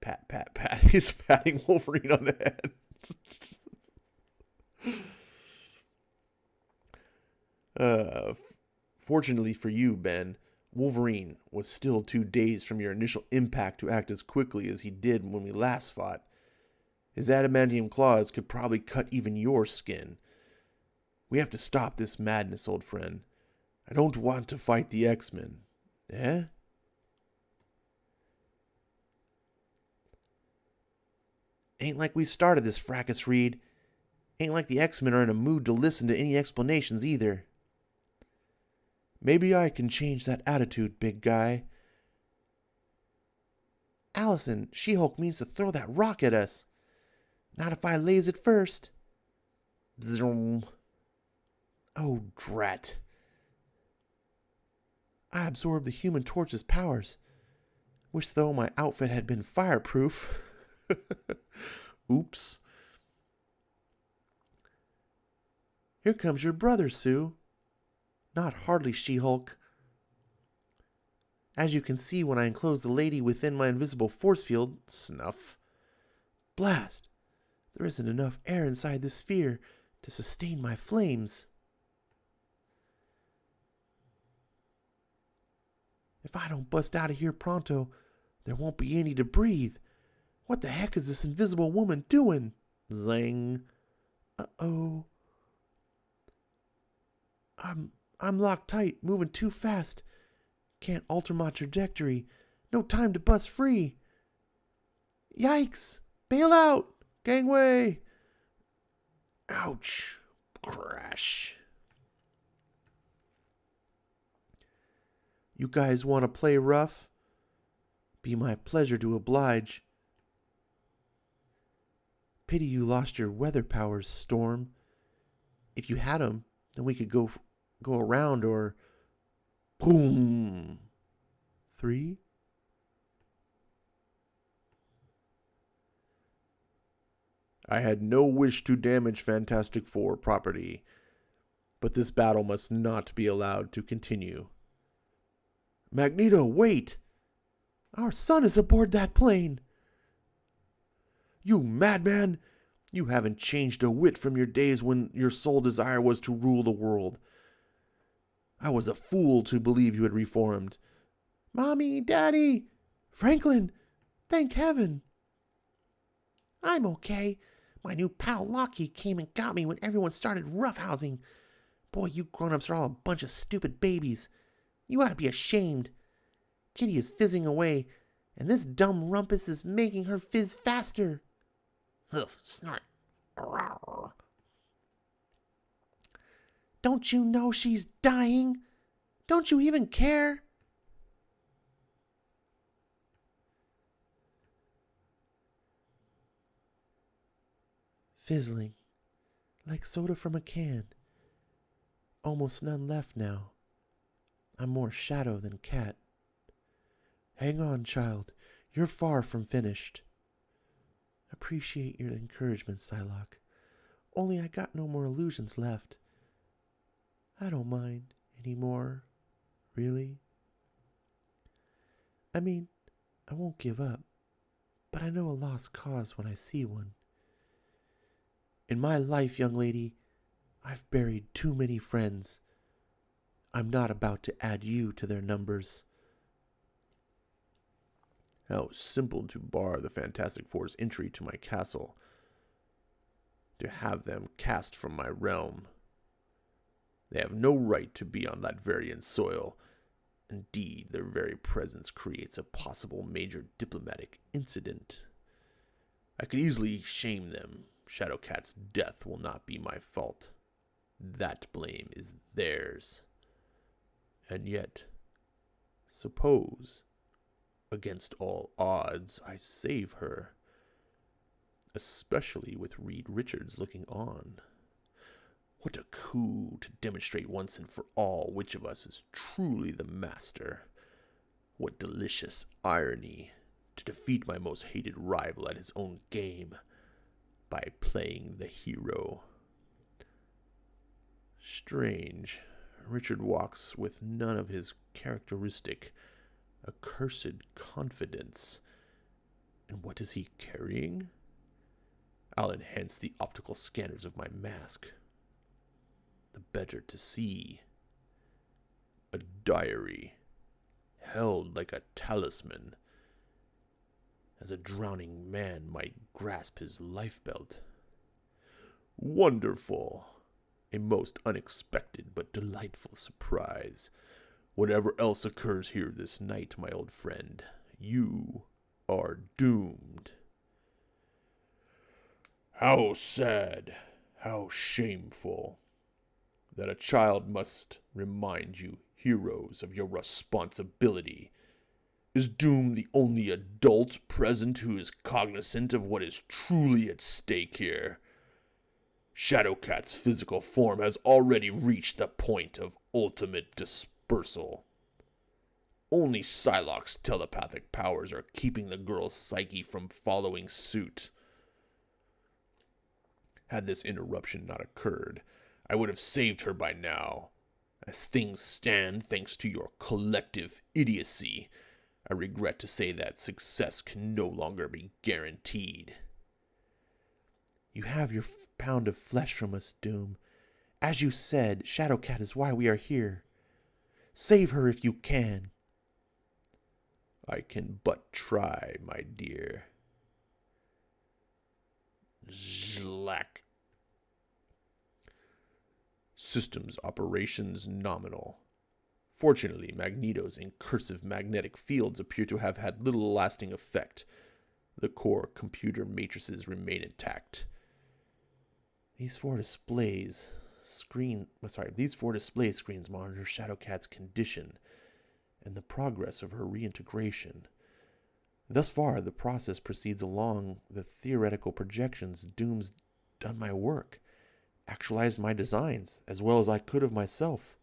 Pat, pat, pat. He's patting Wolverine on the head. Fortunately for you, Ben, Wolverine was still 2 days from your initial impact to act as quickly as he did when we last fought. His adamantium claws could probably cut even your skin. We have to stop this madness, old friend. I don't want to fight the X-Men. Eh? Ain't like we started this fracas, Reed. Ain't like the X-Men are in a mood to listen to any explanations either. Maybe I can change that attitude, big guy. Allison, She-Hulk means to throw that rock at us. Not if I lays it first. Zoom. Oh, drat. I absorbed the Human Torch's powers. Wish, though, my outfit had been fireproof. Oops. Here comes your brother, Sue. Not hardly, She-Hulk. As you can see when I enclose the lady within my invisible force field, snuff. Blast! There isn't enough air inside this sphere to sustain my flames. If I don't bust out of here pronto, there won't be any to breathe. What the heck is this invisible woman doing? Zing. Uh-oh. I'm locked tight, moving too fast. Can't alter my trajectory. No time to bust free. Yikes! Bail out! Gangway! Ouch! Crash. You guys want to play rough? Be my pleasure to oblige. Pity you lost your weather powers, Storm. If you had 'em, then we could go around or... Boom! 3? I had no wish to damage Fantastic Four property, but this battle must not be allowed to continue. Magneto, wait! Our son is aboard that plane! You madman! You haven't changed a whit from your days when your sole desire was to rule the world. I was a fool to believe you had reformed. Mommy, Daddy, Franklin, thank heaven. I'm okay. My new pal Lockie came and got me when everyone started roughhousing. Boy, you grown-ups are all a bunch of stupid babies. You ought to be ashamed. Kitty is fizzing away, and this dumb rumpus is making her fizz faster. Hoof, snort. Don't you know she's dying? Don't you even care? Fizzling, like soda from a can. Almost none left now. I'm more shadow than cat. Hang on, child. You're far from finished. Appreciate your encouragement, Psylocke. Only I got no more illusions left. I don't mind anymore, really. I mean, I won't give up, but I know a lost cause when I see one. In my life, young lady, I've buried too many friends. I'm not about to add you to their numbers. How simple to bar the Fantastic Four's entry to my castle. To have them cast from my realm. They have no right to be on that variant soil. Indeed, their very presence creates a possible major diplomatic incident. I could easily shame them. Shadowcat's death will not be my fault. That blame is theirs. And yet, suppose, against all odds, I save her. Especially with Reed Richards looking on. What a coup to demonstrate once and for all which of us is truly the master. What delicious irony to defeat my most hated rival at his own game by playing the hero. Strange. Richard walks with none of his characteristic, accursed confidence. And what is he carrying? I'll enhance the optical scanners of my mask. The better to see. A diary, held like a talisman, as a drowning man might grasp his lifebelt. Wonderful! A most unexpected but delightful surprise. Whatever else occurs here this night, my old friend, you are doomed. How sad, how shameful, that a child must remind you, heroes, of your responsibility. Is Doom the only adult present who is cognizant of what is truly at stake here? Shadowcat's physical form has already reached the point of ultimate dispersal. Only Psylocke's telepathic powers are keeping the girl's psyche from following suit. Had this interruption not occurred, I would have saved her by now. As things stand, thanks to your collective idiocy, I regret to say that success can no longer be guaranteed. You have your pound of flesh from us, Doom. As you said, Shadowcat is why we are here. Save her if you can. I can but try, my dear. Zlack. Systems operations nominal. Fortunately, Magneto's incursive magnetic fields appear to have had little lasting effect. The core computer matrices remain intact. These four display screens monitor Shadowcat's condition and the progress of her reintegration. Thus far, the process proceeds along the theoretical projections. Doom's done my work, actualized my designs as well as I could of myself,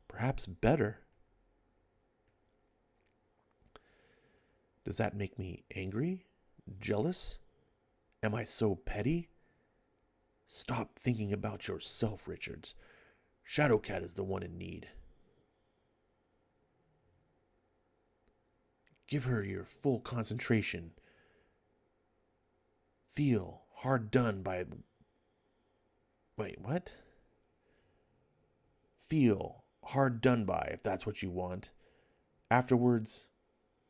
perhaps better. Does that make me angry? Jealous? Am I so petty? Stop thinking about yourself, Richards. Shadowcat is the one in need. Give her your full concentration. Feel hard done by... Wait, what? Feel hard done by, if that's what you want. Afterwards...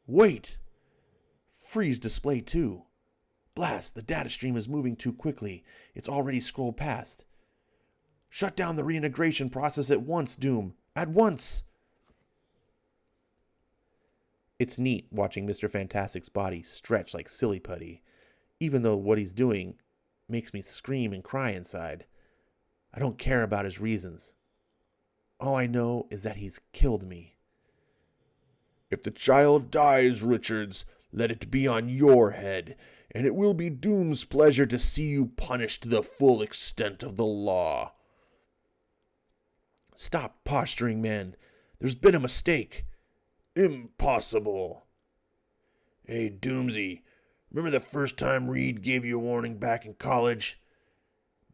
Wait! Freeze display 2. Blast, the data stream is moving too quickly. It's already scrolled past. Shut down the reintegration process at once, Doom. At once! It's neat watching Mr. Fantastic's body stretch like silly putty, even though what he's doing makes me scream and cry inside. I don't care about his reasons. All I know is that he's killed me. If the child dies, Richards, let it be on your head, and it will be Doom's pleasure to see you punished to the full extent of the law. Stop posturing, man. There's been a mistake. Impossible. Hey, Doomsy, remember the first time Reed gave you a warning back in college?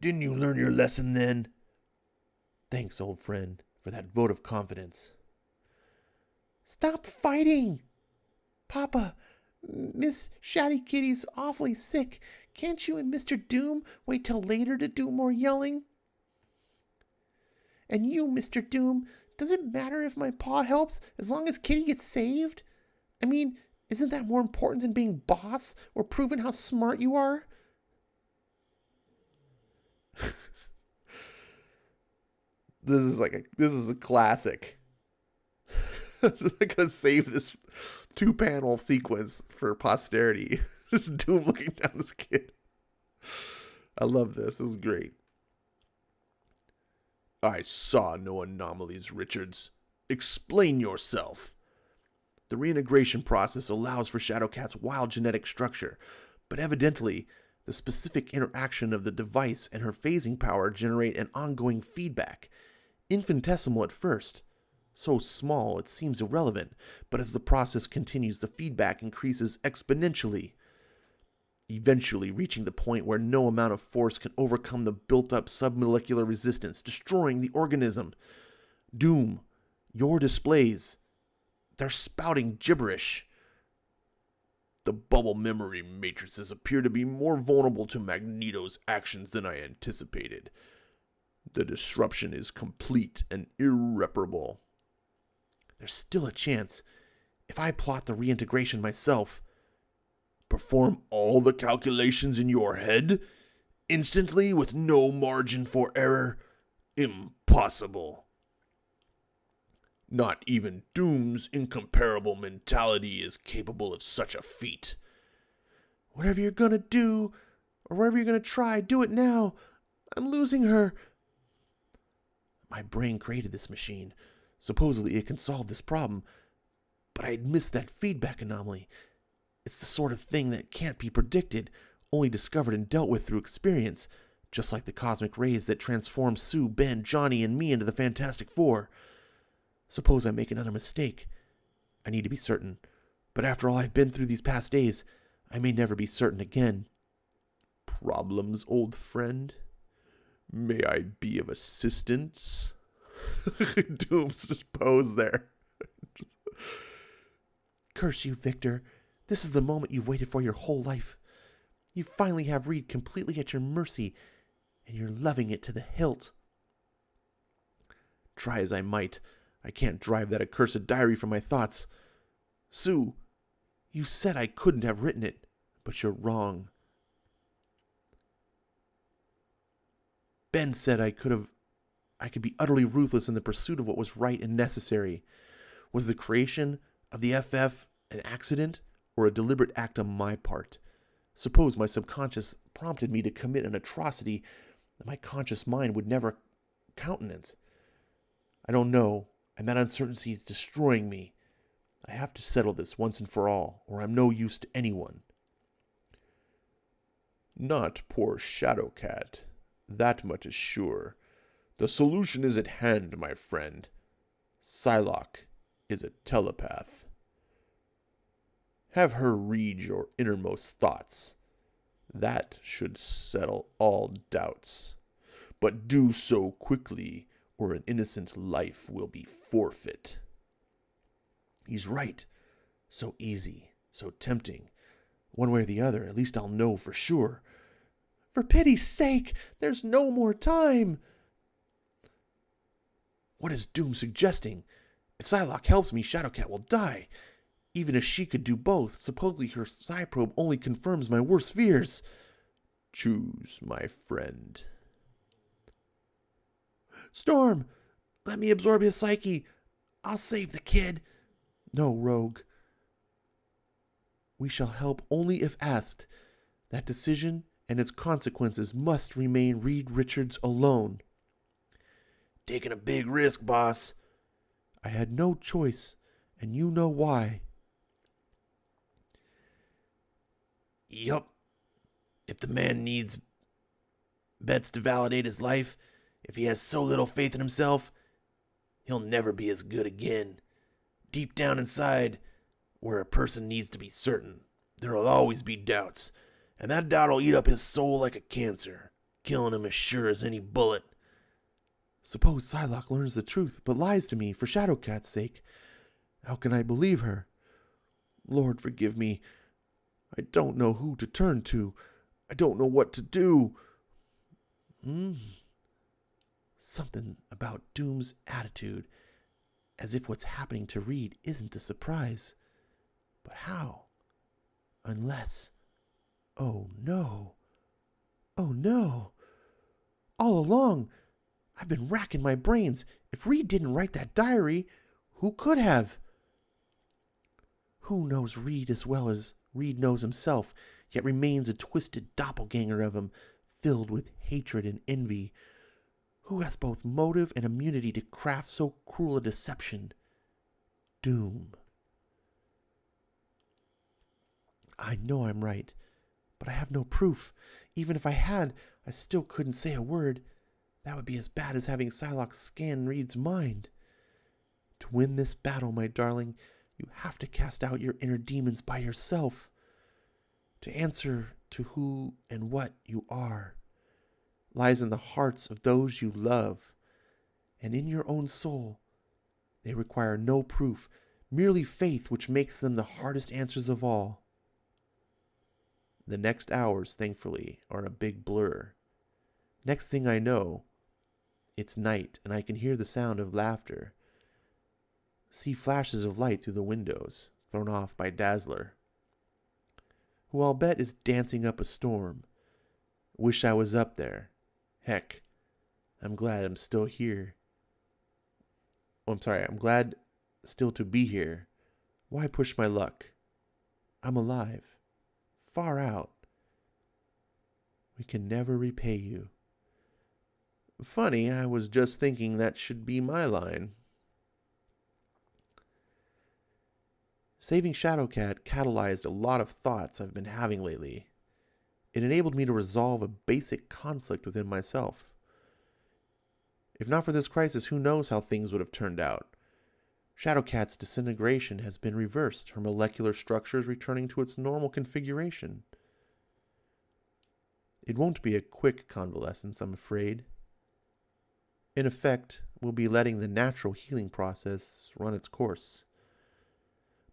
Didn't you learn your lesson then? Thanks, old friend, for that vote of confidence. Stop fighting! Papa, Miss Shatty Kitty's awfully sick. Can't you and Mr. Doom wait till later to do more yelling? And you, Mr. Doom, does it matter if my paw helps as long as Kitty gets saved? I mean, isn't that more important than being boss or proving how smart you are? This is a classic. I'm gonna save this 2-panel sequence for posterity. Just Doom looking down this kid. I love this. This is great. I saw no anomalies, Richards. Explain yourself. The reintegration process allows for Shadowcat's wild genetic structure, but evidently, the specific interaction of the device and her phasing power generate an ongoing feedback. Infinitesimal at first. So small it seems irrelevant, but as the process continues, the feedback increases exponentially, eventually reaching the point where no amount of force can overcome the built-up submolecular resistance, destroying the organism. Doom, your displays, they're spouting gibberish. The bubble memory matrices appear to be more vulnerable to Magneto's actions than I anticipated. The disruption is complete and irreparable. There's still a chance. If I plot the reintegration myself. Perform all the calculations in your head? Instantly with no margin for error? Impossible. Not even Doom's incomparable mentality is capable of such a feat. Whatever you're gonna do, or whatever you're gonna try, do it now. I'm losing her. My brain created this machine. Supposedly it can solve this problem, but I had missed that feedback anomaly. It's the sort of thing that can't be predicted, only discovered and dealt with through experience, just like the cosmic rays that transform Sue, Ben, Johnny, and me into the Fantastic Four. Suppose I make another mistake. I need to be certain, but after all I've been through these past days, I may never be certain again. Problems, old friend? May I be of assistance? Doom's just posed there. Curse you, Victor. This is the moment you've waited for your whole life. You finally have Reed completely at your mercy, and you're loving it to the hilt. Try as I might, I can't drive that accursed diary from my thoughts. Sue, you said I couldn't have written it, but you're wrong. Ben said I could be utterly ruthless in the pursuit of what was right and necessary. Was the creation of the FF an accident or a deliberate act on my part? Suppose my subconscious prompted me to commit an atrocity that my conscious mind would never countenance. I don't know, and that uncertainty is destroying me. I have to settle this once and for all, or I'm no use to anyone. Not poor Shadowcat. That much is sure. The solution is at hand, my friend. Psylocke is a telepath. Have her read your innermost thoughts. That should settle all doubts. But do so quickly, or an innocent life will be forfeit. He's right. So easy, so tempting. One way or the other, at least I'll know for sure. For pity's sake, there's no more time. What is Doom suggesting? If Psylocke helps me, Shadowcat will die. Even if she could do both, supposedly her Psyprobe only confirms my worst fears. Choose, my friend. Storm, let me absorb his psyche. I'll save the kid. No, Rogue. We shall help only if asked. That decision and its consequences must remain Reed Richards alone. Taking a big risk, boss. I had no choice, and you know why. Yup, If the man needs bets to validate his life, if he has so little faith in himself, he'll never be as good again. Deep down inside, where a person needs to be certain, there'll always be doubts, and that doubt'll eat up his soul like a cancer, killing him as sure as any bullet. Suppose Psylocke learns the truth, but lies to me for Shadowcat's sake. How can I believe her? Lord, forgive me. I don't know who to turn to. I don't know what to do. Something about Doom's attitude, as if what's happening to Reed isn't a surprise. But how? Unless... Oh no. Oh no. All along, I've been racking my brains. If Reed didn't write that diary, who could have? Who knows Reed as well as Reed knows himself, yet remains a twisted doppelganger of him, filled with hatred and envy? Who has both motive and immunity to craft so cruel a deception? Doom. I know I'm right, but I have no proof. Even if I had, I still couldn't say a word. That would be as bad as having Psylocke scan Reed's mind. To win this battle, my darling, you have to cast out your inner demons by yourself. To answer to who and what you are lies in the hearts of those you love, and in your own soul. They require no proof, merely faith, which makes them the hardest answers of all. The next hours, thankfully, are a big blur. Next thing I know, it's night, and I can hear the sound of laughter. See flashes of light through the windows, thrown off by Dazzler, who I'll bet is dancing up a storm. Wish I was up there. Heck, I'm glad I'm still here. I'm glad still to be here. Why push my luck? I'm alive. Far out. We can never repay you. Funny, I was just thinking that should be my line. Saving Shadowcat catalyzed a lot of thoughts I've been having lately. It enabled me to resolve a basic conflict within myself. If not for this crisis, who knows how things would have turned out. Shadowcat's disintegration has been reversed, her molecular structure is returning to its normal configuration. It won't be a quick convalescence, I'm afraid. In effect, we'll be letting the natural healing process run its course.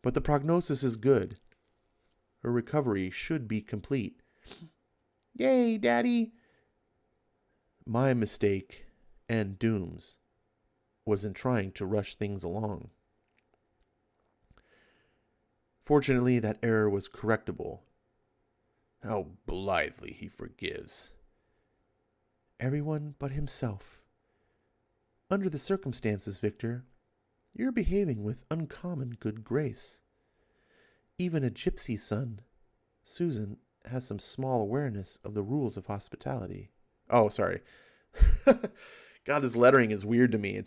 But the prognosis is good. Her recovery should be complete. Yay, Daddy! My mistake, and Doom's, was in trying to rush things along. Fortunately, that error was correctable. How blithely he forgives. Everyone but himself. Under the circumstances, Victor, you're behaving with uncommon good grace. Even a gypsy's son, Susan, has some small awareness of the rules of hospitality. Oh, sorry. God, this lettering is weird to me.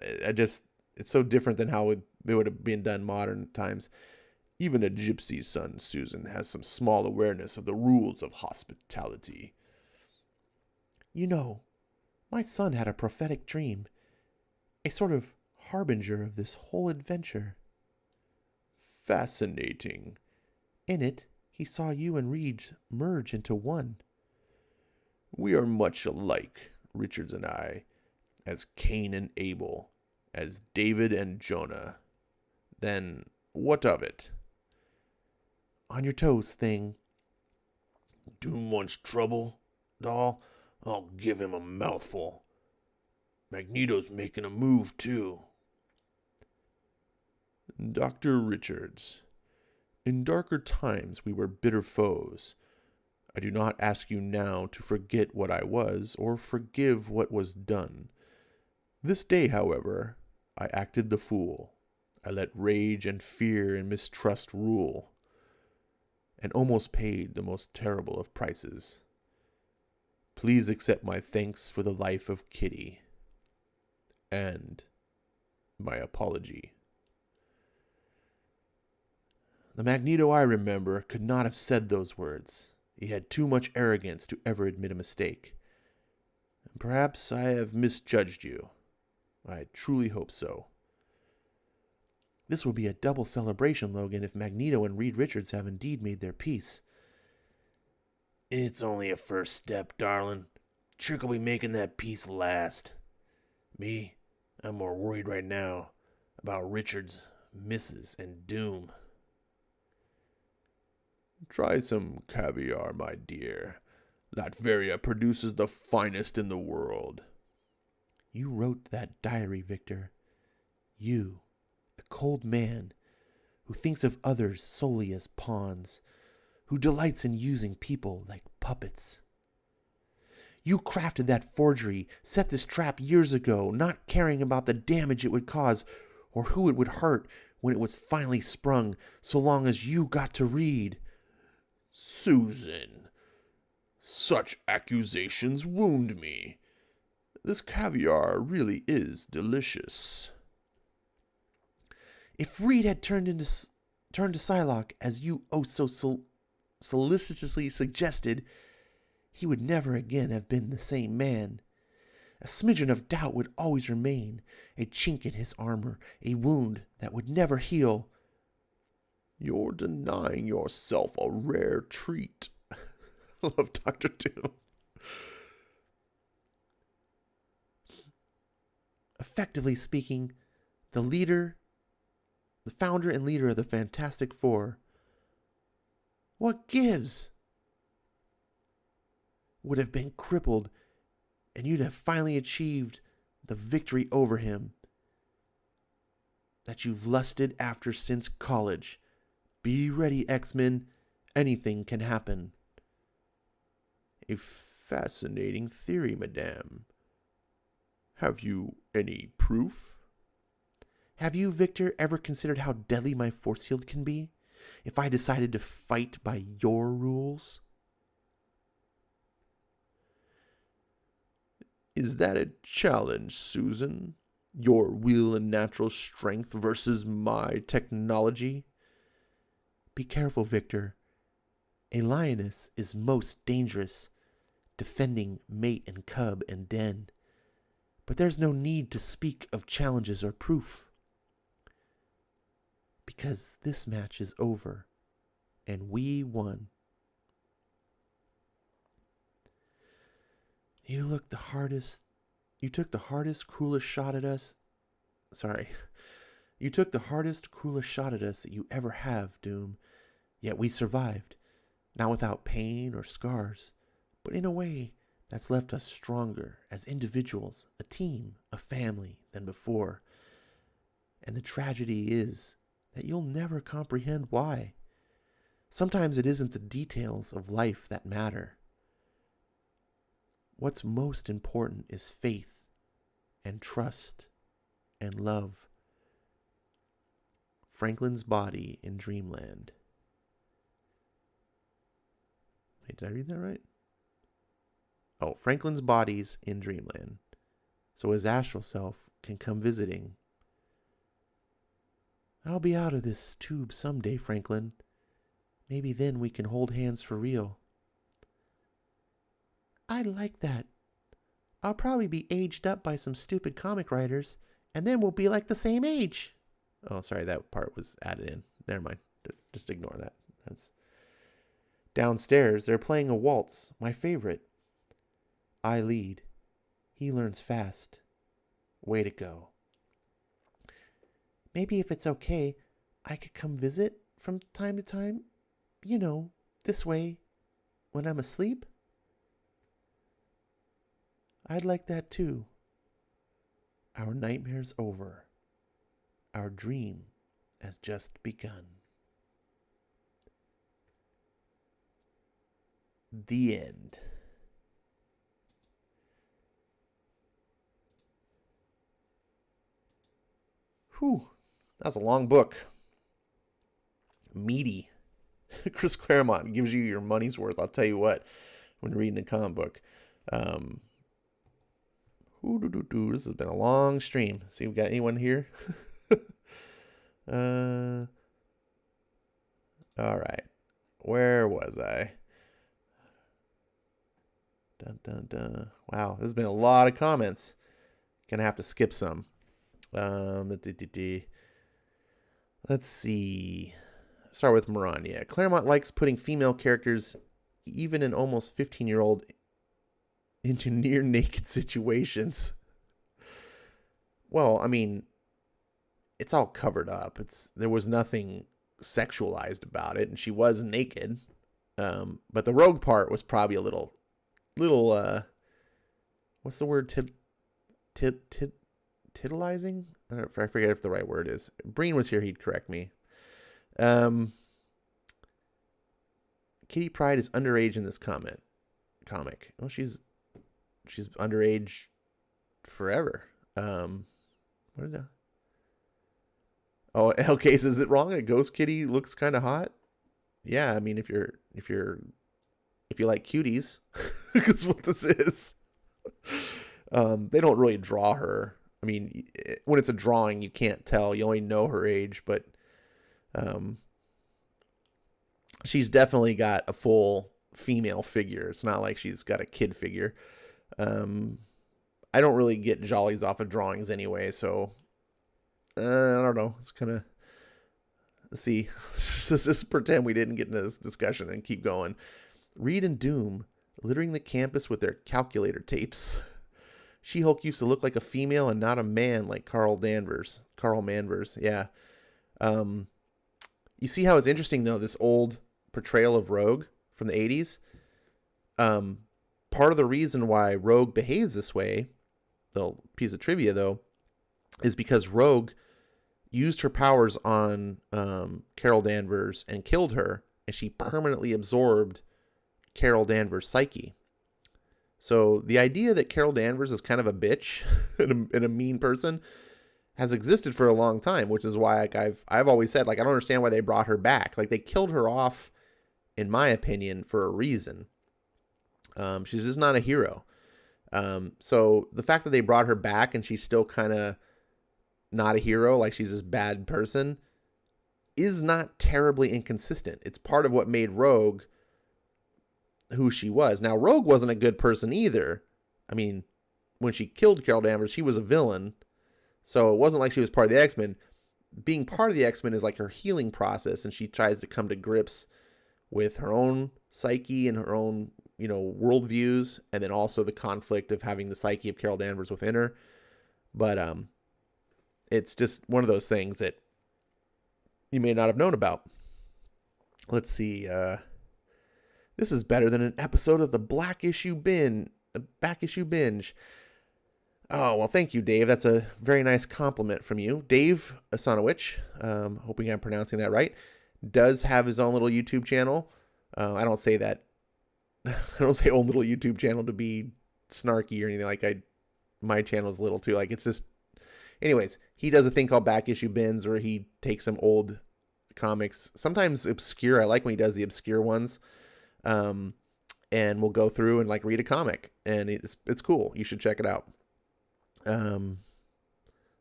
It's so different than how it would have been done modern times. Even a gypsy's son, Susan, has some small awareness of the rules of hospitality. You know, my son had a prophetic dream, a sort of harbinger of this whole adventure. Fascinating. In it, he saw you and Reed merge into one. We are much alike, Richards and I, as Cain and Abel, as David and Jonah. Then what of it? On your toes, Thing. Doom wants trouble, doll? I'll give him a mouthful. Magneto's making a move, too. Dr. Richards, in darker times we were bitter foes. I do not ask you now to forget what I was, or forgive what was done. This day, however, I acted the fool. I let rage and fear and mistrust rule, and almost paid the most terrible of prices. Please accept my thanks for the life of Kitty, and my apology. The Magneto I remember could not have said those words. He had too much arrogance to ever admit a mistake. Perhaps I have misjudged you. I truly hope so. This will be a double celebration, Logan, if Magneto and Reed Richards have indeed made their peace. It's only a first step, darling. Trick will be making that peace last. Me, I'm more worried right now about Richards, Mrs., and Doom. Try some caviar, my dear. Latveria produces the finest in the world. You wrote that diary, Victor. You, a cold man who thinks of others solely as pawns, who delights in using people like puppets. You crafted that forgery, set this trap years ago, not caring about the damage it would cause or who it would hurt when it was finally sprung, so long as you got to read. Susan, such accusations wound me. This caviar really is delicious. If Reed had turned to Psylocke, as you so solicitously suggested, he would never again have been the same man. A smidgen of doubt would always remain, a chink in his armor, a wound that would never heal. You're denying yourself a rare treat. I love Dr. Doom. Effectively speaking, the founder and leader of the Fantastic Four, what gives? Would have been crippled, and you'd have finally achieved the victory over him that you've lusted after since college. Be ready, X-Men. Anything can happen. A fascinating theory, madame. Have you any proof? Have you, Victor, ever considered how deadly my force field can be if I decided to fight by your rules? Is that a challenge, Susan? Your will and natural strength versus my technology? Be careful, Victor. A lioness is most dangerous, defending mate and cub and den. But there's no need to speak of challenges or proof. Because this match is over, and we won. You took the hardest, cruelest shot at us. You took the hardest, cruelest shot at us that you ever have, Doom. Yet we survived. Not without pain or scars, but in a way that's left us stronger as individuals, a team, a family than before. And the tragedy is that you'll never comprehend why. Sometimes it isn't the details of life that matter. What's most important is faith and trust and love. Franklin's body in Dreamland. Wait, did I read that right? Oh, Franklin's body's in Dreamland, so his astral self can come visiting. I'll be out of this tube someday, Franklin. Maybe then we can hold hands for real. I like that. I'll probably be aged up by some stupid comic writers, and then we'll be like the same age. Oh, sorry, that part was added in. Never mind. Just ignore that. That's downstairs. They're playing a waltz, my favorite. I lead. He learns fast. Way to go. Maybe if it's okay, I could come visit from time to time. You know, this way, when I'm asleep. I'd like that too. Our nightmare's over. Our dream has just begun. The end. Whew, that was a long book. Meaty. Chris Claremont gives you your money's worth, I'll tell you what, when reading a comic book. This has been a long stream. See, we got anyone here? All right. Where was I? Dun, dun, dun. Wow, there's been a lot of comments. Gonna have to skip some. Let's see. Start with Moran. Yeah, Claremont likes putting female characters, even an almost 15-year-old, into near naked situations. Well, I mean, it's all covered up. There was nothing sexualized about it, and she was naked. But the rogue part was probably a little, what's the word? Titillizing? I forget if the right word is. Breen was here; he'd correct me. Kitty Pryde is underage in this comic. Well, she's underage forever. What did I? Oh, Hellcase, is it wrong? A ghost kitty looks kind of hot. Yeah, I mean, if you like cuties, because what this is, they don't really draw her. I mean, when it's a drawing, you can't tell. You only know her age, but she's definitely got a full female figure. It's not like she's got a kid figure. I don't really get jollies off of drawings anyway, so I don't know. It's kind of, let's see. Just pretend we didn't get into this discussion and keep going. Reed and Doom littering the campus with their calculator tapes. She-Hulk used to look like a female and not a man like Carl Manvers. Yeah. You see how it's interesting, though, this old portrayal of Rogue from the 80s? Part of the reason why Rogue behaves this way, the piece of trivia, though, is because Rogue used her powers on Carol Danvers and killed her, and she permanently absorbed Carol Danvers' psyche. So the idea that Carol Danvers is kind of a bitch and a mean person has existed for a long time, which is why, like, I've always said, like, I don't understand why they brought her back. Like, they killed her off, in my opinion, for a reason. She's just not a hero. So the fact that they brought her back and she's still kind of not a hero, like she's this bad person, is not terribly inconsistent. It's part of what made Rogue who she was. Now, Rogue wasn't a good person either. I mean, when she killed Carol Danvers, she was a villain. So it wasn't like she was part of the X-Men. Being part of the X-Men is like her healing process, and she tries to come to grips with her own psyche and her own, worldviews, and then also the conflict of having the psyche of Carol Danvers within her. But it's just one of those things that you may not have known about. Let's see. This is better than an episode of the Back Issue Binge. Oh, well, thank you, Dave. That's a very nice compliment from you. Dave Asanowicz, hoping I'm pronouncing that right, does have his own little YouTube channel. I don't say that. I don't say own little YouTube channel to be snarky or anything. Like, my channel is little too. Like, it's just, anyways, he does a thing called Back Issue Bins, where he takes some old comics, sometimes obscure. I like when he does the obscure ones. And we'll go through and like read a comic, and it's cool. You should check it out.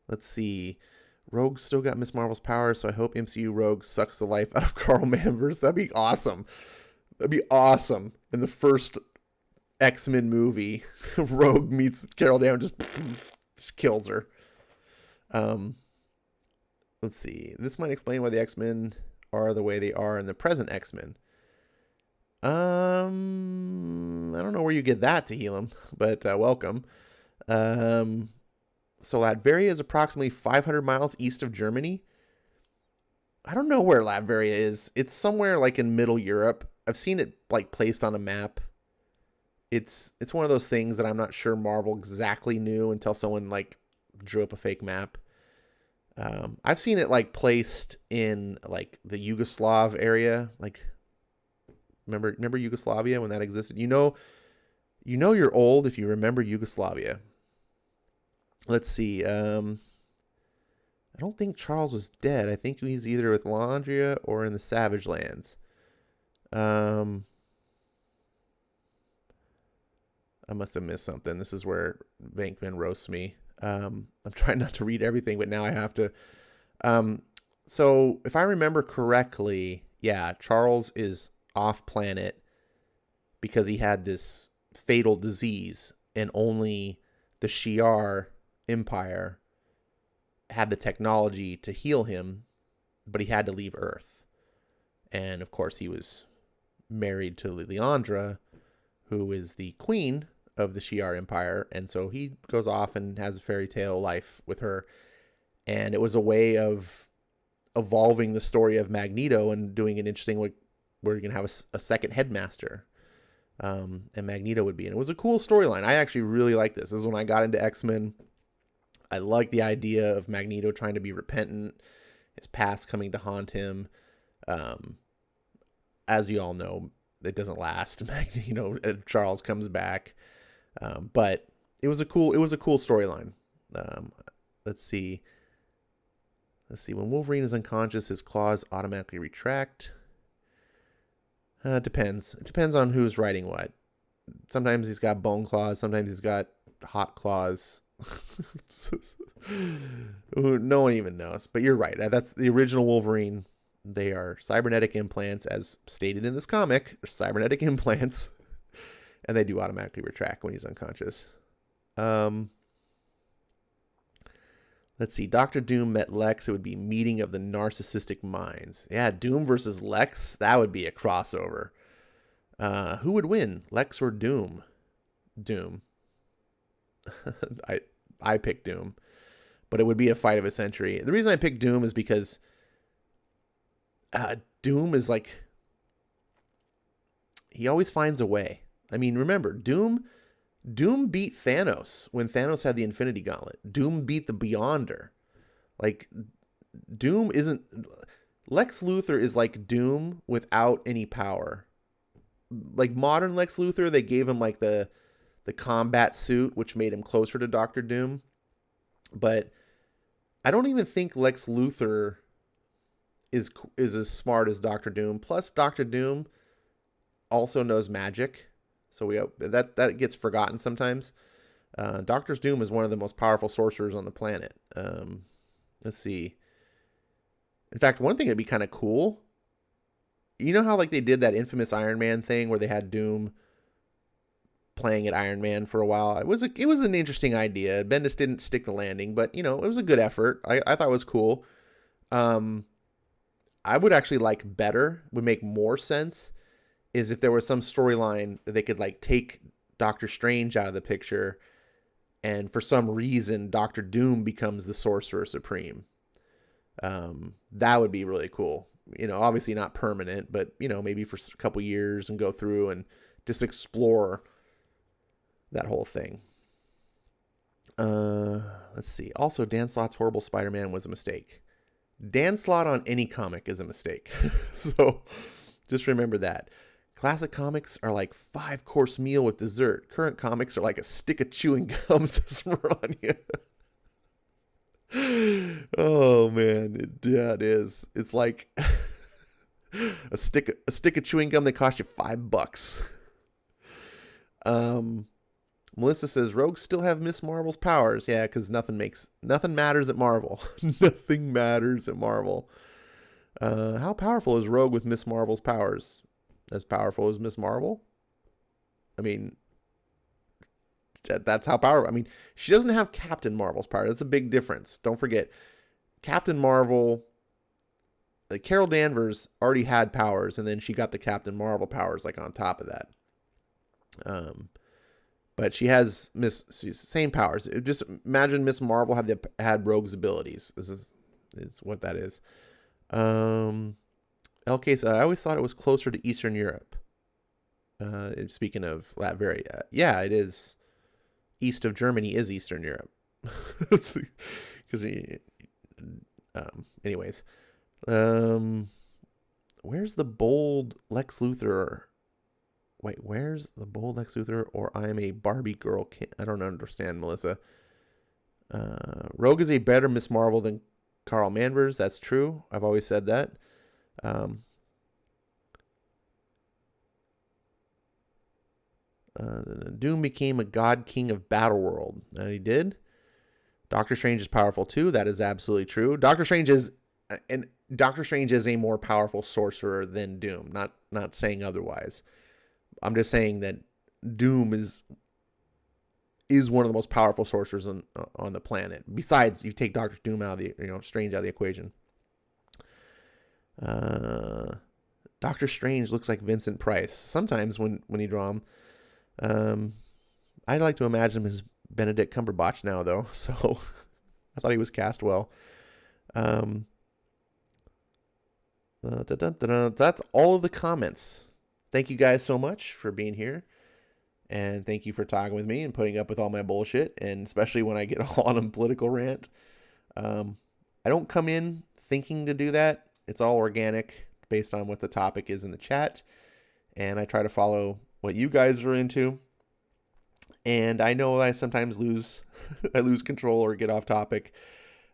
Let's see. Rogue still got Miss Marvel's powers, so I hope MCU Rogue sucks the life out of Carl Manvers. That'd be awesome. In the first X-Men movie, Rogue meets Carol Danvers, just kills her. Let's see. This might explain why the X-Men are the way they are in the present X-Men. I don't know where you get that, to heal him, but welcome. So Latveria is approximately 500 miles east of Germany. I don't know where Latveria is. It's somewhere like in Middle Europe. I've seen it like placed on a map. It's one of those things that I'm not sure Marvel exactly knew until someone like drew up a fake map. I've seen it like placed in like the Yugoslav area, like remember Yugoslavia when that existed? You know you're old if you remember Yugoslavia. Let's see. I don't think Charles was dead. I think he's either with Landria or in the Savage Lands. I must have missed something. This is where Venkman roasts me. I'm trying not to read everything, but now I have to. So if I remember correctly, yeah, Charles is off planet because he had this fatal disease, and only the Shi'ar Empire had the technology to heal him, but he had to leave Earth. And of course, he was married to Lilandra, who is the queen of the Shi'ar Empire, and so he goes off and has a fairy tale life with her. And it was a way of evolving the story of Magneto and doing an interesting, like, where you're gonna have a second headmaster, and Magneto would be. And it was a cool storyline. I actually really like this. This is when I got into X-Men. I like the idea of Magneto trying to be repentant, his past coming to haunt him. As you all know, it doesn't last. Magneto, Charles comes back, but it was a cool storyline. Let's see. When Wolverine is unconscious, his claws automatically retract. It depends. It depends on who's writing what. Sometimes he's got bone claws. Sometimes he's got hot claws. No one even knows. But you're right. That's the original Wolverine. They are cybernetic implants, as stated in this comic. They're cybernetic implants, and they do automatically retract when he's unconscious. Let's see. Dr. Doom met Lex. It would be Meeting of the Narcissistic Minds. Yeah, Doom versus Lex. That would be a crossover. Who would win, Lex or Doom? Doom. I picked Doom, but it would be a fight of a century. The reason I picked Doom is because Doom is like, he always finds a way. I mean, remember, Doom beat Thanos when Thanos had the Infinity Gauntlet. Doom beat the Beyonder. Like, Doom isn't... Lex Luthor is like Doom without any power. Like, modern Lex Luthor, they gave him like the combat suit, which made him closer to Doctor Doom. But I don't even think Lex Luthor is as smart as Doctor Doom. Plus, Doctor Doom also knows magic. So that gets forgotten sometimes. Doctor Doom is one of the most powerful sorcerers on the planet. Let's see. In fact, one thing that'd be kind of cool. You know how like they did that infamous Iron Man thing where they had Doom playing at Iron Man for a while? It was an interesting idea. Bendis didn't stick the landing, but it was a good effort. I thought it was cool. I would actually like better, would make more sense, is if there was some storyline that they could like take Doctor Strange out of the picture, and for some reason Doctor Doom becomes the Sorcerer Supreme. That would be really cool. Obviously not permanent, but maybe for a couple years and go through and just explore that whole thing. Let's see. Also, Dan Slott's horrible Spider-Man was a mistake. Dan Slott on any comic is a mistake. So just remember that. Classic comics are like 5-course meal with dessert. Current comics are like a stick of chewing gum to run you. Oh man, it is. It's like a stick of chewing gum that cost you $5. Melissa says Rogues still have Miss Marvel's powers. Yeah, because nothing matters at Marvel. Nothing matters at Marvel. How powerful is Rogue with Miss Marvel's powers? As powerful as Miss Marvel? I mean, that's how powerful. I mean, she doesn't have Captain Marvel's power. That's a big difference. Don't forget, Captain Marvel, Carol Danvers already had powers, and then she got the Captain Marvel powers like on top of that. But she has same powers. Just imagine Miss Marvel had Rogue's abilities. This is what that is. LK, I always thought it was closer to Eastern Europe. Speaking of Latveria, yeah, it is. East of Germany is Eastern Europe. Because, anyways, where's the bold Lex Luthor? Wait, where's the bold Lex Luthor? Or I am a Barbie girl? I don't understand, Melissa. Rogue is a better Miss Marvel than Carl Manvers. That's true. I've always said that. Doom became a god king of Battleworld. He did. Doctor Strange is powerful too. That is absolutely true. Doctor Strange is a more powerful sorcerer than Doom. Not saying otherwise. I'm just saying that Doom is one of the most powerful sorcerers on the planet. Besides, you take Doctor Doom out of the, Strange out of the equation. Doctor Strange looks like Vincent Price sometimes when you draw him. I like to imagine him as Benedict Cumberbatch now, though. So I thought he was cast well. That's all of the comments. Thank you guys so much for being here. And thank you for talking with me and putting up with all my bullshit. And especially when I get all on a political rant. I don't come in thinking to do that. It's all organic based on what the topic is in the chat. And I try to follow what you guys are into. And I know I sometimes lose control or get off topic.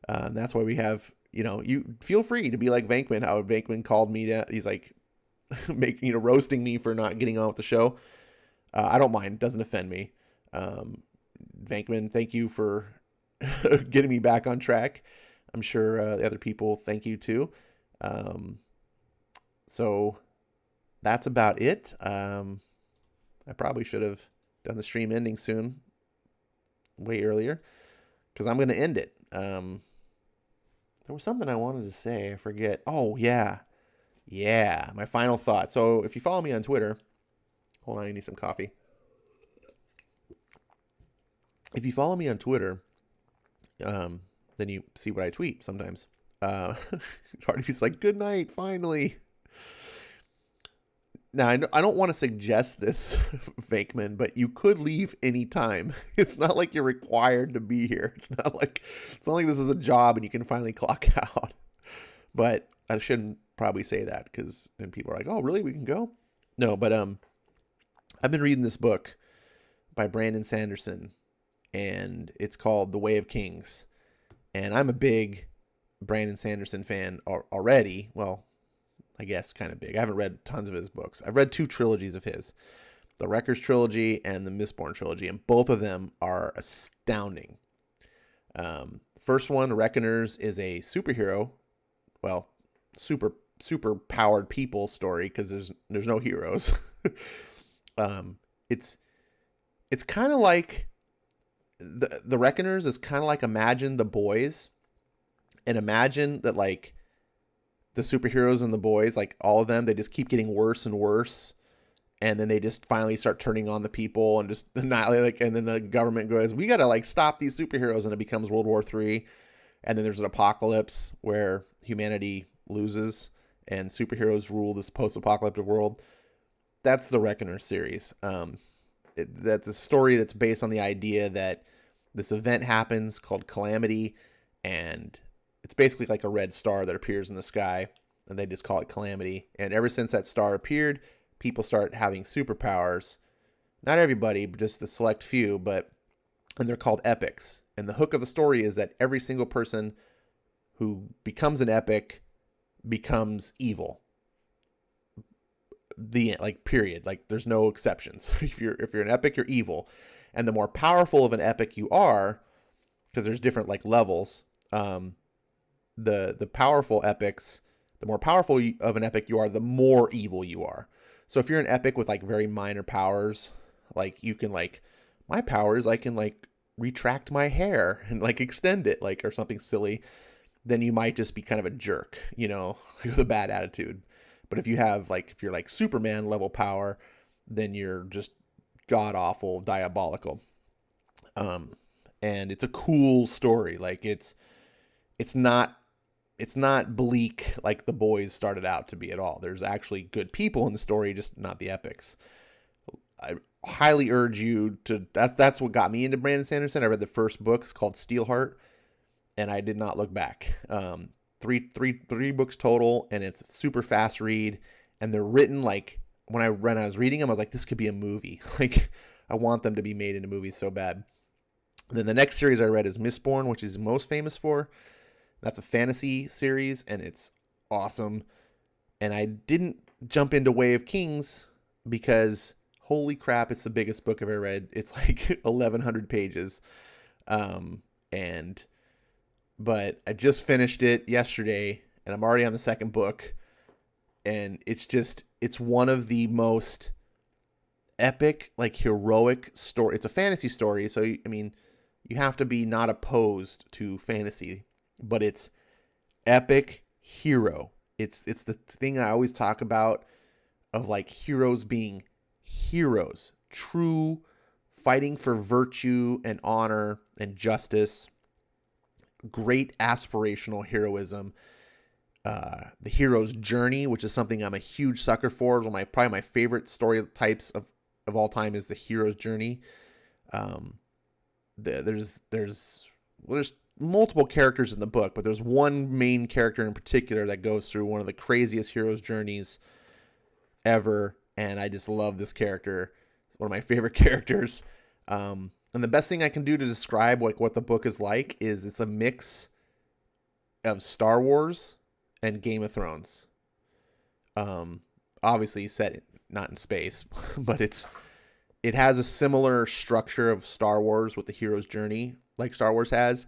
That's why we have, you feel free to be like Vankman, how Vankman called me that. He's like, roasting me for not getting on with the show. I don't mind. Doesn't offend me. Vankman, thank you for getting me back on track. I'm sure the other people thank you too. So that's about it. I probably should have done the stream ending soon, way earlier, because I'm going to end it. There was something I wanted to say. I forget. Oh, yeah. Yeah, my final thought. So if you follow me on Twitter, hold on, I need some coffee. If you follow me on Twitter, then you see what I tweet sometimes. Hardy's like, good night, finally. Now, I don't want to suggest this, Vankman, but you could leave anytime. It's not like you're required to be here. It's not like this is a job and you can finally clock out. But I shouldn't probably say that because then people are like, oh, really? We can go? No, but I've been reading this book by Brandon Sanderson, and it's called The Way of Kings. And I'm a big Brandon Sanderson fan already. Well, I guess kind of big. I haven't read tons of his books. I've read 2 trilogies of his, the Wreckers trilogy and the Mistborn trilogy, and both of them are astounding. First one, Reckoners, is a superhero, well, super powered people story because there's no heroes. It's kind of like the Reckoners is kind of like, imagine The Boys, and imagine that like the superheroes and the boys, like all of them, they just keep getting worse and worse. And then they just finally start turning on the people and just annihilate, and then the government goes, we got to like stop these superheroes. And it becomes World War III. And then there's an apocalypse where humanity loses and superheroes rule this post-apocalyptic world. That's the Reckoner series. That's a story that's based on the idea that this event happens called Calamity, and it's basically like a red star that appears in the sky, and they just call it Calamity. And ever since that star appeared, people start having superpowers. Not everybody, but just a select few, and they're called epics. And the hook of the story is that every single person who becomes an epic becomes evil. Period. Like, there's no exceptions. If you're an epic, you're evil. And the more powerful of an epic you are, because there's different like levels, the powerful epics, the more powerful of an epic you are, the more evil you are. So if you're an epic with like very minor powers, like you can like, my power is I can like retract my hair and like extend it, like, or something silly, then you might just be kind of a jerk, with a bad attitude. But if you're like Superman level power, then you're just god awful, diabolical. And it's a cool story. Like it's not bleak like The Boys started out to be at all. There's actually good people in the story, just not the epics. I highly urge you to, that's what got me into Brandon Sanderson. I read the first book, it's called Steelheart, and I did not look back. Three books total, and it's super fast read, and they're written like, when I was reading them, I was like, this could be a movie. Like, I want them to be made into movies so bad. And then the next series I read is Mistborn, which he's most famous for. That's a fantasy series, and it's awesome. And I didn't jump into Way of Kings because, holy crap, it's the biggest book I've ever read. It's like 1,100 pages. But I just finished it yesterday, and I'm already on the second book. And it's one of the most epic, like heroic story. It's a fantasy story, so I mean, you have to be not opposed to fantasy, but it's epic hero. It's the thing I always talk about of like heroes being heroes, true fighting for virtue and honor and justice, great aspirational heroism. The hero's journey, which is something I'm a huge sucker for. One of probably my favorite story types of all time is the hero's journey. There's multiple characters in the book, but there's one main character in particular that goes through one of the craziest hero's journeys ever, and I just love this character. It's one of my favorite characters. And the best thing I can do to describe like what the book is like is it's a mix of Star Wars and Game of Thrones. Obviously set not in space, but it has a similar structure of Star Wars with the hero's journey, like Star Wars has,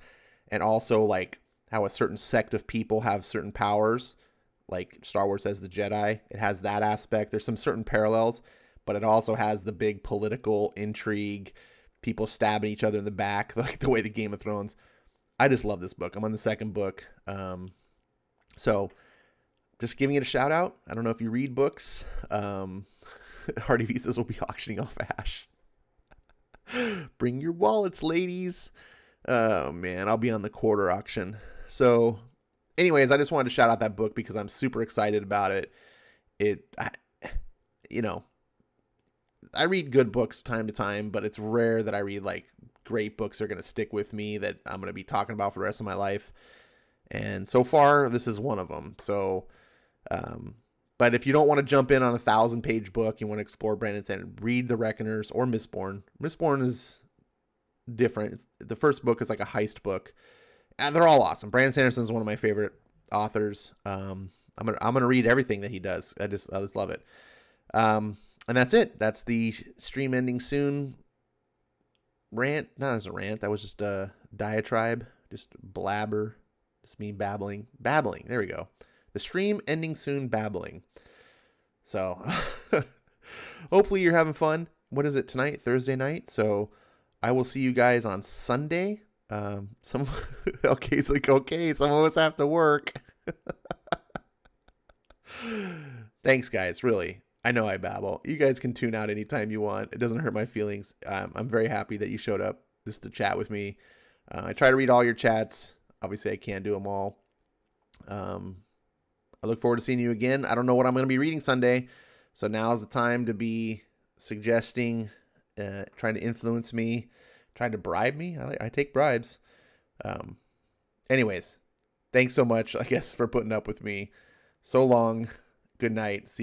and also like how a certain sect of people have certain powers, like Star Wars has the Jedi. It has that aspect. There's some certain parallels, but it also has the big political intrigue, people stabbing each other in the back, like the way the Game of Thrones. I just love this book. I'm on the second book. So just giving it a shout out. I don't know if you read books. Hardy Visas will be auctioning off Ash. Bring your wallets, ladies. Oh man, I'll be on the quarter auction. So anyways, I just wanted to shout out that book because I'm super excited about it. I read good books time to time, but it's rare that I read like great books that are going to stick with me that I'm going to be talking about for the rest of my life. And so far, this is one of them. So, but if you don't want to jump in on a 1,000-page book, you want to explore Brandon Sanderson, read The Reckoners or Mistborn. Mistborn is different. The first book is like a heist book, and they're all awesome. Brandon Sanderson is one of my favorite authors. I'm gonna read everything that he does. I just love it. And that's it. That's the stream ending soon rant. Not as a rant. That was just a diatribe, just blabber. Just me babbling. There we go. The stream ending soon babbling. So hopefully you're having fun. What is it tonight? Thursday night. So I will see you guys on Sunday. Some of us have to work. Thanks guys. Really. I know I babble. You guys can tune out anytime you want. It doesn't hurt my feelings. I'm very happy that you showed up just to chat with me. I try to read all your chats. Obviously, I can't do them all. I look forward to seeing you again. I don't know what I'm going to be reading Sunday, so now's the time to be suggesting, trying to influence me, trying to bribe me. I take bribes. Anyways, thanks so much, I guess, for putting up with me so long. Good night. See